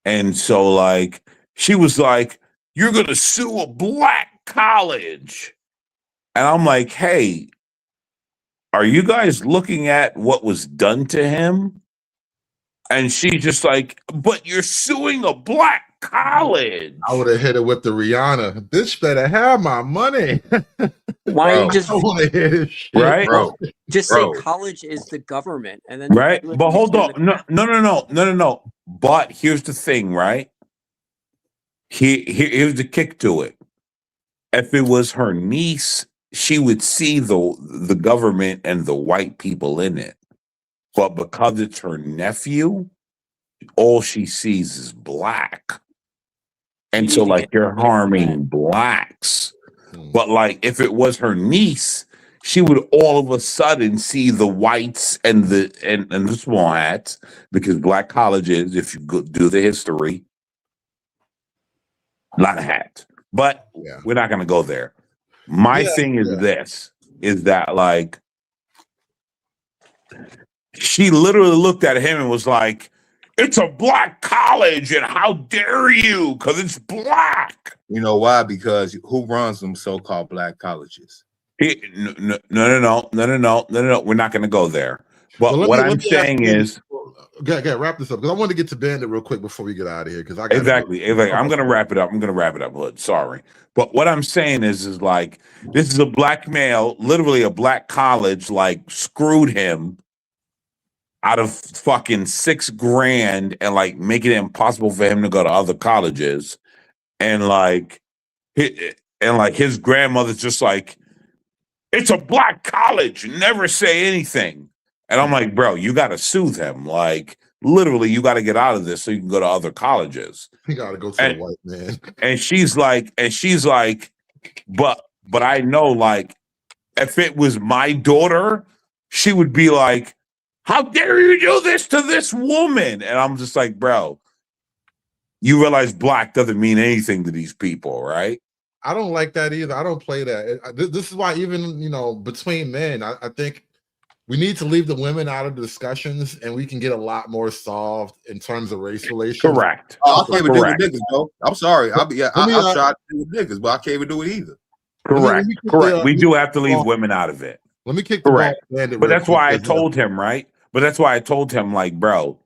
And so, like, she was like, you're going to sue a Black college. And I'm like, hey, are you guys looking at what was done to him? And she's just like, but you're suing a Black college. I would have hit it with the Rihanna. Bitch better have my money. Why don't you just I want to hear this shit, right? bro. Just say college is the government, and then right. But hold on, no. But here's the thing, right? Here's the kick to it. if it was her niece, she would see the government and the white people in it. But because it's her nephew, all she sees is black. And so, like, you're harming blacks. But, like, if it was her niece, she would all of a sudden see the whites and the small hats, because black colleges, if you do the history, not a hat. But we're not going to go there. My thing is this, is that, like, she literally looked at him and was like, it's a black college, and how dare you, because it's black. You know why? Because who runs them so-called black colleges? No. We're not going to go there. But Well, what let I'm me ask saying you- is, wrap this up, because I want to get to Bandit real quick before we get out of here. Because I got exactly. I'm going to wrap it up. Hood. Sorry. But what I'm saying is like, this is a black male, literally a black college, like, screwed him out of fucking $6,000 and, like, making it impossible for him to go to other colleges. And like his grandmother's just like, it's a black college, never say anything. And I'm like, bro, you got to soothe him. Like, literally, you got to get out of this so you can go to other colleges. You got to go to the white man. And she's like, but I know, like, if it was my daughter, she would be like, how dare you do this to this woman? And I'm just like, bro, you realize black doesn't mean anything to these people, right? I don't like that either. I don't play that. This is why, even, between men, I think we need to leave the women out of the discussions, and we can get a lot more solved in terms of race relations. Correct. I can't even do with niggas, bro. I'm sorry. I tried to do with niggas, but I can't even do it either. Correct. We do have to leave women out of it. Let me kick Correct. the ball. But that's why I told him, right? But that's why I told him, like, bro,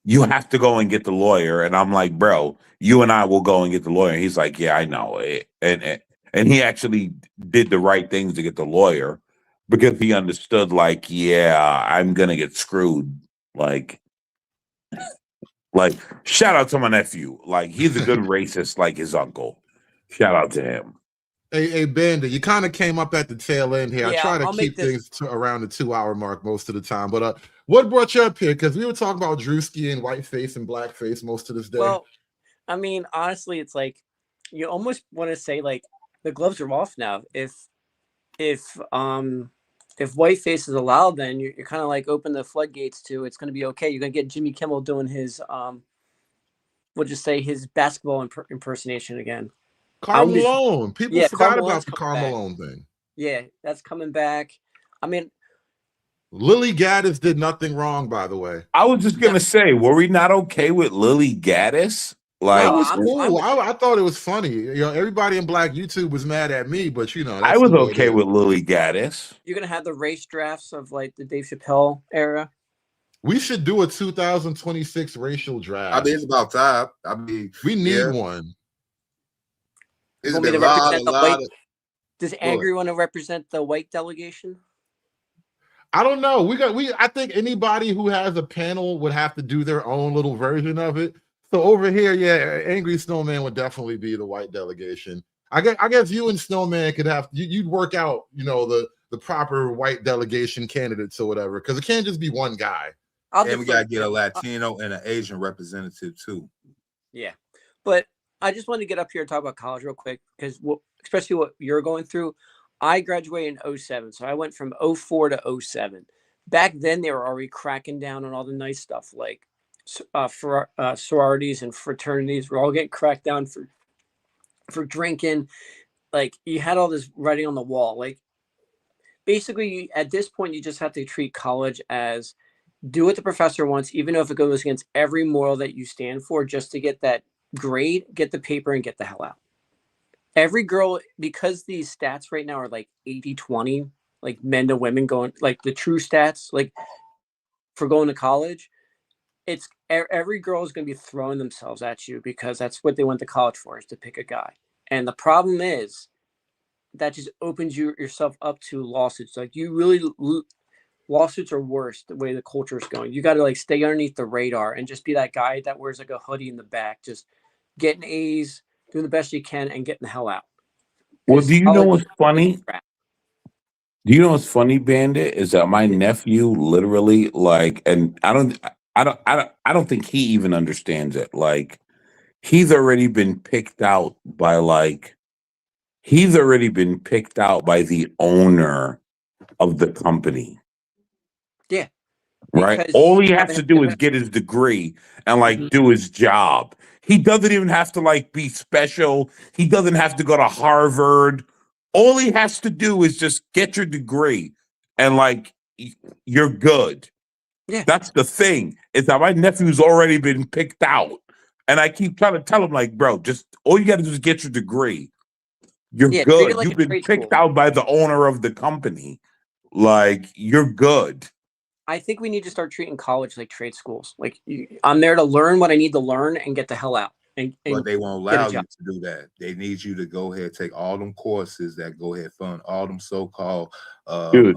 you have to go and get the lawyer. And I'm like, bro, you and I will go and get the lawyer. And he's like, yeah, I know. And he actually did the right things to get the lawyer, because he understood, like, yeah, I'm gonna get screwed. Like, shout out to my nephew. Like, he's a good racist, like his uncle. Shout out to him. Hey, Bandit, you kind of came up at the tail end here. Yeah, I try to I'll keep make this- things to around the 2-hour mark most of the time. But what brought you up here? Because we were talking about Druski and whiteface and blackface most of this day. Well, I mean, honestly, it's like you almost want to say, like, the gloves are off now. If whiteface is allowed, then you're kind of like open the floodgates to it's going to be okay. You're going to get Jimmy Kimmel doing his we'll just say his basketball impersonation again. Karl Malone. People forgot about the Karl back. Malone thing. Yeah, that's coming back. I mean, Lily Gaddis did nothing wrong, by the way. I was just gonna say, were we not okay with Lily Gaddis? Like, that was cool. I thought it was funny. Everybody in Black YouTube was mad at me, but that's I was the way it okay is. with Lily Gaddis. you're going to have the race drafts of like the Dave Chappelle era. We should do a 2026 racial draft. I mean, it's about time. I mean, we need one. It's Want me been to a represent the lot white? of. Does Angry want to represent the white delegation? I don't know. I think anybody who has a panel would have to do their own little version of it. So over here, yeah, Angry Snowman would definitely be the white delegation. I guess you and Snowman could have you'd work out, the proper white delegation candidates or whatever, because it can't just be one guy. And we gotta get a Latino and an Asian representative too. Yeah, but I just wanted to get up here and talk about college real quick, because especially what you're going through. I graduated in 07, so I went from 04 to 07. Back then, they were already cracking down on all the nice stuff, like sororities and fraternities. We're all getting cracked down for drinking. Like, you had all this writing on the wall. Like, basically, at this point, you just have to treat college as do what the professor wants, even if it goes against every moral that you stand for, just to get that grade, get the paper, and get the hell out. Every girl, because these stats right now are like 80-20, like men to women going, like the true stats, like for going to college, it's every girl is going to be throwing themselves at you, because that's what they went to college for, is to pick a guy. And the problem is that just opens yourself up to lawsuits. Like, you really, lawsuits are worse the way the culture is going. You got to like stay underneath the radar and just be that guy that wears like a hoodie in the back, just getting A's, doing the best you can, and getting the hell out. Well, do you know what's funny? Do you know what's funny, Bandit? Is that my nephew literally like, and I don't think he even understands it. Like, he's already been picked out by the owner of the company. Yeah. Right? Because All he you has haven't to had do to- is get his degree and like Mhm. do his job. He doesn't even have to like be special. He doesn't have to go to Harvard. All he has to do is just get your degree and like you're good. Yeah. That's the thing. Is that my nephew's already been picked out. And I keep trying to tell him, like, bro, just all you gotta do is get your degree. You're Yeah, treat it good. like You've a been trade picked school. out by the owner of the company. Like, you're good. I think we need to start treating college like trade schools. Like I'm there to learn what I need to learn and get the hell out and But they won't get a allow you job. to do that. They need you to go ahead, take all them courses that go ahead fund all them so-called Dude.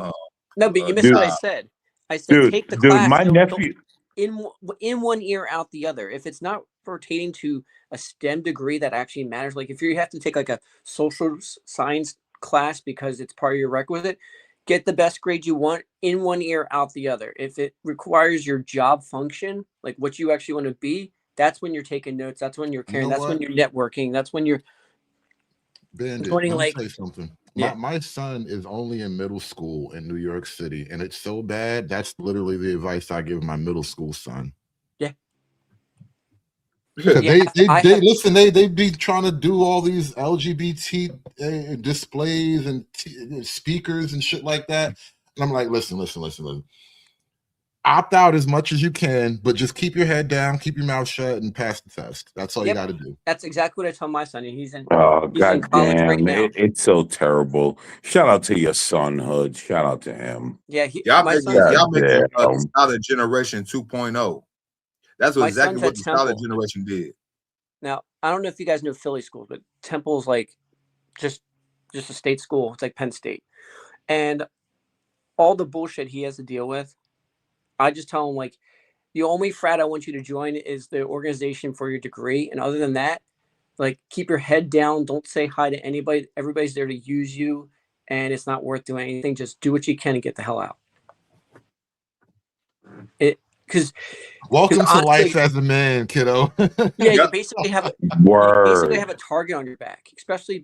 No, but you missed Dude. what I said. I said take the class. My Don't nephew. in one ear out the other. If it's not pertaining to a STEM degree that actually matters, like if you have to take like a social science class because it's part of your requisite, get the best grade you want in one ear out the other. If it requires your job function, like what you actually want to be, that's when you're taking notes. That's when you're You caring. know That's when what? you're networking. That's when you're Bandit, joining let me like say something. yeah. My son is only in middle school in New York City, and it's so bad. That's literally the advice I give my middle school son. Yeah. 'Cause Yeah, they listen. They be trying to do all these LGBT displays and speakers and shit like that. And I'm like, listen. Opt out as much as you can, but just keep your head down, keep your mouth shut, and pass the test. That's all you Yep. got to do. That's exactly what I tell my son, and he's in Oh, college right goddamn. now. It's so terrible. Shout out to your son, Hood. Shout out to him. Yeah, Y'all my making son's y'all making Goddamn. the Solid Generation 2.0. That's My exactly son's what at the Solid Temple. Generation did. Now, I don't know if you guys know Philly schools, but Temple's like just a state school. It's like Penn State. And all the bullshit he has to deal with, I just tell him like the only frat I want you to join is the organization for your degree. And other than that, like keep your head down. Don't say hi to anybody. Everybody's there to use you, and it's not worth doing anything. Just do what you can and get the hell out. Because Welcome to life as a man, kiddo. yeah, you basically have a target on your back, especially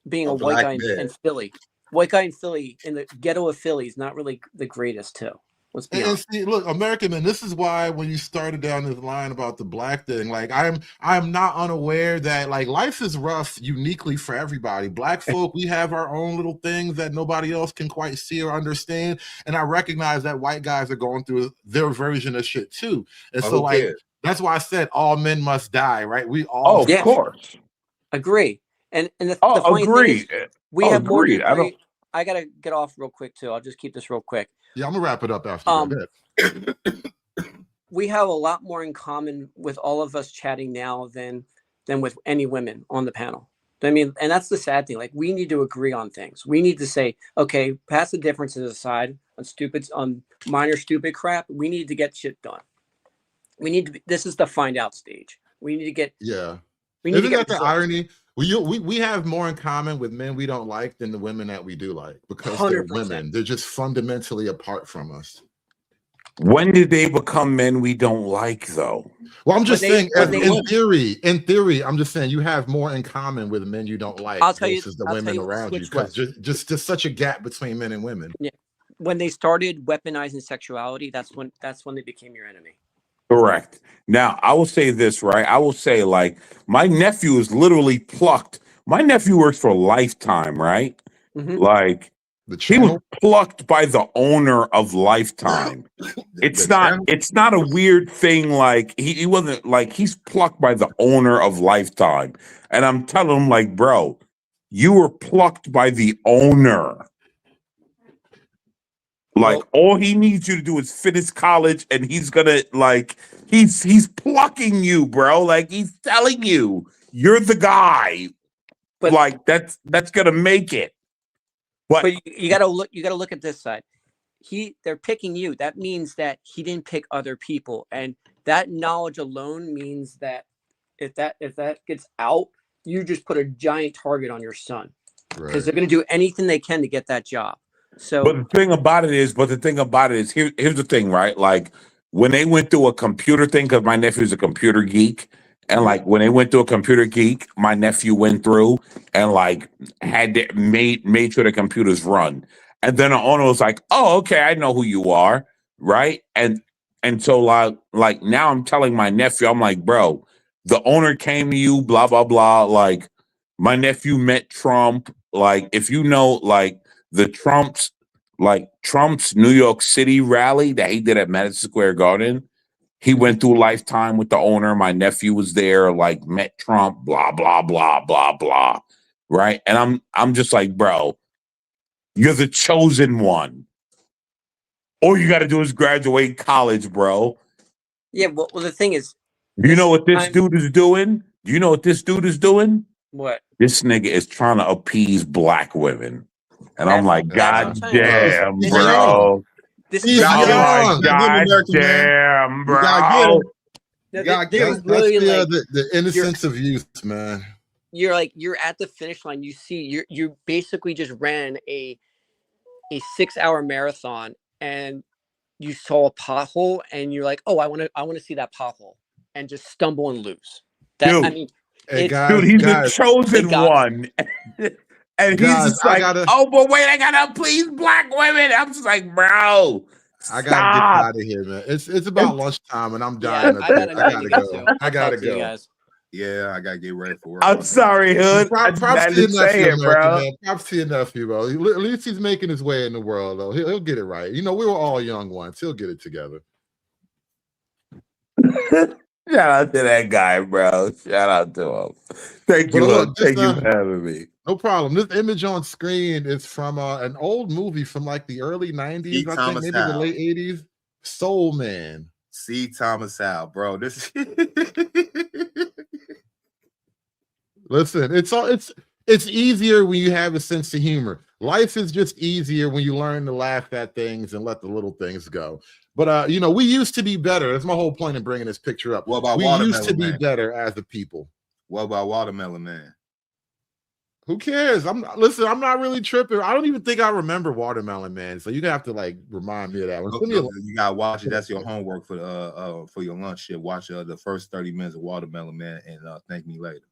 being a white black guy in man. Philly. White guy in Philly, in the ghetto of Philly, is not really the greatest too. Let's be And honest. see, look, American man, this is why when you started down this line about the black thing, like I'm not unaware that like life is rough uniquely for everybody. Black folk, we have our own little things that nobody else can quite see or understand. And I recognize that white guys are going through their version of shit too. And Oh, so who like cares? that's why I said all men must die, right? We all Oh, of course. Agree. And the Oh, funny thing is, agreed. we Oh, have more to agreed. I don't. agree. I gotta get off real quick too. I'll just keep this real quick. Yeah, I'm gonna wrap it up after you go. We have a lot more in common with all of us chatting now than with any women on the panel. I mean, and that's the sad thing. Like, we need to agree on things. We need to say, okay, pass the differences aside on minor stupid crap. We need to get shit done. We need to. This is the find out stage. We need to get. Yeah. We need to Isn't get that the results. irony? We have more in common with men we don't like than the women that we do like because they're 100%. women. They're just fundamentally apart from us. When did they become men we don't like, though? Well, I'm just saying, in when theory, I'm just saying you have more in common with men you don't like I'll tell you- versus the I'll tell women you what the around you switch because was. just such a gap between men and women. Yeah. When they started weaponizing sexuality, that's when they became your enemy. Correct. Now, I will say this, right? I will say, like, my nephew is literally plucked. My nephew works for Lifetime, right? Mhm. Like, he was plucked by the owner of Lifetime. It's not a weird thing. Like, he wasn't like, he's plucked by the owner of Lifetime. And I'm telling him, like, bro, you were plucked by the owner. Like, all he needs you to do is finish college, and he's gonna like he's plucking you, bro. Like, he's telling you you're the guy. But like that's gonna make it. But you gotta look at this side. They're picking you. That means that he didn't pick other people, and that knowledge alone means that if that gets out, you just put a giant target on your son. because they're going to do anything they can to get that job. So, But the thing about it is, here's the thing, right? Like when they went through a computer thing, because my nephew's a computer geek, and like when they went through a computer geek, my nephew went through and like made sure the computers run. And then the owner was like, "Oh, okay, I know who you are," right? And so like now I'm telling my nephew, I'm like, "Bro, the owner came to you, blah blah blah." Like my nephew met Trump. Like if you know, like the Trump's New York City rally that he did at Madison Square Garden. He went through Lifetime with the owner. My nephew was there, like met Trump, blah, blah, blah, blah, blah. Right. And I'm just like, bro, you're the chosen one. All you got to do is graduate college, bro. yeah, well the thing is, Do you know what this dude is doing? Do you know what this dude is doing? What? This nigga is trying to appease black women. And I'm like, God damn, bro. He's I'm young. like, God damn, bro. That's the innocence of youth, man. You're at the finish line. You see, you basically just ran a 6-hour marathon, and you saw a pothole, and you're like, oh, I want to see that pothole, and just stumble and lose. That Dude, I mean, he's the chosen one. And he's just like, oh, but wait, I gotta please black women. I'm just like, bro, I gotta get out of here, man. It's about lunchtime, and I'm dying. I gotta go. I gotta go. Yeah, I gotta get ready for work. I'm sorry, Hood. Props to your nephew, bro. Man. Props to your nephew, bro. At least he's making his way in the world, though. He'll get it right. You know, we were all young once. He'll get it together. Shout out to that guy, bro. Shout out to him. Thank you, Hood. Thank you for having me. No problem. This image on screen is from an old movie from like the early 90s, I think, maybe the late 80s. Soul Man. C. Thomas Howell, bro. This Listen, it's easier when you have a sense of humor. Life is just easier when you learn to laugh at things and let the little things go. But you know, we used to be better. That's my whole point in bringing this picture up. What about we Watermelon used to be Man? better as a people. What about Watermelon Man? Who cares? I'm not really tripping. I don't even think I remember Watermelon Man. So you're gonna have to like remind me of that one. You gotta watch it. That's your homework for your lunch shit. Watch the first 30 minutes of Watermelon Man and thank me later.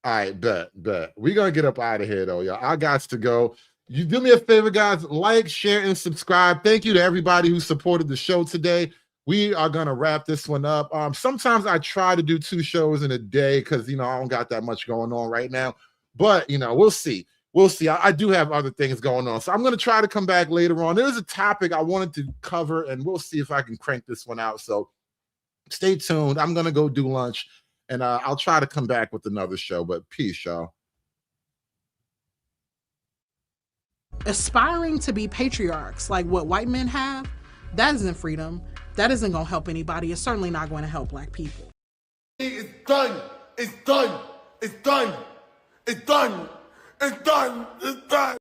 All right, bet. We're gonna get up out of here though, y'all. I got to go. You do me a favor, guys. Like, share, and subscribe. Thank you to everybody who supported the show today. We are gonna wrap this one up. Sometimes I try to do 2 shows in a day because I don't got that much going on right now. But we'll see. I do have other things going on, so I'm going to try to come back later on. There's a topic I wanted to cover, and we'll see if I can crank this one out. So stay tuned. I'm going to go do lunch, and I'll try to come back with another show. But peace, y'all. Aspiring to be patriarchs like what white men have, that isn't freedom. That isn't going to help anybody. It's certainly not going to help black people. It's done. It's done. It's done. It's done. It's done. It's done.